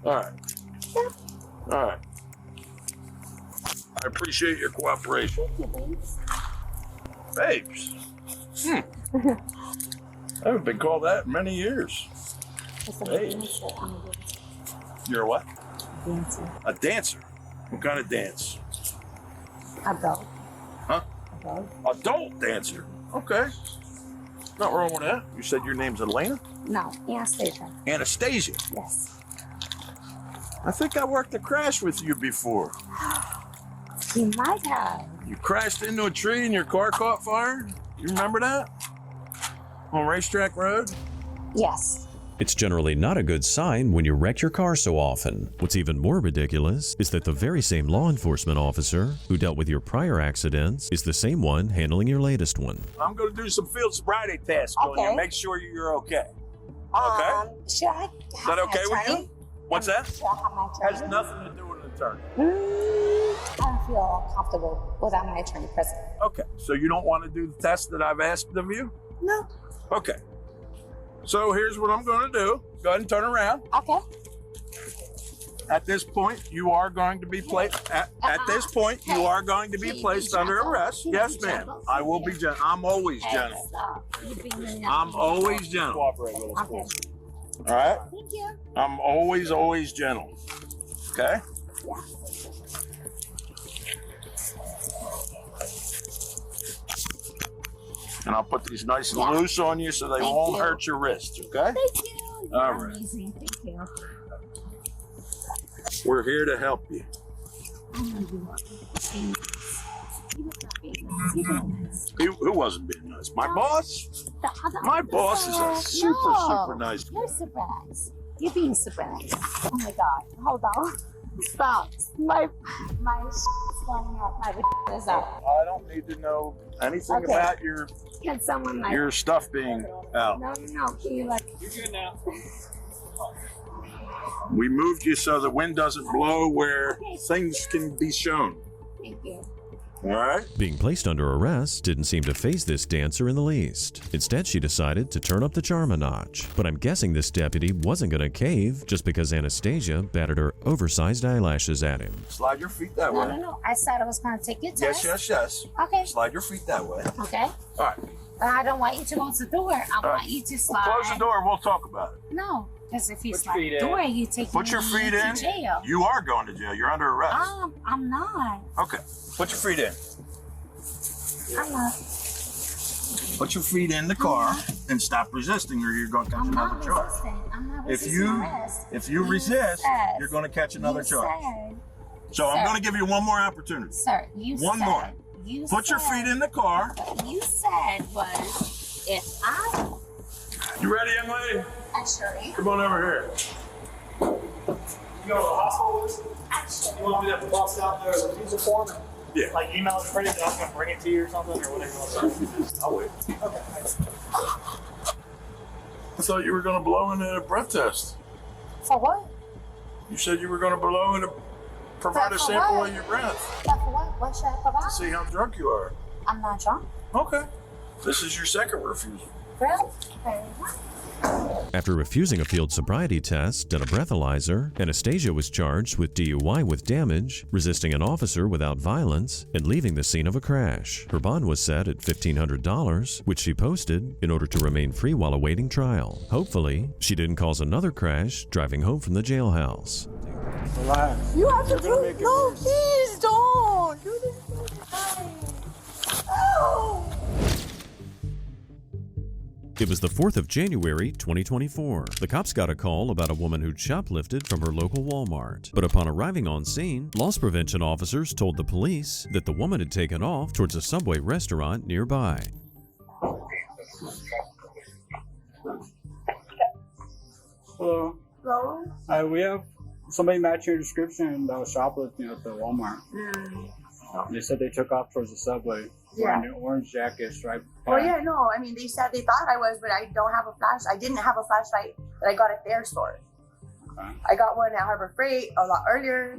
All right. All right. I appreciate your cooperation. Babes. I haven't been called that in many years. Babes. You're a what? Dancer. A dancer. What kind of dance? Adult. Huh? Adult. Adult dancer. Okay. Not wrong with that. You said your name's Elena? No, Anastasia. Anastasia. Yes. I think I worked a crash with you before. You might have. You crashed into a tree and your car caught fire? You remember that? On Racetrack Road? Yes. It's generally not a good sign when you wreck your car so often. What's even more ridiculous is that the very same law enforcement officer who dealt with your prior accidents is the same one handling your latest one. I'm going to do some field sobriety tests on you. Make sure you're okay. Okay? Should I Is that okay with you? What's that? Should I have my attorney? Has nothing to do with an attorney. I don't feel comfortable without my attorney present. Okay, so you don't want to do the test that I've asked of you? No. Okay. So here's what I'm going to do. Go ahead and turn around. Okay. At this point, you are going to be placed. At this point, you are going to be placed under arrest. Yes, ma'am. I will be gentle. I'm always gentle. I'm always gentle. Cooperate with us, please. All right. Thank you. I'm always gentle. Okay. And I'll put these nice and loose on you so they won't hurt your wrist, okay? Thank you. All right. Amazing. Thank you. We're here to help you. Who wasn't being nice? My boss? My boss is a super nice guy. You're surprised. You're being surprised. Oh my god. Hold on. Stop. My flying out. My is up. I don't need to know anything about your Can someone like your stuff being out. No. Can you like You're good now. We moved you so the wind doesn't blow where things can be shown. Thank you. All right? Being placed under arrest didn't seem to faze this dancer in the least. Instead, she decided to turn up the charm a notch. But I'm guessing this deputy wasn't going to cave just because Anastasia batted her oversized eyelashes at him. Slide your feet that way. No. I said I was going to take your test. Yes. Okay. Slide your feet that way. Okay. All right. But I don't want you to close the door. I want you to slide. Close the door and we'll talk about it. No. Because if you Put slide your the feet door, in. you take Put your feet in. to jail. You are going to jail. You're under arrest. I'm not. Okay. Put your feet in. I'm not. Put your feet in the car and stop resisting or you're going to catch another charge. I'm not resisting arrest. If you resist, you're going to catch another charge. So I'm going to give you one more opportunity. Sir, you One said. more. You Put your feet in the car. What you said was, if I. You ready, young lady? Actually. Come on over here. You go to the hospital with us? You want me to bust out there the user form? Yeah. Like email it pretty, I'm going to bring it to you or something or whatever you want to do. I'll wait. Okay. I thought you were going to blow in a breath test. For what? You said you were going to blow in provide a For sample what? of your breath But for what? What should I provide? to see how drunk you are. I'm not drunk. Okay. This is your second refusal. Really? Very well. After refusing a field sobriety test and a breathalyzer, Anastasia was charged with DUI with damage, resisting an officer without violence, and leaving the scene of a crash. Her bond was set at $1,500, which she posted in order to remain free while awaiting trial. Hopefully, she didn't cause another crash driving home from the jailhouse. Relax. You have to do. No, please don't. Do this. Oh. It was the 4th of January, 2024. The cops got a call about a woman who'd shoplifted from her local Walmart. But upon arriving on scene, loss prevention officers told the police that the woman had taken off towards a Subway restaurant nearby. Hello. Hello. We have somebody matching your description that was shoplifting at the Walmart. They said they took off towards the Subway. Yeah. Wearing an orange jacket, striped. Well, yeah, no. I mean, they said they thought I was, but I don't have a flash. I didn't have a flashlight that I got at their store. Okay. I got one at Harbor Freight a lot earlier,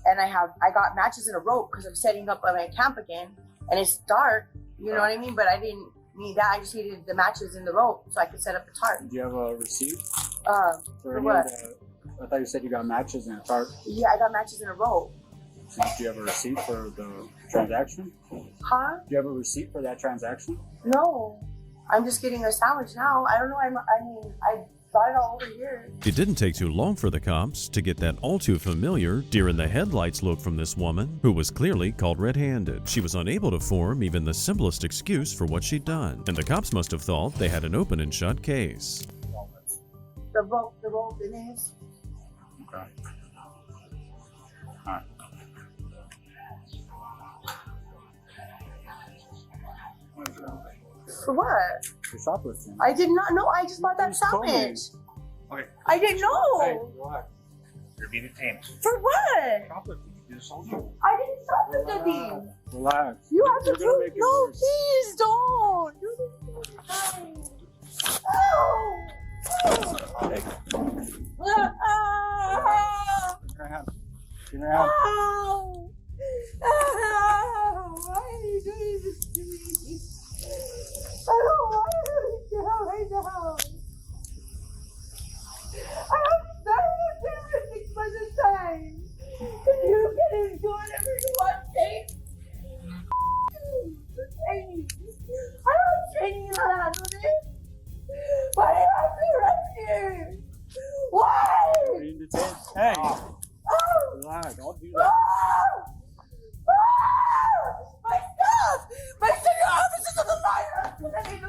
and I got matches and a rope because I'm setting up my camp again, and it's dark. You know what I mean? But I didn't need that. I just needed the matches and the rope so I could set up the tarp. Do you have a receipt? For what? I thought you said you got matches and a tarp. Yeah, I got matches and a rope. So do you have a receipt for the transaction? Huh? Do you have a receipt for that transaction? No. I'm just getting a sandwich now. I don't know. I mean, I got it all over here. It didn't take too long for the cops to get that all too familiar deer in the headlights look from this woman, who was clearly caught red-handed. She was unable to form even the simplest excuse for what she'd done, and the cops must have thought they had an open and shut case. The rope it is. Okay. All right. For what? For shoplifting. I did not know. I just bought that sandwich. Okay. I didn't know. Hey, relax. You're being detained. For what? Shoplifting. You just sold it. I didn't shoplift anything. Relax. You have to You're gonna do. make it No, worse. please don't. Do this. Oh. Give me your hand. Give me your hand. Oh. Oh. Why are you doing this to me? I don't want to go right now. I have everything for the time. And you can do whatever you want, Kate. Training. I don't training how to handle this. Why do you have to arrest you? Why? You're being detained. Hey. Oh. Relax. I'll do that. My stuff! My stuff! Your office is a liar!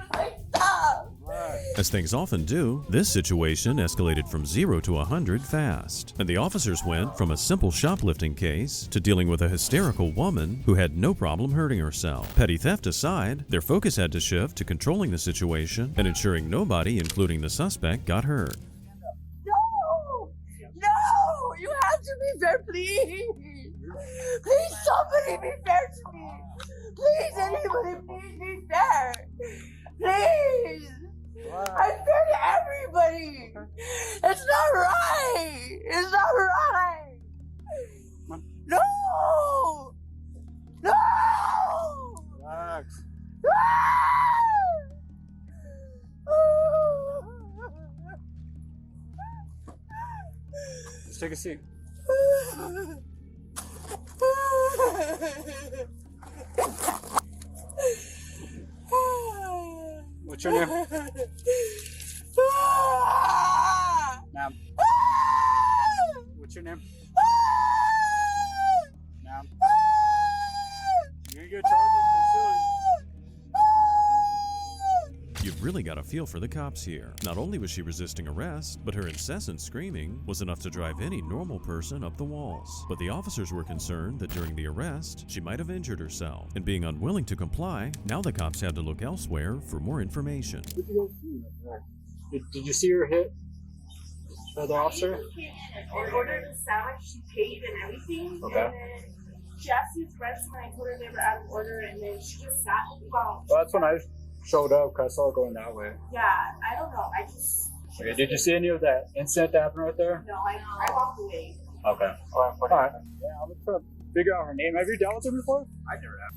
As things often do, this situation escalated from 0 to 100 fast, and the officers went from a simple shoplifting case to dealing with a hysterical woman who had no problem hurting herself. Petty theft aside, their focus had to shift to controlling the situation and ensuring nobody, including the suspect, got hurt. No! No! You have to be fair, please! Please, somebody be fair to me! Please, anybody, please be fair! Please! I'm fair to everybody! It's not right! It's not right! No! No! Relax. Just take a seat. What's your name? Ma'am. What's your name? Ma'am. You're gonna get charged with concealing. You've really got a feel for the cops here. Not only was she resisting arrest, but her incessant screaming was enough to drive any normal person up the walls. But the officers were concerned that during the arrest, she might have injured herself. And being unwilling to comply, now the cops had to look elsewhere for more information. Did you see her hit the officer? I ordered a sandwich, she paid and everything. Okay. And then she asked me to rest and I told her they were out of order and then she just sat and Well, that's when I showed up because I saw her going that way. Yeah, I don't know. I just. Okay, did you see any of that incident that happened right there? No, I walked away. Okay. Alright. Yeah, I'm trying to figure out her name. Have you dealt with her before? I never have.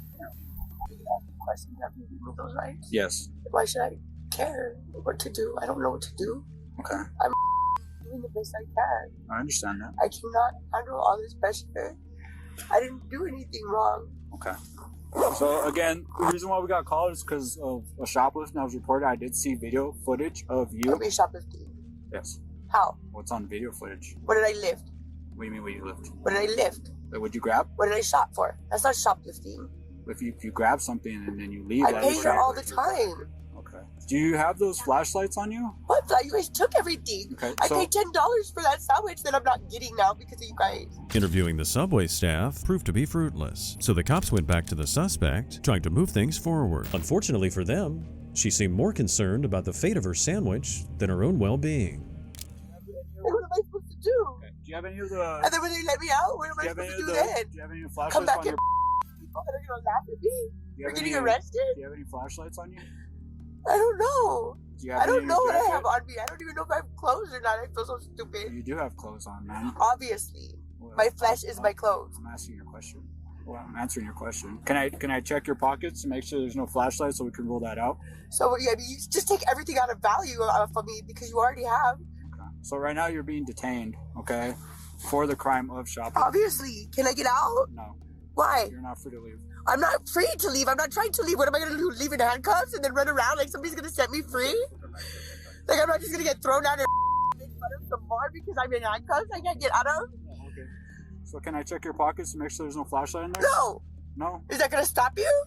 Question, have you removed those rights? Yes. Why should I care what to do? I don't know what to do. Okay. I'm doing the best I can. I understand that. I cannot handle all this pressure. I didn't do anything wrong. Okay. So again, the reason why we got called is because of a shoplifting that was reported. I did see video footage of you. Of me shoplifting. Yes. How? What's on video footage? What did I lift? What do you mean what you lift? What did I lift? Like, what'd you grab? What did I shop for? That's not shoplifting. If you grab something and then you leave, I that pay is here all the shoplifting. time. Okay. Do you have those flashlights on you? What? You guys took everything. Okay. I paid $10 for that sandwich that I'm not getting now because of you guys. Interviewing the subway staff proved to be fruitless, so the cops went back to the suspect, trying to move things forward. Unfortunately for them, she seemed more concerned about the fate of her sandwich than her own well-being. What am I supposed to do? Okay. Do you have any of the? And then when they let me out, what am I supposed to do then? Do you have any flashlights Come back on and your? people that are gonna laugh at me. You're getting arrested? Do you have any flashlights on you? I don't know. Do you have I any don't in know your what I jacket? have on me. I don't even know if I have clothes or not. I feel so stupid. You do have clothes on, man. Obviously. My flesh is my clothes. I'm asking your question. Well, I'm answering your question. Can I check your pockets to make sure there's no flashlight so we can rule that out? So yeah, you just take everything out of value from me because you already have. Okay. So right now you're being detained, okay, for the crime of shoplifting. Obviously. Can I get out? No. Why? You're not free to leave. I'm not free to leave. I'm not trying to leave. What am I going to do? Leave in handcuffs and then run around like somebody's going to set me free? Like I'm not just going to get thrown out and make fun of some more because I'm in handcuffs I can't get out of? Okay. So can I check your pockets to make sure there's no flashlight in there? No. No? Is that going to stop you?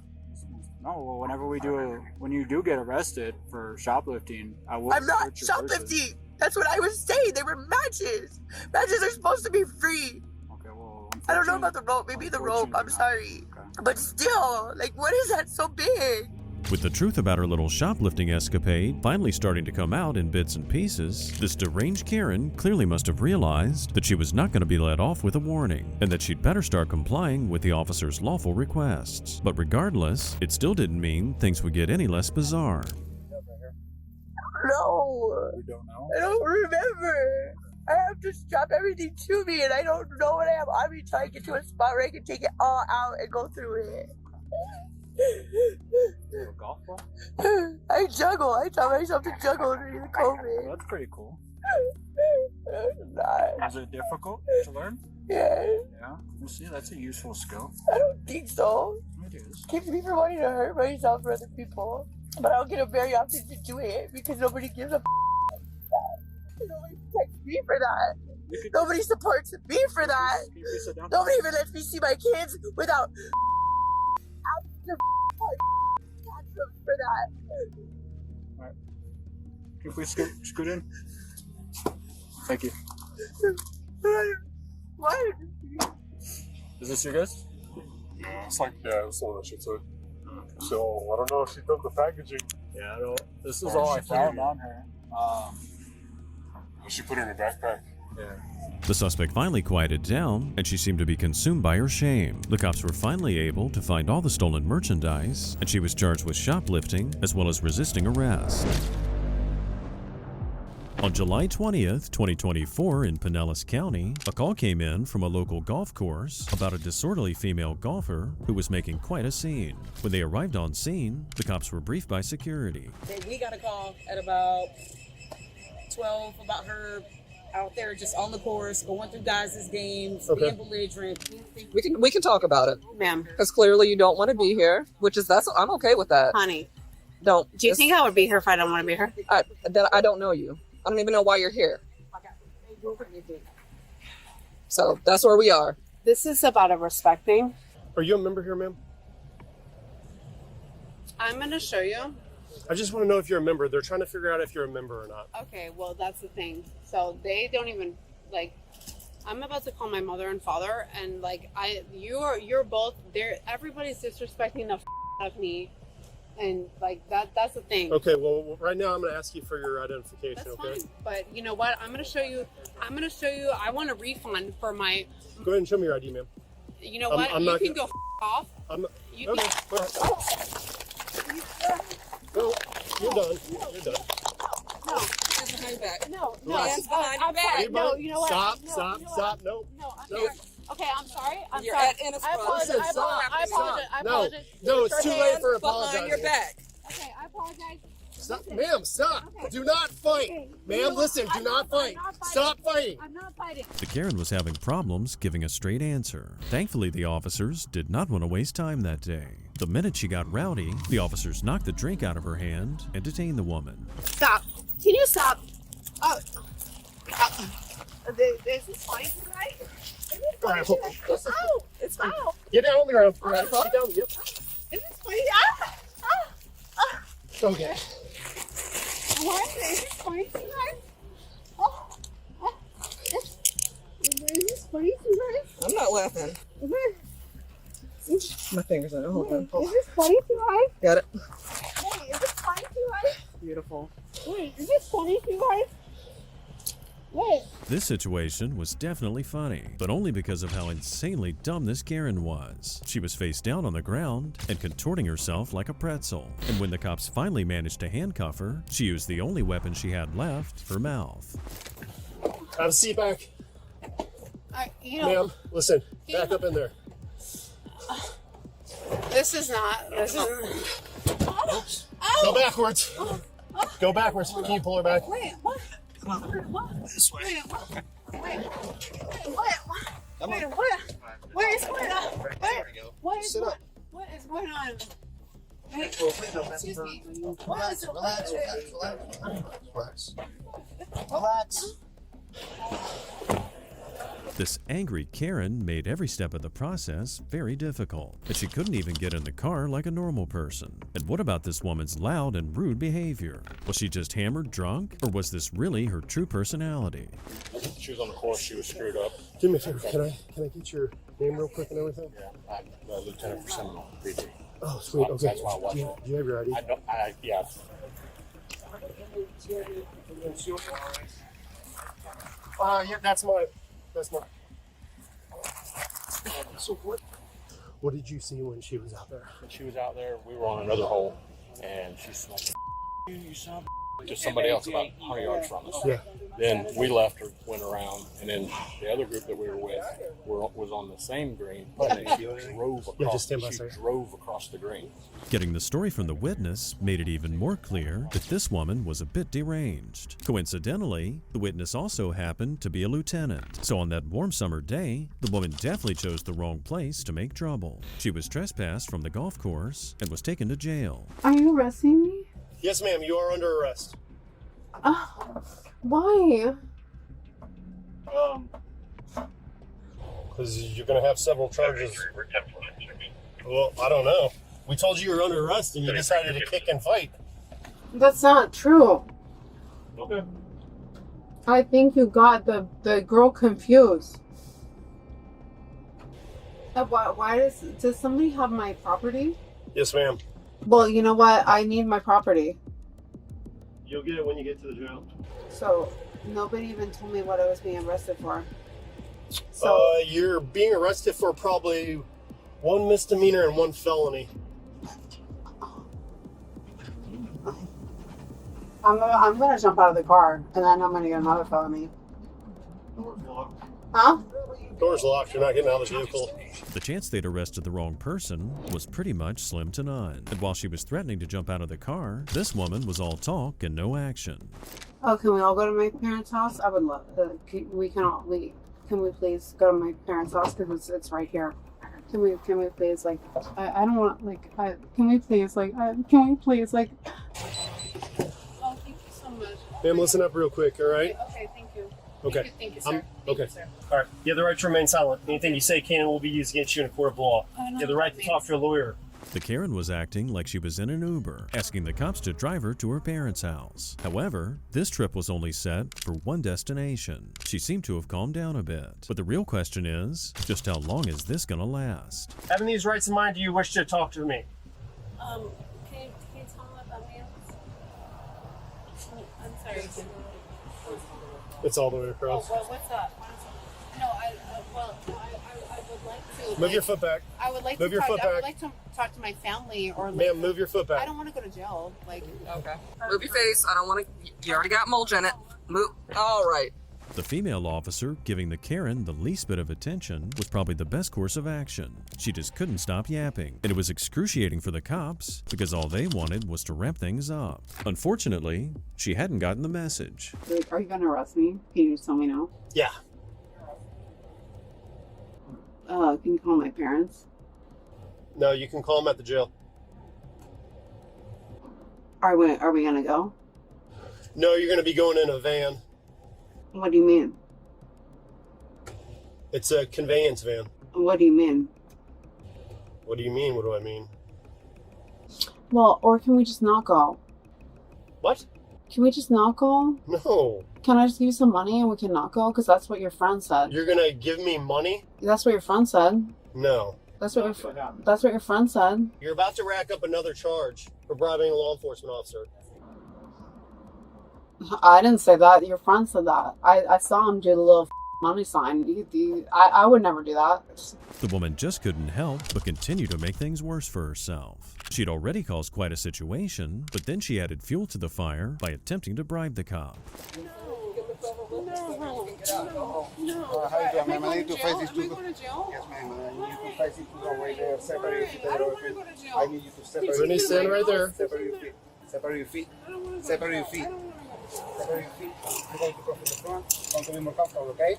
No. Well, when you do get arrested for shoplifting, I will. I'm not search your person. shoplifting. That's what I was saying. They were matches. Matches are supposed to be free. Okay, well, I don't know about the rope. Maybe the rope. I'm sorry. But still, like, what is that so big? With the truth about her little shoplifting escapade finally starting to come out in bits and pieces, this deranged Karen clearly must have realized that she was not going to be let off with a warning, and that she'd better start complying with the officer's lawful requests. But regardless, it still didn't mean things would get any less bizarre. No. You don't know? I don't remember. I have to strap everything to me, and I don't know what I have on me till I get to a spot where I can take it all out and go through it. You have a golf ball? I juggle. I taught myself to juggle during the COVID. Well, that's pretty cool. Not. Was it difficult to learn? Yeah. Yeah. Well, see, that's a useful skill. I don't think so. It is. Keeps me from wanting to hurt myself or other people. But I don't get up very often to do it because nobody gives a Nobody protects me for that. Nobody supports me for that. Nobody even lets me see my kids without asking for that. Can you please scoot in? Thank you. What? Is this your guys? It's like, yeah, it's the one that she took. So, I don't know if she took the packaging. Yeah, I don't. This is all I found on her. She put it in her backpack. Yeah. The suspect finally quieted down, and she seemed to be consumed by her shame. The cops were finally able to find all the stolen merchandise, and she was charged with shoplifting as well as resisting arrest. On July 20th, 2024, in Pinellas County, a call came in from a local golf course about a disorderly female golfer who was making quite a scene. When they arrived on scene, the cops were briefed by security. We got a call at about 12 about her out there just on the course, going through guys' games, being belligerent. We can talk about it, ma'am. Because clearly you don't want to be here, I'm okay with that. Honey, don't. Do you think I would be here if I don't want to be here? I don't know you. I don't even know why you're here. So that's where we are. This is about a respect thing. Are you a member here, ma'am? I'm going to show you. I just want to know if you're a member. They're trying to figure out if you're a member or not. Okay, well, that's the thing. So they don't even, like, I'm about to call my mother and father, and, like, you're both there. Everybody's disrespecting the out of me. And like that's the thing. Okay, well, right now I'm going to ask you for your identification. That's okay? fine. But you know what? I'm going to show you. I want a refund for my. Go ahead and show me your ID, ma'am. You know what? You can go off. I'm not. You Okay. can. No, you're done. You're done. No. Hands behind your back. No. Hands behind your back. No, you know what? Stop. No. No. Okay, I'm sorry. You're sorry. at innocent. I apologize. I apologize. No, it's too late for apologizing. Behind your back. Okay, I apologize. Stop, ma'am, stop. Okay. Do not fight. Okay. Ma'am, listen, do not fight. Stop fighting. I'm not fighting. The Karen was having problems giving a straight answer. Thankfully, the officers did not want to waste time that day. The minute she got rowdy, the officers knocked the drink out of her hand and detained the woman. Stop. Can you stop? Oh. Is this fine, right? All right, It's out. It's out. Get down on the ground. All right, Oh. get down. Yep. Is this funny? Okay. What? Is this funny, guys? Is this funny, guys? I'm not laughing. My fingers on it. Hold on. Is this funny, guys? Got it. Wait, is this funny, guys? Beautiful. Wait, is this funny, guys? Wait. This situation was definitely funny, but only because of how insanely dumb this Karen was. She was face down on the ground and contorting herself like a pretzel. And when the cops finally managed to handcuff her, she used the only weapon she had left, her mouth. Have a seat back. Ma'am, listen, back up in there. This is not. Go backwards. Go backwards. Can you pull her back? Wait, what? This way. Wait, what? What is going on? What is going on? Excuse me. Relax. This angry Karen made every step of the process very difficult, and she couldn't even get in the car like a normal person. And what about this woman's loud and rude behavior? Was she just hammered drunk, or was this really her true personality? She was on the course. She was screwed up. Do me a favor. Can I get your name real quick and everything? Yeah, I'm Lieutenant for Seminole. PT. Oh, sweet. Okay. That's why I watched Do you have your ID? Yeah. Yeah, that's mine. So what did you see when she was out there? When she was out there, we were on another hole, and she's like, you son of a-" to somebody else about 100 yards from us. Yeah. Then we left her, went around, and then the other group that we were with was on the same green, but she drove across, drove across the green. Getting the story from the witness made it even more clear that this woman was a bit deranged. Coincidentally, the witness also happened to be a lieutenant. So on that warm summer day, the woman definitely chose the wrong place to make trouble. She was trespassed from the golf course and was taken to jail. Are you arresting me? Yes, ma'am. You are under arrest. Why? Because you're going to have several charges. Well, I don't know. We told you were under arrest and you decided to kick and fight. That's not true. Okay. I think you got the girl confused. Why does somebody have my property? Yes, ma'am. Well, you know what? I need my property. You'll get it when you get to the jail. So nobody even told me what I was being arrested for. So You're being arrested for probably 1 misdemeanor and 1 felony. I'm gonna jump out of the car and then I'm gonna get another felony. Huh? Door's locked. You're not getting out of the vehicle. The chance they'd arrested the wrong person was pretty much slim to none. And while she was threatening to jump out of the car, this woman was all talk and no action. Oh, can we all go to my parents' house? I would love. Can we please go to my parents' house because it's right here. Can we please like? I don't want like. Can we please like? Can we please like? Oh, thank you so much. Ma'am, listen up real quick, all right? Okay, thank you. Okay. Thank you, sir. Okay. All right. You have the right to remain silent. Anything you say can and will be used against you in a court of law. You have the right to talk to a lawyer. The Karen was acting like she was in an Uber, asking the cops to drive her to her parents' house. However, this trip was only set for one destination. She seemed to have calmed down a bit. But the real question is, just how long is this gonna last? Having these rights in mind, do you wish to talk to me? Can you tell me about me? I'm sorry. It's all the way across. Oh, what's up? No, I would like to. Move your foot back. I would like Move to your talk, foot I would back. like to talk to my family or. Like, Ma'am, move your foot back. I don't want to go to jail. Like. Okay. Move your face. I don't want to. You already got mulch in it. Move. All right. The female officer giving the Karen the least bit of attention was probably the best course of action. She just couldn't stop yapping, and it was excruciating for the cops because all they wanted was to wrap things up. Unfortunately, she hadn't gotten the message. Are you gonna arrest me? Can you just tell me now? Yeah. Can you call my parents? No, you can call them at the jail. Are we gonna go? No, you're going to be going in a van. What do you mean? It's a conveyance van. What do you mean? What do you mean? What do I mean? Well, or can we just not go? What? Can we just not go? No. Can I just give you some money and we can not go? Because that's what your friend said. You're going to give me money? That's what your friend said. No. That's what your friend said. You're about to rack up another charge for bribing a law enforcement officer. I didn't say that. Your friend said that. I saw him do the little money sign. I would never do that. The woman just couldn't help but continue to make things worse for herself. She'd already caused quite a situation, but then she added fuel to the fire by attempting to bribe the cop. No. How you doing, ma'am? I need to face these two. Am I going to jail? Yes, ma'am. You need to face these two right there. Separate your feet. I don't want to go to jail. I need you to separate. Brittany, stand right there. Separate your feet. Separate your feet. Separate your feet. Separate your feet. I'm going to go from the front. I'm going to be more comfortable, okay?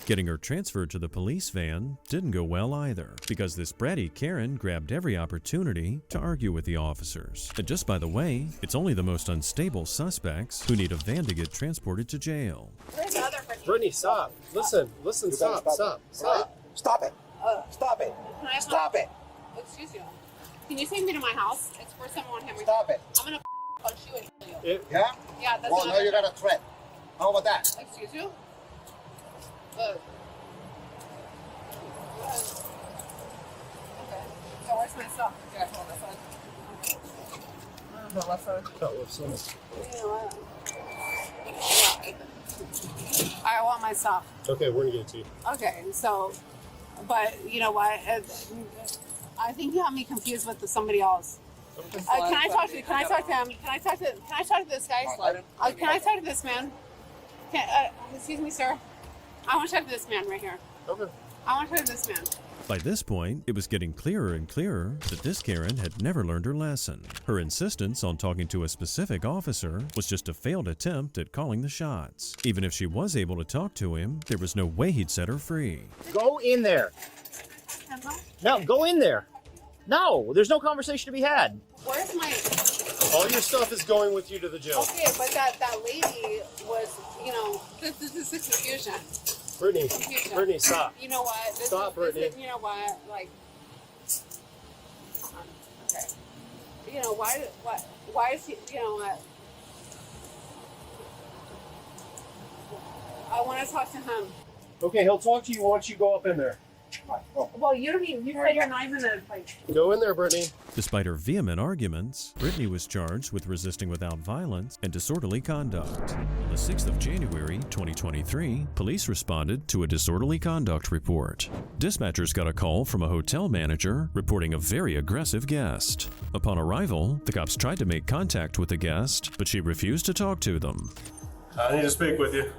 Getting her transferred to the police van didn't go well either, because this bratty Karen grabbed every opportunity to argue with the officers. And just by the way, it's only the most unstable suspects who need a van to get transported to jail. Brittany, stop. Listen, stop. Stop it. Stop it. Stop it. Excuse you. Can you take me to my house? It's for someone Henry. Stop it. I'm gonna punch you and kill you. Yeah? Yeah, that's Well, not now you got a threat. How about that? Excuse you? Okay. So where's my stuff? Yeah, hold this side. The left side. That left side. You know what? I want my stuff. Okay, we're gonna get it to you. Okay, so, but you know what? I think you have me confused with somebody else. Can I talk to him? Can I talk to this guy? Can I talk to this man? Excuse me, sir. I want to talk to this man right here. Okay. I want to talk to this man. By this point, it was getting clearer and clearer that this Karen had never learned her lesson. Her insistence on talking to a specific officer was just a failed attempt at calling the shots. Even if she was able to talk to him, there was no way he'd set her free. Go in there. No, go in there. No, there's no conversation to be had. Where's my... All your stuff is going with you to the jail. Okay, but that lady was, you know, this is the confusion. Brittany, stop. You know what? Stop, Brittany. You know what? Like, why is he, I want to talk to him. Okay, he'll talk to you once you go up in there. Well, you said you're not even gonna, like... Go in there, Brittany. Despite her vehement arguments, Brittany was charged with resisting without violence and disorderly conduct. On the 6th of January, 2023, police responded to a disorderly conduct report. Dispatchers got a call from a hotel manager reporting a very aggressive guest. Upon arrival, the cops tried to make contact with the guest, but she refused to talk to them. I need to speak with you.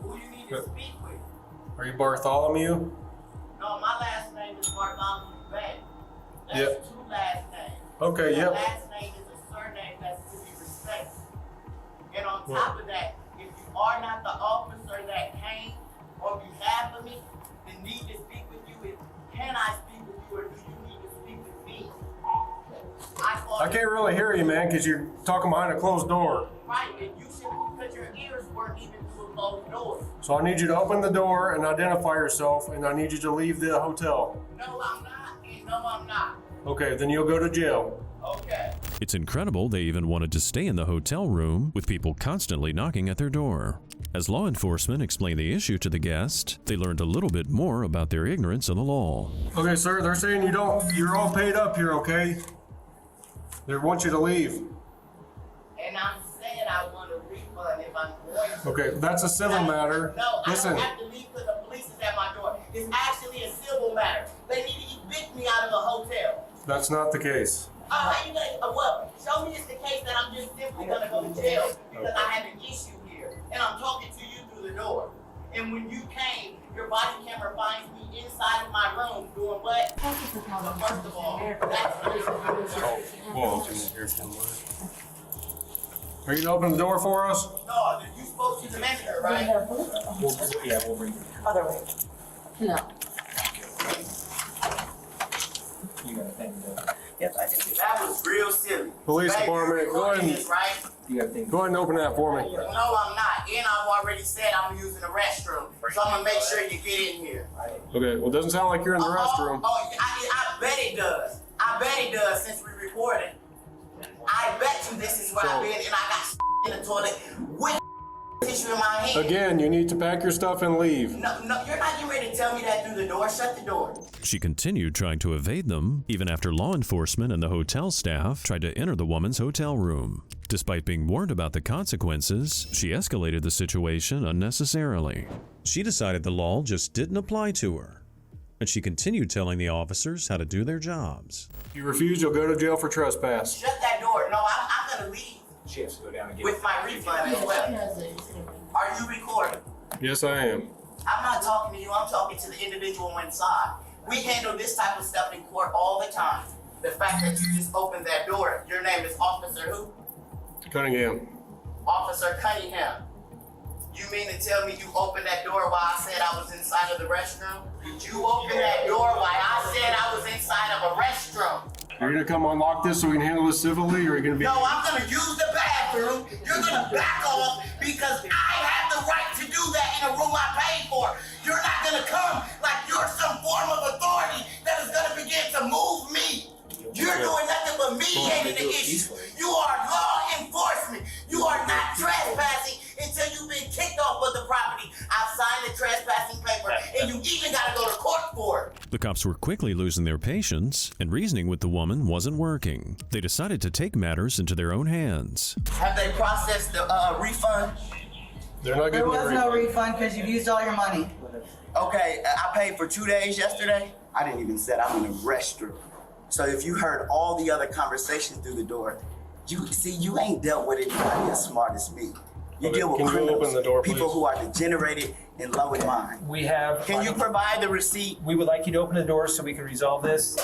Who you need to speak with? Are you Bartholomew? No, my last name is Bartholomew Bay. That's Yep. two last names. Okay, That yep. last name is a surname that's to be respected. And on top of that, if you are not the officer that came on behalf of me, then need to speak with you is, can I speak with you or do you need to speak with me? I can't really hear you, man, because you're talking behind a closed door. Right, and you should, because your ears work even through a closed door. So I need you to open the door and identify yourself, and I need you to leave the hotel. No, I'm not, and no, I'm not. Okay, then you'll go to jail. Okay. It's incredible they even wanted to stay in the hotel room with people constantly knocking at their door. As law enforcement explained the issue to the guest, they learned a little bit more about their ignorance of the law. Okay, sir, they're saying you're all paid up here, okay? They want you to leave. And I'm saying I want a refund if I'm going to. Okay, that's a civil matter. No, Listen. I don't have to leave because the police is at my door. It's actually a civil matter. They need to evict me out of a hotel. That's not the case. How you gonna, well, show me it's the case that I'm just simply gonna go to jail because I have an issue here. And I'm talking to you through the door. And when you came, your body camera finds me inside of my room doing what? So first of all, Are you gonna open the door for us? no, you spoke to the manager, right? We'll bring Other way. No. You got a thing to Yes, I did. That was real silly. Police Babe, department, you're go ahead recording and- this, right? Go ahead and open that for me. No, I'm not. And I've already said I'm using the restroom. So I'm gonna make sure you get in here. Okay, well, it doesn't sound like you're in the restroom. I bet it does. I bet it does since we recorded. I bet you this is where I've been and I got in the toilet with tissue in my hand. Again, you need to pack your stuff and leave. No, you're not getting ready to tell me that through the door. Shut the door. She continued trying to evade them, even after law enforcement and the hotel staff tried to enter the woman's hotel room. Despite being warned about the consequences, she escalated the situation unnecessarily. She decided the law just didn't apply to her, and she continued telling the officers how to do their jobs. If you refuse, you'll go to jail for trespass. Shut that door. No, I'm gonna leave She has to go down and get with my refund as well. Are you recording? Yes, I am. I'm not talking to you. I'm talking to the individual inside. We handle this type of stuff in court all the time. The fact that you just opened that door. Your name is Officer who? Cunningham. Officer Cunningham. You mean to tell me you opened that door while I said I was inside of the restroom? Did you open that door while I said I was inside of a restroom? You're gonna come unlock this so we can handle this civilly, or are you gonna be? No, I'm gonna use the bathroom. You're gonna back off because I have the right to do that in a room I paid for. You're not gonna come like you're some form of authority that is gonna begin to move me. You're doing nothing but mediating the issue. You are law enforcement. You are not trespassing until you've been kicked off of the property. I've signed the trespassing paper, and you even gotta go to court for it. The cops were quickly losing their patience, and reasoning with the woman wasn't working. They decided to take matters into their own hands. Have they processed the refund? They're not There getting was no refund because you've used all your money. Okay, I paid for 2 days yesterday. I didn't even say I'm in the restroom. So if you heard all the other conversations through the door, you ain't dealt with anybody as smart as me. You deal with Can you criminals, open the door, people please? who are degenerated and low in mind. We have. Can you provide the receipt? We would like you to open the door so we can resolve this.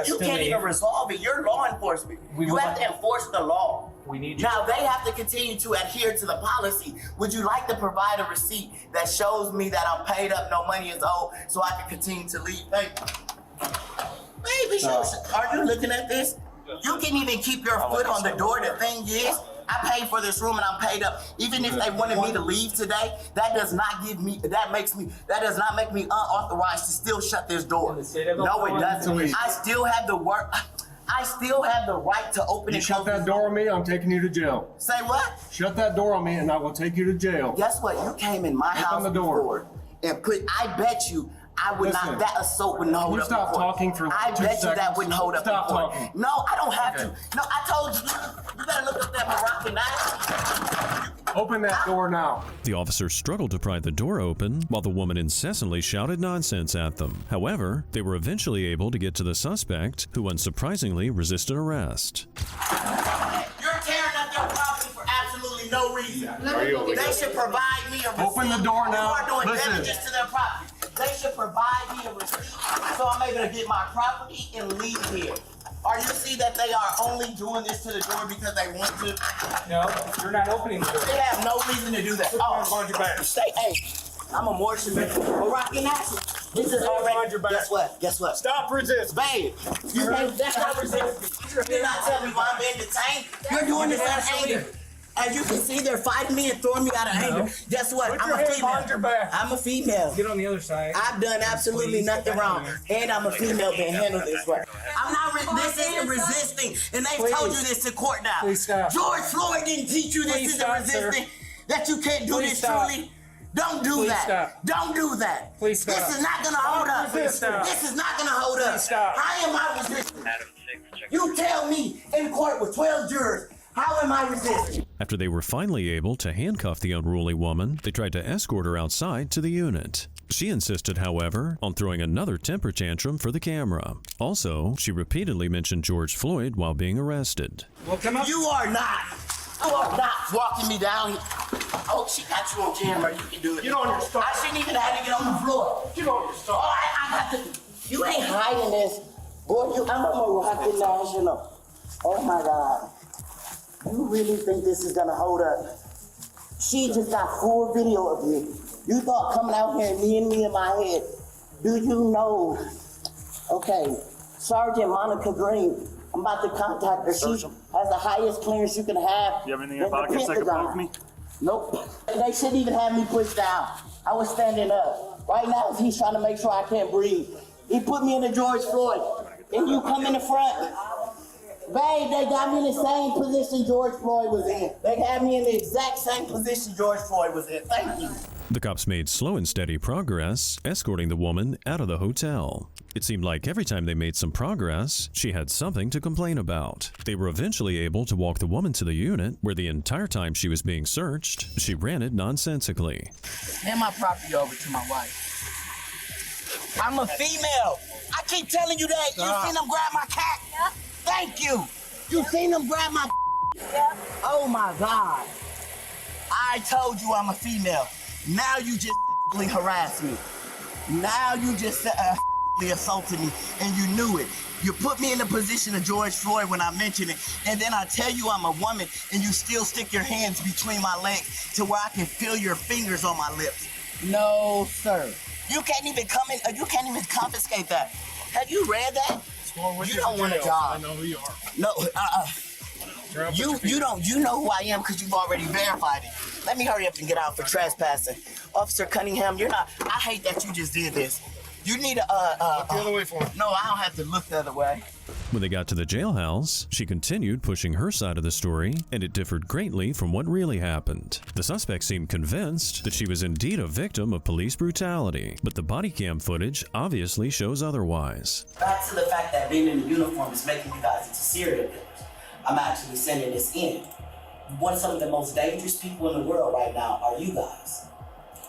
You can't even resolve it. You're law enforcement. You have to enforce the law. We need you. Now they have to continue to adhere to the policy. Would you like to provide a receipt that shows me that I'm paid up, no money is owed, so I can continue to leave? Thank you. Baby, are you looking at this? You can even keep your foot on the door. The thing is, I paid for this room and I'm paid up. Even if they wanted me to leave today, that does not make me unauthorized to still shut this door. No, it doesn't. I still have the work. I still have the right to open You and shut close that this door on me, I'm taking you to jail. Say what? Shut that door on me and I will take you to jail. Guess what? You came in my house the door. before and I bet you I would Listen, not, that assault wouldn't hold you up stop in court. talking for I 2 bet you that seconds. wouldn't hold up Stop in court. talking. No, I don't have Okay. to. No, I told you, you better look up that Moroccan knife. Open that door now. The officers struggled to pry the door open while the woman incessantly shouted nonsense at them. However, they were eventually able to get to the suspect, who unsurprisingly resisted arrest. You're tearing up their property for absolutely no reason. They should provide me a receipt. Open the door now. You are doing Listen. damages to their property. They should provide me a receipt so I'm able to get my property and leave here. Or you see that they are only doing this to the door because they want to? No, you're not opening the door. They have no reason to do that. Behind your back. Stay, hey, I'm a Morrison Moroccan accent. This is already, your back. guess what? Guess what? Stop resisting. Babe, you can't, that's not resisting. You did not tell me why I'm being detained. You're doing this out of anger. As you can see, they're fighting me and throwing me out of anger. Guess what? Put I'm your a hand female. behind your back. I'm a female. Get on the other side. I've done absolutely nothing wrong. And I'm a female being handled this way. I'm not, this isn't resisting. And they've told you this in court now. Please stop. George Floyd didn't teach you this Please isn't stop, resisting. sir. That you can't do Please this stop. truly. Don't do Please that. stop. Don't do that. Please stop. This is not gonna hold up. Please stop. This is not gonna hold up. Please stop. How am I resisting? You tell me in court with 12 jurors, how am I resisting? After they were finally able to handcuff the unruly woman, they tried to escort her outside to the unit. She insisted, however, on throwing another temper tantrum for the camera. Also, she repeatedly mentioned George Floyd while being arrested. Well, come up. You are not walking me down here. Oh, she got you on camera. You can do it. Get on your stuff. I shouldn't even have to get on the floor. Get on your stuff. Oh, I got to. You ain't hiding this. Boy, I'm a Moroccan national. Oh my God. You really think this is gonna hold up? She just got full video of you. You thought coming out here and me in my head. Do you know? Okay, Sergeant Monica Green. I'm about to contact her. She has the highest clearance you can have. You have anything in your pockets that can poke me? Nope. They shouldn't even have me pushed down. I was standing up. Right now, he's trying to make sure I can't breathe. He put me in the George Floyd. And you come in the front. Babe, they got me in the same position George Floyd was in. They had me in the exact same position George Floyd was in. Thank you. The cops made slow and steady progress, escorting the woman out of the hotel. It seemed like every time they made some progress, she had something to complain about. They were eventually able to walk the woman to the unit, where the entire time she was being searched, she ranted nonsensically. Hand my property over to my wife. I'm a female. I keep telling you that. You seen them grab my cat? Yeah. Thank you. You seen them grab my yeah. Oh my God. I told you I'm a female. Now you just harassed me. Now you just assaulted me and you knew it. You put me in the position of George Floyd when I mentioned it, and then I tell you I'm a woman and you still stick your hands between my legs to where I can feel your fingers on my lips. No, sir. You can't even come in, you can't even confiscate that. Have you read that? You don't want a job. I know who you are. No, you don't. You know who I am because you've already verified it. Let me hurry up and get out for trespassing. Officer Cunningham, you're not. I hate that you just did this. You need a. Look the other way for me. No, I don't have to look the other way. When they got to the jailhouse, she continued pushing her side of the story, and it differed greatly from what really happened. The suspect seemed convinced that she was indeed a victim of police brutality, but the body cam footage obviously shows otherwise. Back to the fact that being in the uniform is making you guys into serial killers. I'm actually sending this in. Some of the most dangerous people in the world right now are you guys.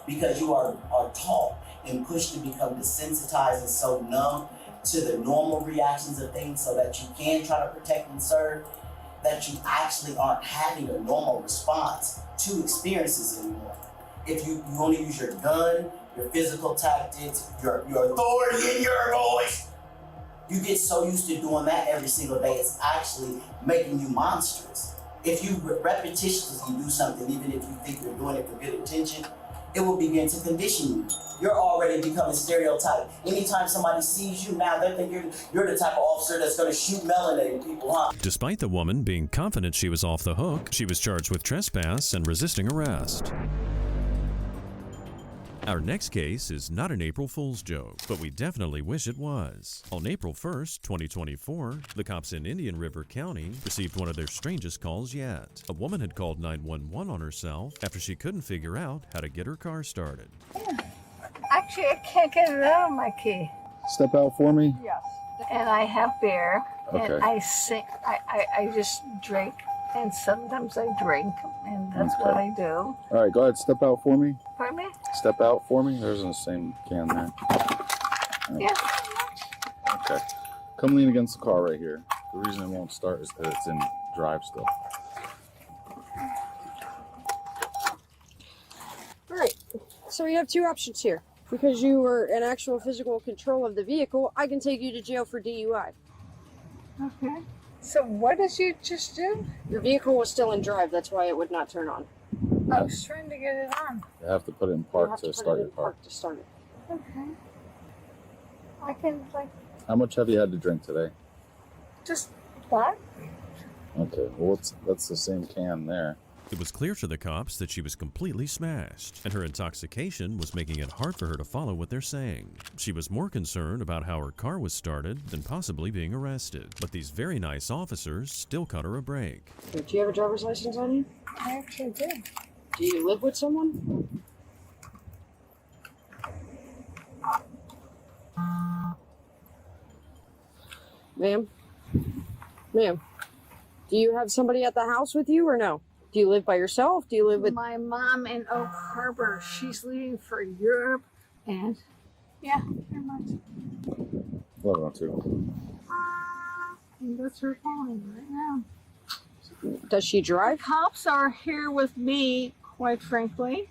Because you are taught and pushed to become desensitized and so numb to the normal reactions of things so that you can try to protect and serve, that you actually aren't having a normal response to experiences anymore. If you only use your gun, your physical tactics, your authority in your voice, you get so used to doing that every single day, it's actually making you monstrous. If you repetitiously do something, even if you think you're doing it for good intention, it will begin to condition you. You're already becoming stereotyped. Anytime somebody sees you now, they think you're the type of officer that's gonna shoot melanated people, huh? Despite the woman being confident she was off the hook, she was charged with trespass and resisting arrest. Our next case is not an April Fool's joke, but we definitely wish it was. On April 1st, 2024, the cops in Indian River County received one of their strangest calls yet. A woman had called 911 on herself after she couldn't figure out how to get her car started. Actually, I can't get it out of my key. Step out for me. Yes. And I have beer, Okay. and I sing. I just drink, and sometimes I drink, and that's what I do. All right, go ahead. Step out for me. Pardon me? Step out for me. There's the same can there. Yes. Okay. Come lean against the car right here. The reason it won't start is that it's in drive still. All right. So you have two options here. Because you were in actual physical control of the vehicle, I can take you to jail for DUI. Okay. So what did you just do? Your vehicle was still in drive, that's why it would not turn on. I was trying to get it on. You have to put it in park to start your car. To start it. Okay. I can, like, How much have you had to drink today? just that? Okay, well, that's the same can there. It was clear to the cops that she was completely smashed, and her intoxication was making it hard for her to follow what they're saying. She was more concerned about how her car was started than possibly being arrested, but these very nice officers still cut her a break. Do you have a driver's license on you? I actually do. Do you live with someone? Ma'am? Ma'am, do you have somebody at the house with you or no? Do you live by yourself? Do you live with... My mom in Oak Harbor. She's leaving for Europe, and yeah, pretty much. 1102. And that's her calling right now. Does she drive? The cops are here with me, quite frankly,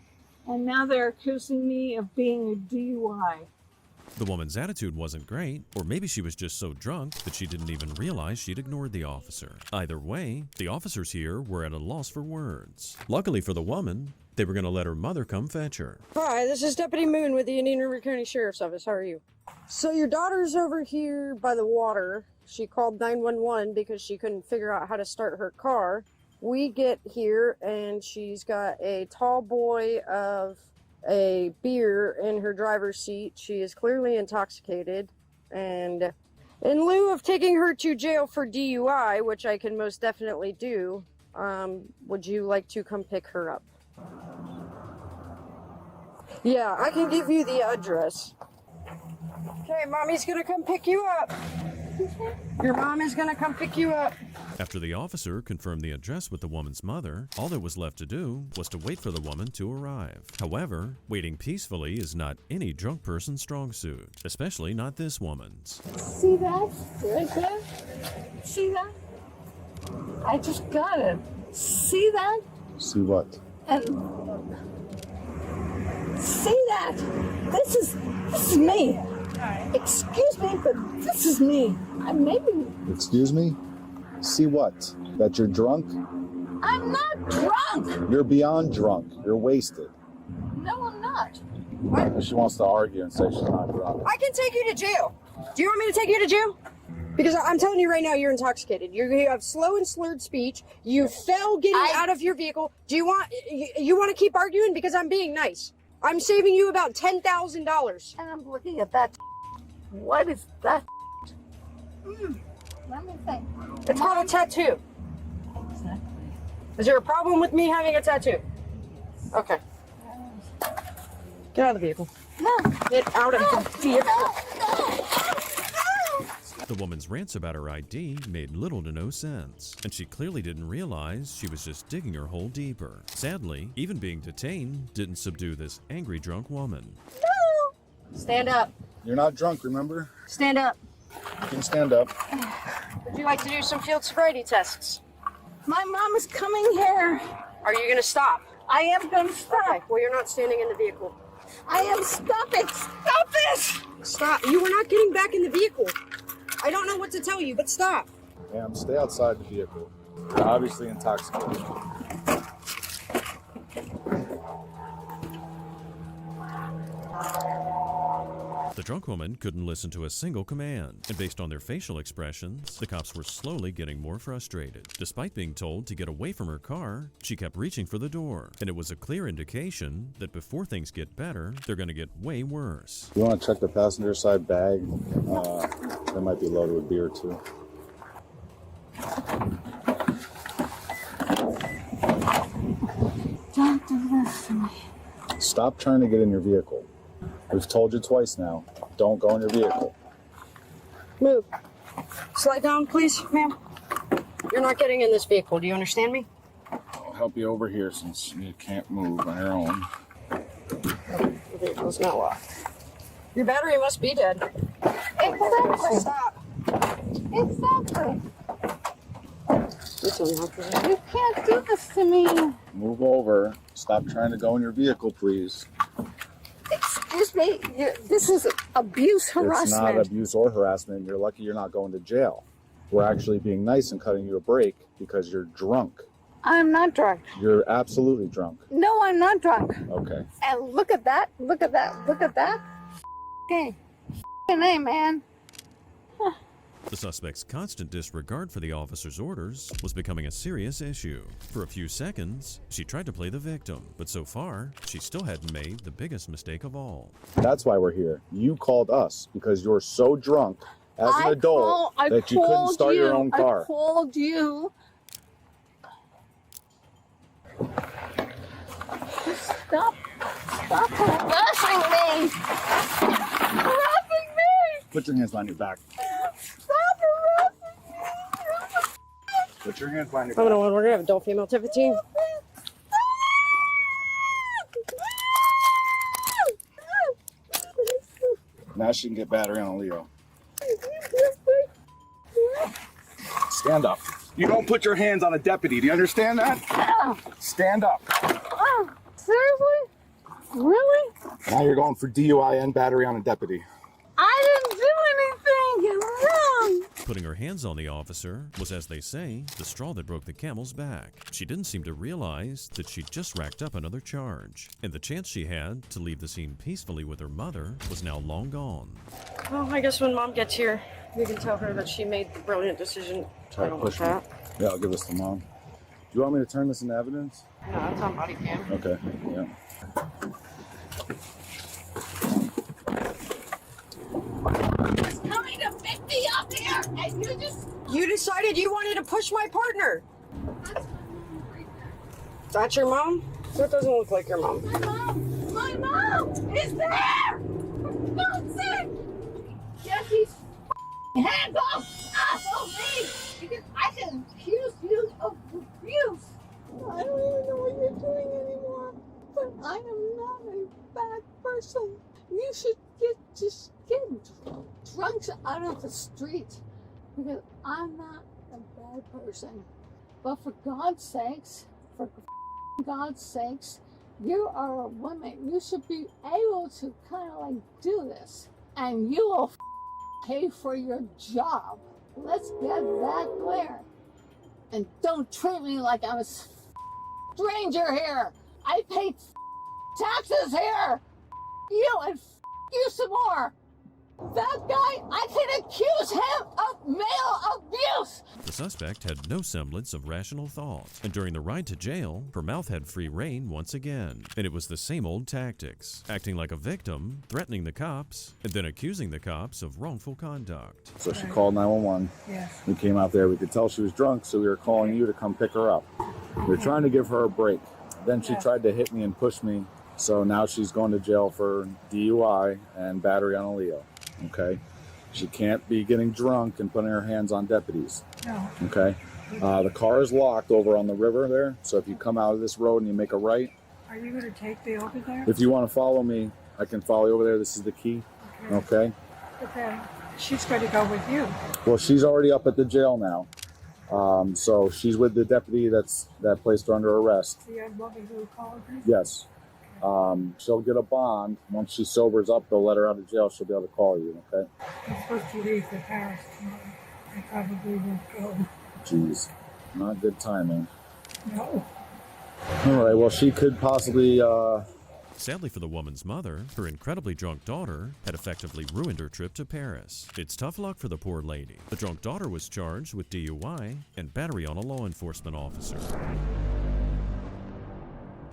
and now they're accusing me of being a DUI. The woman's attitude wasn't great, or maybe she was just so drunk that she didn't even realize she'd ignored the officer. Either way, the officers here were at a loss for words. Luckily for the woman, they were going to let her mother come fetch her. Hi, this is Deputy Moon with the Indian River County Sheriff's Office. How are you? So your daughter's over here by the water. She called 911 because she couldn't figure out how to start her car. We get here and she's got a tall boy of a beer in her driver's seat. She is clearly intoxicated, and in lieu of taking her to jail for DUI, which I can most definitely do, would you like to come pick her up? Yeah, I can give you the address. Okay, Mommy's gonna come pick you up. Your mom is gonna come pick you up. After the officer confirmed the address with the woman's mother, all there was left to do was to wait for the woman to arrive. However, waiting peacefully is not any drunk person's strong suit, especially not this woman's. See that? Right there? See that? I just got it. See that? See what? And see that? This is me. Excuse me, but this is me. Maybe Excuse me? See what? That you're drunk? I'm not drunk. You're beyond drunk. You're wasted. No, I'm not. She wants to argue and say she's not drunk. I can take you to jail. Do you want me to take you to jail? Because I'm telling you right now, you're intoxicated. You have slow and slurred speech. You fell getting out of your vehicle. Do you want to keep arguing? Because I'm being nice. I'm saving you about $10,000. And I'm looking at that. What is that? Let me think. It's called a tattoo. Exactly. Is there a problem with me having a tattoo? Okay. Get out of the vehicle. No. Get out of the vehicle. The woman's rants about her ID made little to no sense, and she clearly didn't realize she was just digging her hole deeper. Sadly, even being detained didn't subdue this angry drunk woman. No. Stand up. You're not drunk, remember? Stand up. You can stand up. Would you like to do some field sobriety tests? My mom is coming here. Are you going to stop? I am going to stop. Okay. Well, you're not standing in the vehicle. I am stopping. Stop it. Stop. You were not getting back in the vehicle. I don't know what to tell you, but stop. Ma'am, stay outside the vehicle. You're obviously intoxicated. The drunk woman couldn't listen to a single command, and based on their facial expressions, the cops were slowly getting more frustrated. Despite being told to get away from her car, she kept reaching for the door, and it was a clear indication that before things get better, they're going to get way worse. You want to check the passenger side bag? That might be loaded with beer too. Don't do this to me. Stop trying to get in your vehicle. We've told you twice now. Don't go in your vehicle. Move. Slide down, please, ma'am. You're not getting in this vehicle. Do you understand me? I'll help you over here since you can't move on your own. The vehicle's not locked. Your battery must be dead. Exactly. Stop. Exactly. This one, officer. You can't do this to me. Move over. Stop trying to go in your vehicle, please. Excuse me. This is abuse, harassment. It's not abuse or harassment. You're lucky you're not going to jail. We're actually being nice and cutting you a break because you're drunk. I'm not drunk. You're absolutely drunk. No, I'm not drunk. Okay. And look at that. Look at that. Look at that. Okay. Hey, man. The suspect's constant disregard for the officer's orders was becoming a serious issue. For a few seconds, she tried to play the victim, but so far, she still hadn't made the biggest mistake of all. That's why we're here. You called us because you're so drunk as an adult that you couldn't start your own car. I called you. Stop harassing me. Harassing me. Put your hands behind your back. Stop harassing me. Put your hands behind your I'm back. we're gonna have adult female to 15. Now she can get battery on Leo. Stand up. You don't put your hands on a deputy. Do you understand that? Stand up. Oh, seriously? Really? Now you're going for DUI and battery on a deputy. I didn't do anything. You're wrong. Putting her hands on the officer was, as they say, the straw that broke the camel's back. She didn't seem to realize that she'd just racked up another charge, and the chance she had to leave the scene peacefully with her mother was now long gone. Well, I guess when Mom gets here, we can tell her that she made the brilliant decision. Try to push me. Yeah, I'll give this to Mom. Do you want me to turn this into evidence? No, it's on body cam. Okay, yeah. Coming to pick me up here, and you just... You decided you wanted to push my partner. That's your mom? That doesn't look like your mom. My mom is there! For God's sake! Get these hands off me! Because I can accuse you of abuse! I don't even know what you're doing anymore, but I am not a bad person. You should just get drunk out of the street, because I'm not a bad person. But for God's sakes, you are a woman. You should be able to kind of like do this, and you will pay for your job. Let's get that clear. And don't treat me like I'm a stranger here. I pay taxes here. You and you some more. That guy, I can accuse him of male abuse. The suspect had no semblance of rational thought, and during the ride to jail, her mouth had free rein once again. And it was the same old tactics, acting like a victim, threatening the cops, and then accusing the cops of wrongful conduct. So she called 911. Yes. We came out there. We could tell she was drunk, so we were calling you to come pick her up. We were trying to give her a break. Then she tried to hit me and push me, so now she's going to jail for DUI and battery on a Leo. Okay? She can't be getting drunk and putting her hands on deputies. No. Okay? The car is locked over on the river there, so if you come out of this road and you make a right, Are you going to take me over there? if you want to follow me, I can follow you over there. This is the key. Okay? But then she's going to go with you. Well, she's already up at the jail now. So she's with the deputy that placed her under arrest. The young woman who called her? Yes. She'll get a bond. Once she sobers up, they'll let her out of jail. She'll be able to call you, okay? I'm supposed to leave for Paris tomorrow. I probably won't go. Jeez. Not good timing. No. All right, well, she could possibly Sadly for the woman's mother, her incredibly drunk daughter had effectively ruined her trip to Paris. It's tough luck for the poor lady. The drunk daughter was charged with DUI and battery on a law enforcement officer.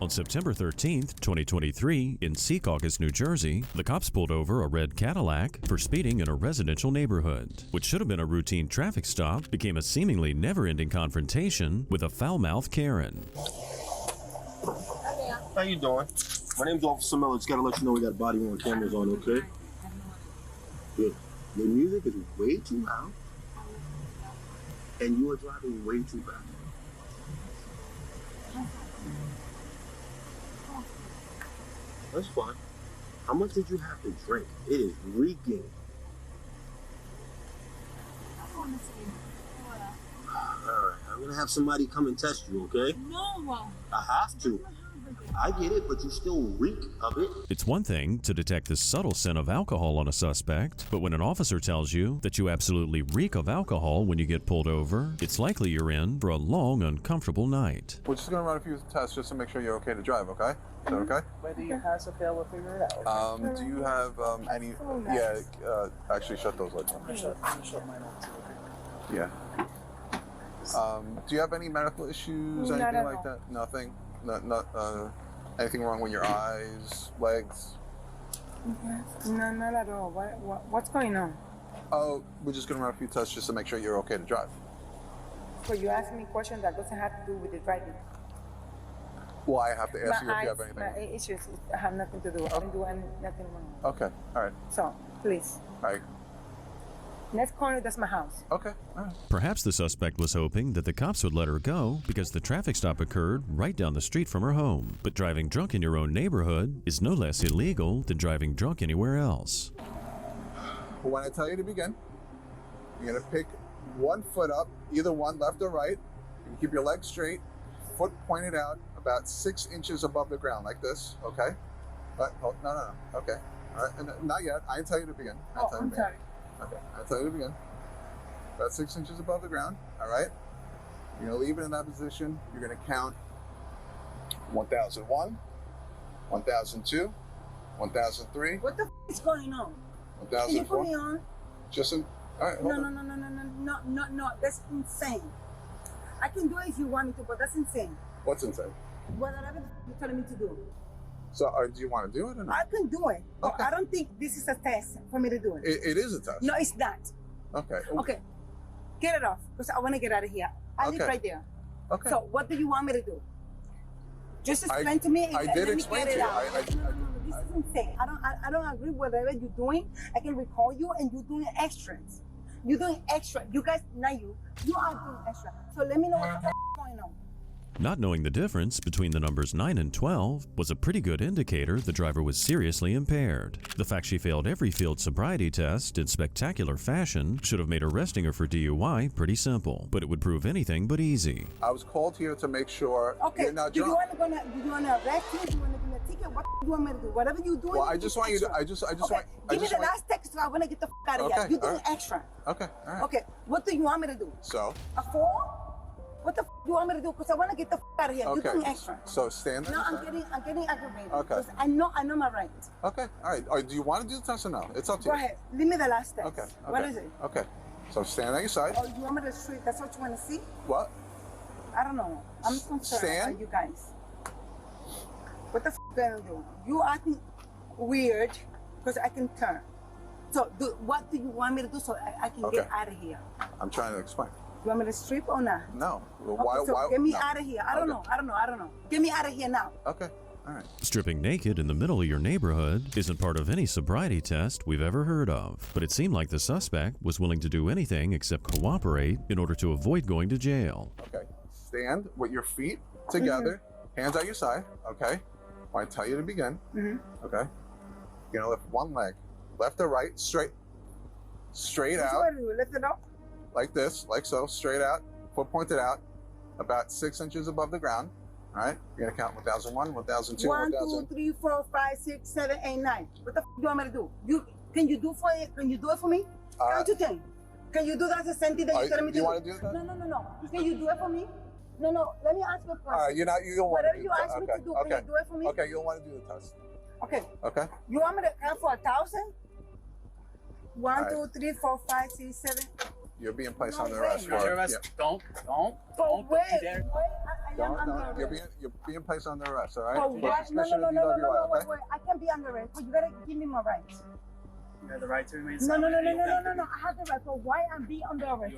On September 13th, 2023, in Secaucus, New Jersey, the cops pulled over a red Cadillac for speeding in a residential neighborhood. What should have been a routine traffic stop became a seemingly never-ending confrontation with a foul-mouthed Karen. How you doing? My name's Officer Miller. Just gotta let you know we got body-worn cameras on, okay? Good. Your music is way too loud, and you are driving way too fast. That's fine. How much did you have to drink? It is reeking. Alright, I'm gonna have somebody come and test you, okay? No. I have to. I get it, but you still reek of it. It's one thing to detect the subtle scent of alcohol on a suspect, but when an officer tells you that you absolutely reek of alcohol when you get pulled over, it's likely you're in for a long, uncomfortable night. We're just gonna run a few tests just to make sure you're okay to drive, okay? Is that okay? Whether you pass or fail, we'll figure it out. Do you have any? Yeah, actually shut those lights on. Shut mine off too, okay? Yeah. Do you have any medical issues, Not anything at like all. that? Nothing? Not anything wrong with your eyes, legs? No, not at all. What's going on? Oh, we're just gonna run a few tests just to make sure you're okay to drive. So you ask me a question that doesn't have to do with the driving. Well, I have to ask you if you have My anything. issues have nothing to do. I didn't do nothing wrong. Okay, all right. So, please. All right. Next corner, that's my house. Okay, all right. Perhaps the suspect was hoping that the cops would let her go because the traffic stop occurred right down the street from her home. But driving drunk in your own neighborhood is no less illegal than driving drunk anywhere else. When I tell you to begin, you're gonna pick one foot up, either one, left or right. You keep your legs straight, foot pointed out, about 6 inches above the ground, like this. Okay? No. Okay. All right. And not yet. I didn't tell you to begin. I'm sorry. Okay. I'll tell you to begin. About 6 inches above the ground. All right. You're gonna leave it in that position. You're gonna count 1001, 1002, 1003. What the f is going on? 1004. Can you put me on? Just in. All right. Hold on. No. That's insane. I can do it if you want me to, but that's insane. What's insane? Whatever you're telling me to do. So, do you want to do it or not? I can do it. But I don't think this is a test for me to do it. It is a test. No, it's not. Okay. Okay. Get it off, because I want to get out of here. I live right there. Okay. So, what do you want me to do? Just explain to me. I did explain to you. This is insane. I don't agree with whatever you're doing. I can recall you, and you're doing extras. You're doing extra. You guys, not you. You are doing extra. So let me know what the f is going on. Not knowing the difference between the numbers 9 and 12 was a pretty good indicator the driver was seriously impaired. The fact she failed every field sobriety test in spectacular fashion should have made arresting her for DUI pretty simple, but it would prove anything but easy. I was called here to make sure you're not Do you drunk. want to arrest me? Do you want to give me a ticket? What do you want me to do? Whatever you're doing. Well, I just want you to. I just want. Give me the last text, so I want to get the f out of here. You're doing extra. Okay. All right. Okay. What do you want me to do? So. A 4? What the f do you want me to do? Because I want to get the f out of here. Okay. You're doing extra. So stand there. No, I'm getting aggravated. Okay. Because I know my right. Okay. All right. Do you want to do the test or no? It's up to Go you. ahead. Leave me the last text. Okay. What is it? Okay. So stand on your side. Oh, you want me to street? That's what you want to see? What? I don't know. I'm concerned Stand. about you guys. What the f gonna do? You acting weird because I can turn. So what do you want me to do so I can get out of here? I'm trying to explain. You want me to strip or not? No. Okay, so get me out of here. I don't know. Get me out of here now. Okay. All right. Stripping naked in the middle of your neighborhood isn't part of any sobriety test we've ever heard of, but it seemed like the suspect was willing to do anything except cooperate in order to avoid going to jail. Okay. Stand with your feet together, hands at your side. Okay. When I tell you to begin. Okay. You're gonna lift one leg, left or right, straight out. What do you lift it up? Like this, like so, straight out, foot pointed out, about 6 inches above the ground. All right, you're gonna count 1001, 1002, 1, 2, 1000. 3, 4, 5, 6, 7, 8, 9. What the f do you want me to do? Can you do it for me? Count to 10. Can you do that the same thing that you're telling me to do? You want to do that? No. Can you do it for me? No. Let me ask you a question. You don't want Whatever to do you the ask me test. to do, Okay. can you do it for me? Okay, you don't want to do the test. Okay. Okay. You want me to count for 1,000? 1, All 2, right. 3, 4, 5, 6, 7. You're being placed No under way. arrest for. Under arrest. Yeah. Don't. But wait, I am under You're arrest. being placed under arrest. All right. But For why? No, suspicion of DWI, okay? wait. I can't be under arrest. But you gotta give me my rights. You have the right to remain No. silent. I have the right. But why I'm being under arrest?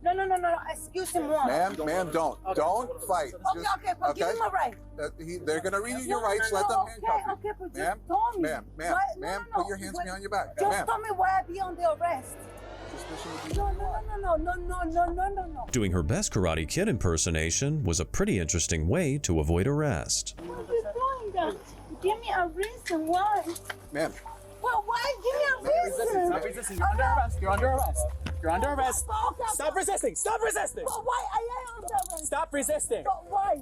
No. Excuse me, mom. Ma'am, don't fight. Okay, but give me my right. They're gonna read you your rights. Let them handcuff you. Okay, but Ma'am, just tell me. ma'am, put your hands behind your back. Just Ma'am. tell me why I be on the arrest. Suspicion of No. Doing her best Karate Kid impersonation was a pretty interesting way to avoid arrest. Why are you doing that? Give me a reason why. Ma'am. Well, why? Give me a reason. Stop resisting. You're under arrest. You're under arrest. You're under arrest. Stop resisting. Stop resisting. But why I am under arrest? Stop resisting. But why?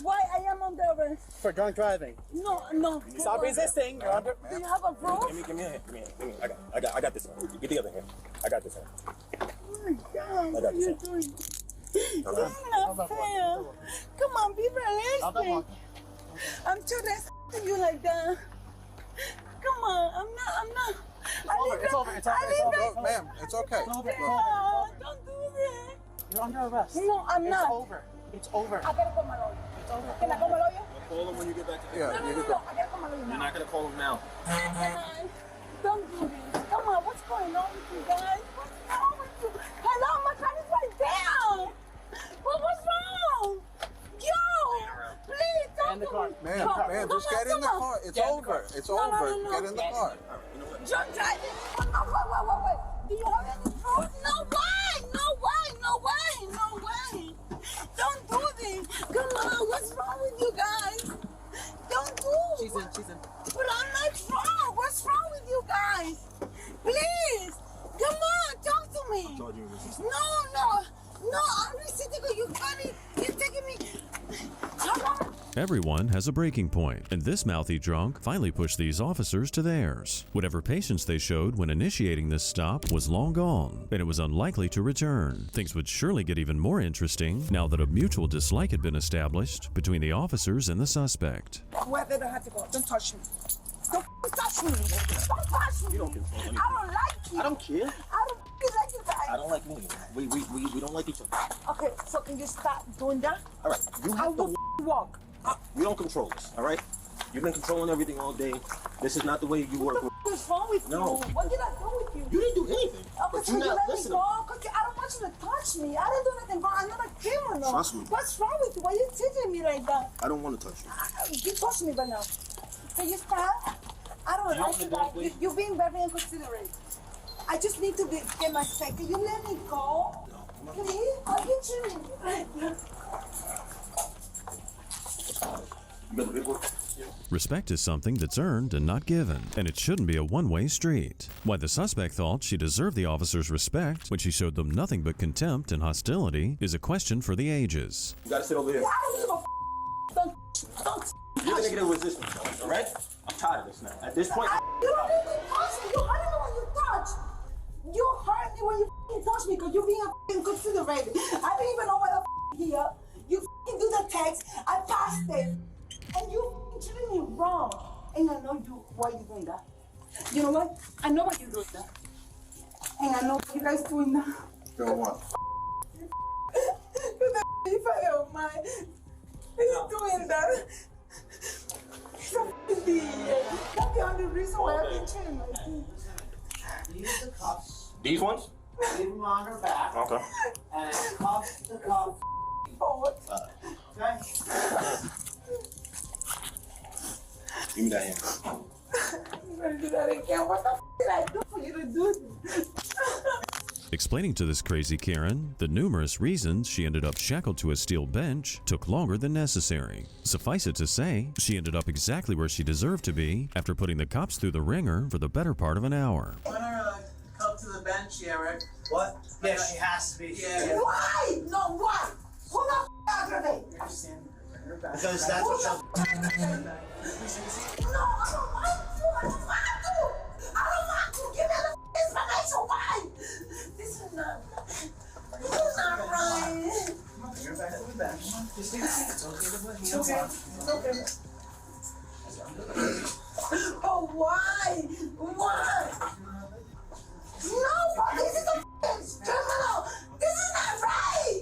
Why I am under arrest? For drunk driving. No. Stop resisting. You're under. Do you have a proof? Give me a hand. I got this one. Get the other hand. I got this hand. Oh my God, what are you doing? It's not fair. Come on, be realistic. I'm too respecting you like that. Come on, I'm not. It's over. Ma'am, it's okay. Don't do that. You're under arrest. No, I'm not. It's over. I gotta call my lawyer. It's over. Can I call my lawyer? Call him when you get back to the No, I gotta call my lawyer You're now. not gonna call him now. Don't do this. Come on, what's going on with you guys? What's wrong with you? Hello, my car is right there. What's wrong? Yo, please don't do this. Ma'am, just get in the car. It's over. It's over. Get in the car. You're driving. Wait. Do you have any proof? No way. Don't do this. Come on, what's wrong with you guys? Don't do it. She's in. But I'm not wrong. What's wrong with you guys? Please, come on, talk to me. No, I'm resisting. You're taking me. Come on. Everyone has a breaking point, and this mouthy drunk finally pushed these officers to theirs. Whatever patience they showed when initiating this stop was long gone, and it was unlikely to return. Things would surely get even more interesting now that a mutual dislike had been established between the officers and the suspect. Where they don't have to go. Don't touch me. Don't touch me. Don't touch me. You don't control anything. I don't like you. I don't care. I don't like you guys. I don't like me. We don't like each other. Okay, so can you stop doing that? All right, you I have will to walk. We don't control this, all right? You've been controlling everything all day. This is not the way you work. What's wrong with you? No. What did I do with you? You didn't do anything. Okay, But so you're you not let me listening. go? Because I don't want you to touch me. I didn't do nothing wrong. I'm not a criminal. Trust me. What's wrong with you? Why are you teaching me like that? I don't want to touch you. You touch me right now. Can you stop? I don't like you guys. You're being very inconsiderate. I just need to get my spec. Can you let me go? No. Please? Are you chilling right now? Respect is something that's earned and not given, and it shouldn't be a one-way street. Why the suspect thought she deserved the officer's respect when she showed them nothing but contempt and hostility is a question for the ages. You gotta sit over here. I don't give a don't. You're gonna get a resistance, all right? I'm tired of this now. At this point, You don't need to touch me. You hurt me when you touch. You hurt me when you f***ing touch me because you're being a inconsiderate. I didn't even know what the here. You f***ing do the text. I passed it. And you f***ing treating me wrong. And I know why you're doing that. You know what? I know why you're doing that. And I know why you guys doing that. Go on. If I don't mind. He's doing that. He's a f***ing idiot. That's the only reason why I've been treating like this. These are the cuffs. These ones? Leave them on her back. Okay. And cuff the cuff forward. Okay? Give me that hand. I'm gonna do that again. What the f did I do for you to do this? Explaining to this crazy Karen the numerous reasons she ended up shackled to a steel bench took longer than necessary. Suffice it to say, she ended up exactly where she deserved to be after putting the cops through the ringer for the better part of an hour. When are come to the bench, Eric? What? Yeah, she has to be. Yeah. Why? No, why? Who the f aggravated? Because that's what she'll. No, I don't want to. I don't want to. Give me the information. Why? This is not right. You're back to the bench. Just take a seat. It's okay to put hands Okay. on. Okay. Oh, why? Why? No, this is a f***ing criminal. This is not right.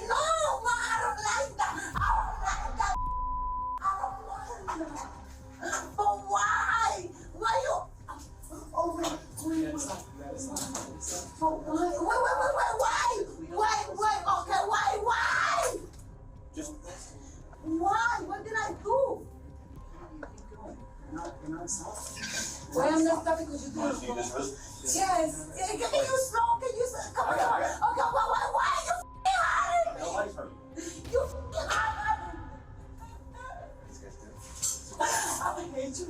No, Ma, I don't like that. I don't like that. I don't want that. But why? Why you? Oh, wait. Oh, wait. Wait. Okay, why? Just Why? What did I do? Why I'm not stopping because you do it slow? Yes. Can you slow? Come on. Okay, why are you f***ing hiding me? You f***ing hiding me. I hate you.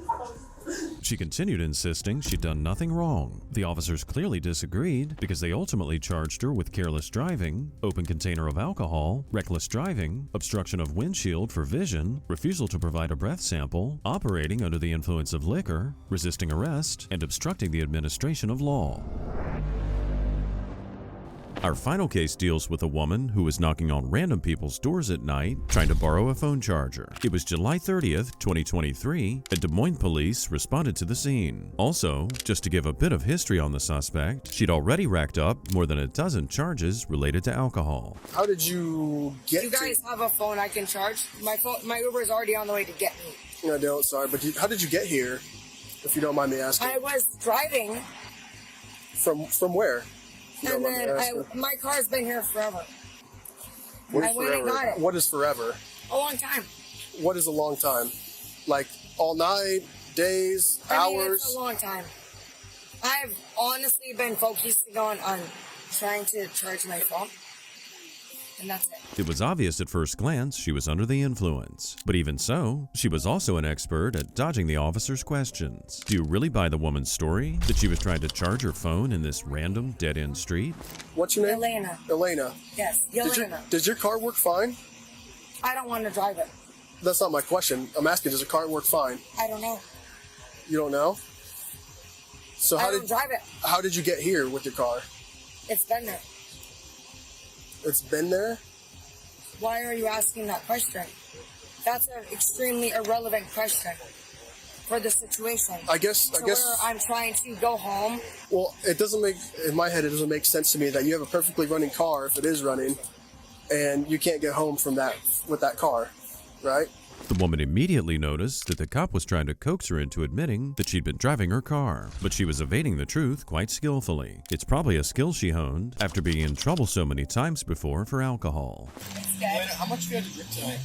She continued insisting she'd done nothing wrong. The officers clearly disagreed because they ultimately charged her with careless driving, open container of alcohol, reckless driving, obstruction of windshield for vision, refusal to provide a breath sample, operating under the influence of liquor, resisting arrest, and obstructing the administration of law. Our final case deals with a woman who was knocking on random people's doors at night trying to borrow a phone charger. It was July 30th, 2023, and Des Moines police responded to the scene. Also, just to give a bit of history on the suspect, she'd already racked up more than a dozen charges related to alcohol. How did you get You guys have a phone I can charge? My Uber is already on the way to get me. No, I don't, sorry, but how did you get here, if you don't mind me asking? I was driving. From where? And then my car's been here forever. What I is went and got it. What is forever? A long time. What is a long time? Like all night, days, hours? It's a long time. I've honestly been focusing on trying to charge my phone. And that's it. It was obvious at first glance she was under the influence. But even so, she was also an expert at dodging the officers' questions. Do you really buy the woman's story that she was trying to charge her phone in this random dead-end street? What's your name? Elena. Elena. Yes, Elena. Does your car work fine? I don't want to drive it. That's not my question. I'm asking, does the car work fine? I don't know. You don't know? So I don't drive it. How did you get here with your car? It's been there. It's been there? Why are you asking that question? That's an extremely irrelevant question for the situation. I guess where I'm trying to go home. Well, it doesn't make, in my head, it doesn't make sense to me that you have a perfectly running car, if it is running, and you can't get home from that with that car, right? The woman immediately noticed that the cop was trying to coax her into admitting that she'd been driving her car, but she was evading the truth quite skillfully. It's probably a skill she honed after being in trouble so many times before for alcohol. How much do you have to drink tonight?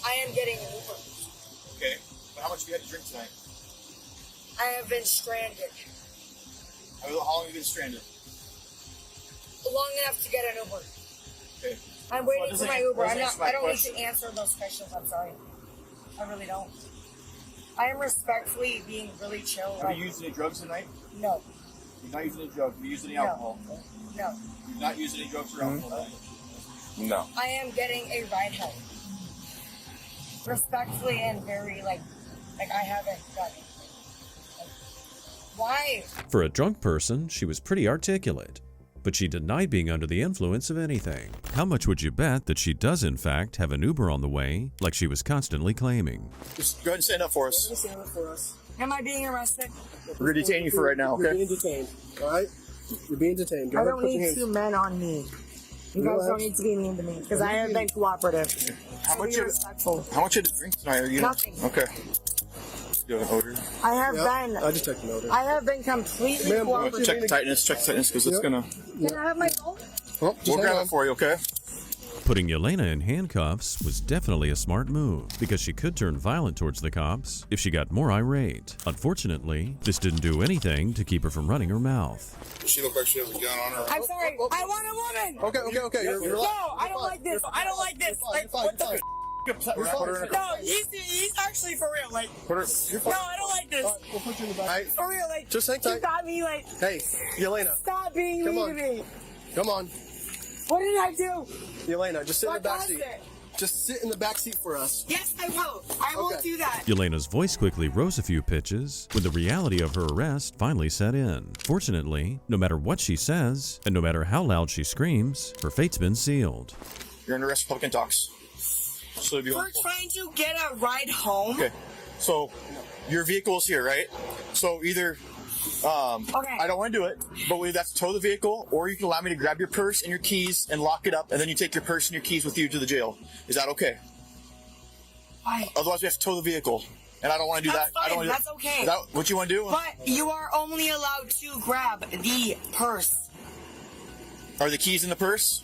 I am getting an Uber. Okay, but how much do you have to drink tonight? I have been stranded. How long have you been stranded? Long enough to get an Uber. Okay. I'm waiting for my Uber. I don't need to answer those questions. I'm sorry. I really don't. I am respectfully being really chill. Have you used any drugs tonight? No. You're not using any drugs. Have you used any alcohol? No. You've not used any drugs or alcohol? No. I am getting a ride home. Respectfully and very like I haven't done it. Why? For a drunk person, she was pretty articulate, but she denied being under the influence of anything. How much would you bet that she does in fact have an Uber on the way, like she was constantly claiming? Just go ahead and stand up for us. Stand up for us. Am I being arrested? We're going to detain you for right now, okay? You're being detained, all right? You're being detained. Go I ahead, don't put your need hands. 2 men on me. You guys don't need to be mean to me because I have been cooperative. How much you had to drink tonight? Are you Nothing. Okay. You have an odor? I have been. I just checked an odor. I have been completely cooperative. Check the tightness, because it's going to... Can I have my phone? We'll grab it for you, okay? Putting Yelena in handcuffs was definitely a smart move because she could turn violent towards the cops if she got more irate. Unfortunately, this didn't do anything to keep her from running her mouth. She looks like she has a gun on her. I'm sorry. I want a woman. Okay. You're No, I don't like this. I don't like this. Like, what the f? No, he's actually for real. Like, no, I don't like this. We'll put you in the back. For real, like, Just hang tight. you got me, like, Hey, Yelena. stop being Come mean on. to me. Come on. What did I do? Yelena, just sit in the What back was seat. it? Just sit in the back seat for us. Yes, I will. I will do that. Yelena's voice quickly rose a few pitches when the reality of her arrest finally set in. Fortunately, no matter what she says, and no matter how loud she screams, her fate's been sealed. You're under arrest for public intox. So if you We're want trying to get a ride home. Okay. So your vehicle's here, right? So either I don't want to do it, but we have to tow the vehicle, or you can allow me to grab your purse and your keys and lock it up, and then you take your purse and your keys with you to the jail. Is that okay? Why? Otherwise, we have to tow the vehicle, and I don't want to do That's that. I don't fine. want That's okay. Is that what you want to do? But you are only allowed to grab the purse. Are the keys in the purse?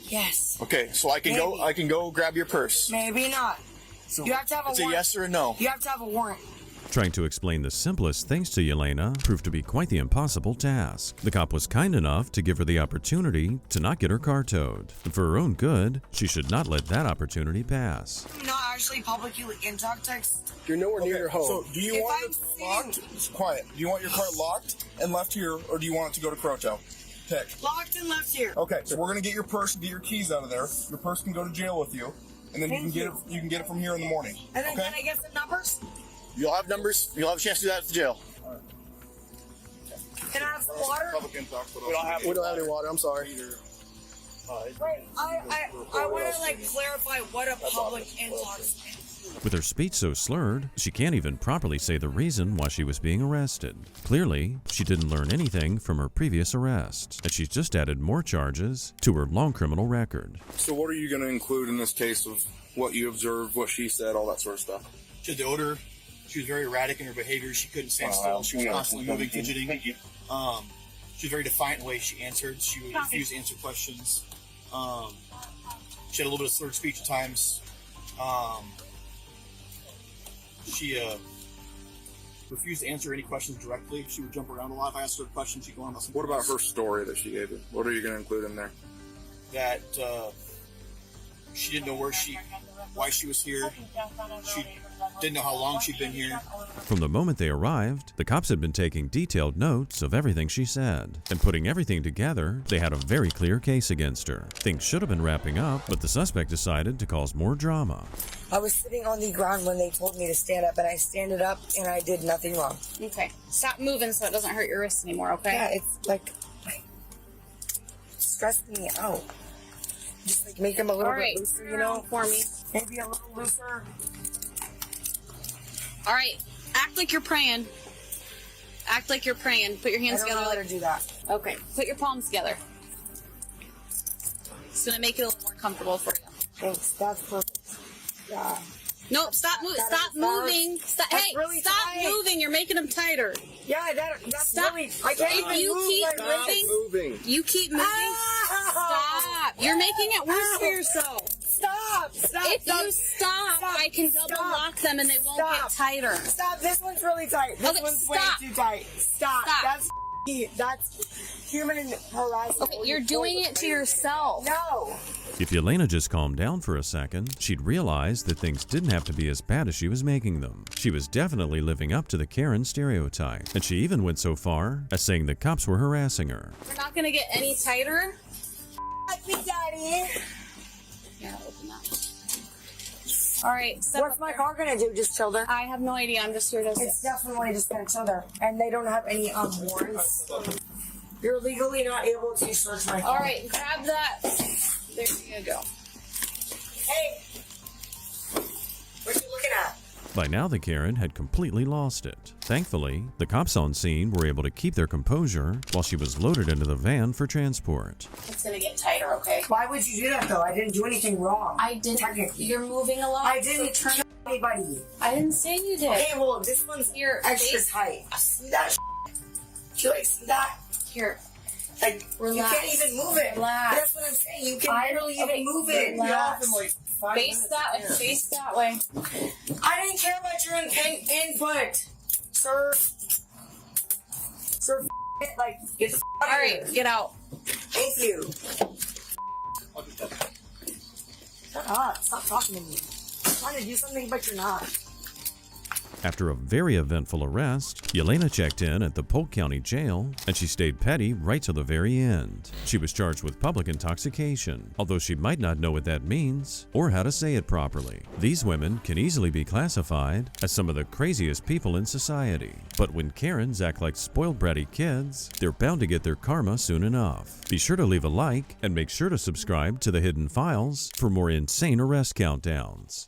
Yes. Okay, so I can go. Maybe. I can go grab your purse. Maybe not. So you have to have a it's warrant. a yes or a no. You have to have a warrant. Trying to explain the simplest things to Yelena proved to be quite the impossible task. The cop was kind enough to give her the opportunity to not get her car towed. And for her own good, she should not let that opportunity pass. I'm not actually publicly in talk text. You're nowhere near your home. So, do you want it locked? Quiet. Do you want your car locked and left here, or do you want it to go to Croto? Pick. Locked and left here. Okay, so we're gonna get your purse and get your keys out of there. Your purse can go to jail with you, and then you can get it from here in the morning. And then okay? can I get some numbers? You'll have numbers. You'll have a chance to do that at the jail. Can I have some water? We don't have any water. I'm sorry. Wait, I want to like clarify what a public intox is. With her speech so slurred, she can't even properly say the reason why she was being arrested. Clearly, she didn't learn anything from her previous arrest, and she's just added more charges to her long criminal record. So, what are you gonna include in this case of what you observed, what she said, all that sort of stuff? She had the odor. She was very erratic in her behavior. She couldn't stand still. She was constantly moving, fidgeting. She was very defiant in the way she answered. She would refuse to answer questions. She had a little bit of slurred speech at times. She refused to answer any questions directly. She would jump around a lot. If I asked her a question, she'd go on about something. What about her story that she gave you? What are you gonna include in there? That she didn't know why she was here. She didn't know how long she'd been here. From the moment they arrived, the cops had been taking detailed notes of everything she said. And putting everything together, they had a very clear case against her. Things should have been wrapping up, but the suspect decided to cause more drama. I was sitting on the ground when they told me to stand up, and I standed up, and I did nothing wrong. Okay. Stop moving so it doesn't hurt your wrists anymore, okay? Yeah, it's like stressing me out. Just like make them a little bit looser, you know? For me. Maybe a little looser. All right. Act like you're praying. Act like you're praying. Put your hands I don't together. know how to do that. Okay. Put your palms together. It's going to make it a little more comfortable for you. Thanks. That's perfect. Yeah. Nope. Stop moving. Stop moving. Stop. Hey, really stop tight. moving. You're making them tighter. Yeah, that's Stop. really. I can't If even you move keep like moving, you keep moving. Stop. You're making it worse for yourself. Stop. If you stop, I can double lock them and they won't get tighter. Stop. This one's really tight. This one's way too tight. Stop. That's human harassment. Okay, you're doing it to yourself. No. If Yelena just calmed down for a second, she'd realize that things didn't have to be as bad as she was making them. She was definitely living up to the Karen stereotype, and she even went so far as saying the cops were harassing her. We're not going to get any tighter. Like me, Daddy. Yeah, open that. All right. What's my car gonna do? Just chill there? I have no idea. I'm just here to. It's definitely just gonna chill there, and they don't have any warrants. You're legally not able to search my car. All right, grab that. There you go. Hey, what you looking at? By now, the Karen had completely lost it. Thankfully, the cops on scene were able to keep their composure while she was loaded into the van for transport. It's gonna get tighter, okay? Why would you do that though? I didn't do anything wrong. I didn't. Technically. You're moving a lot. I didn't turn on anybody. I didn't say you did. Okay, well this one's extra tight. See that? Do you like see that? Here. Like Relax. you can't even move it. Relax. That's what I'm saying. You can't barely even move it. Relax. Face that way. Face that way. I didn't care about your input, sir. Sir, like get the All right, get out. Thank you. Shut up! Stop talking to me. I'm trying to do something, but you're not. After a very eventful arrest, Yelena checked in at the Polk County Jail, and she stayed petty right to the very end. She was charged with public intoxication, although she might not know what that means or how to say it properly. These women can easily be classified as some of the craziest people in society. But when Karens act like spoiled bratty kids, they're bound to get their karma soon enough. Be sure to leave a like and make sure to subscribe to The Hidden Files for more insane arrest countdowns.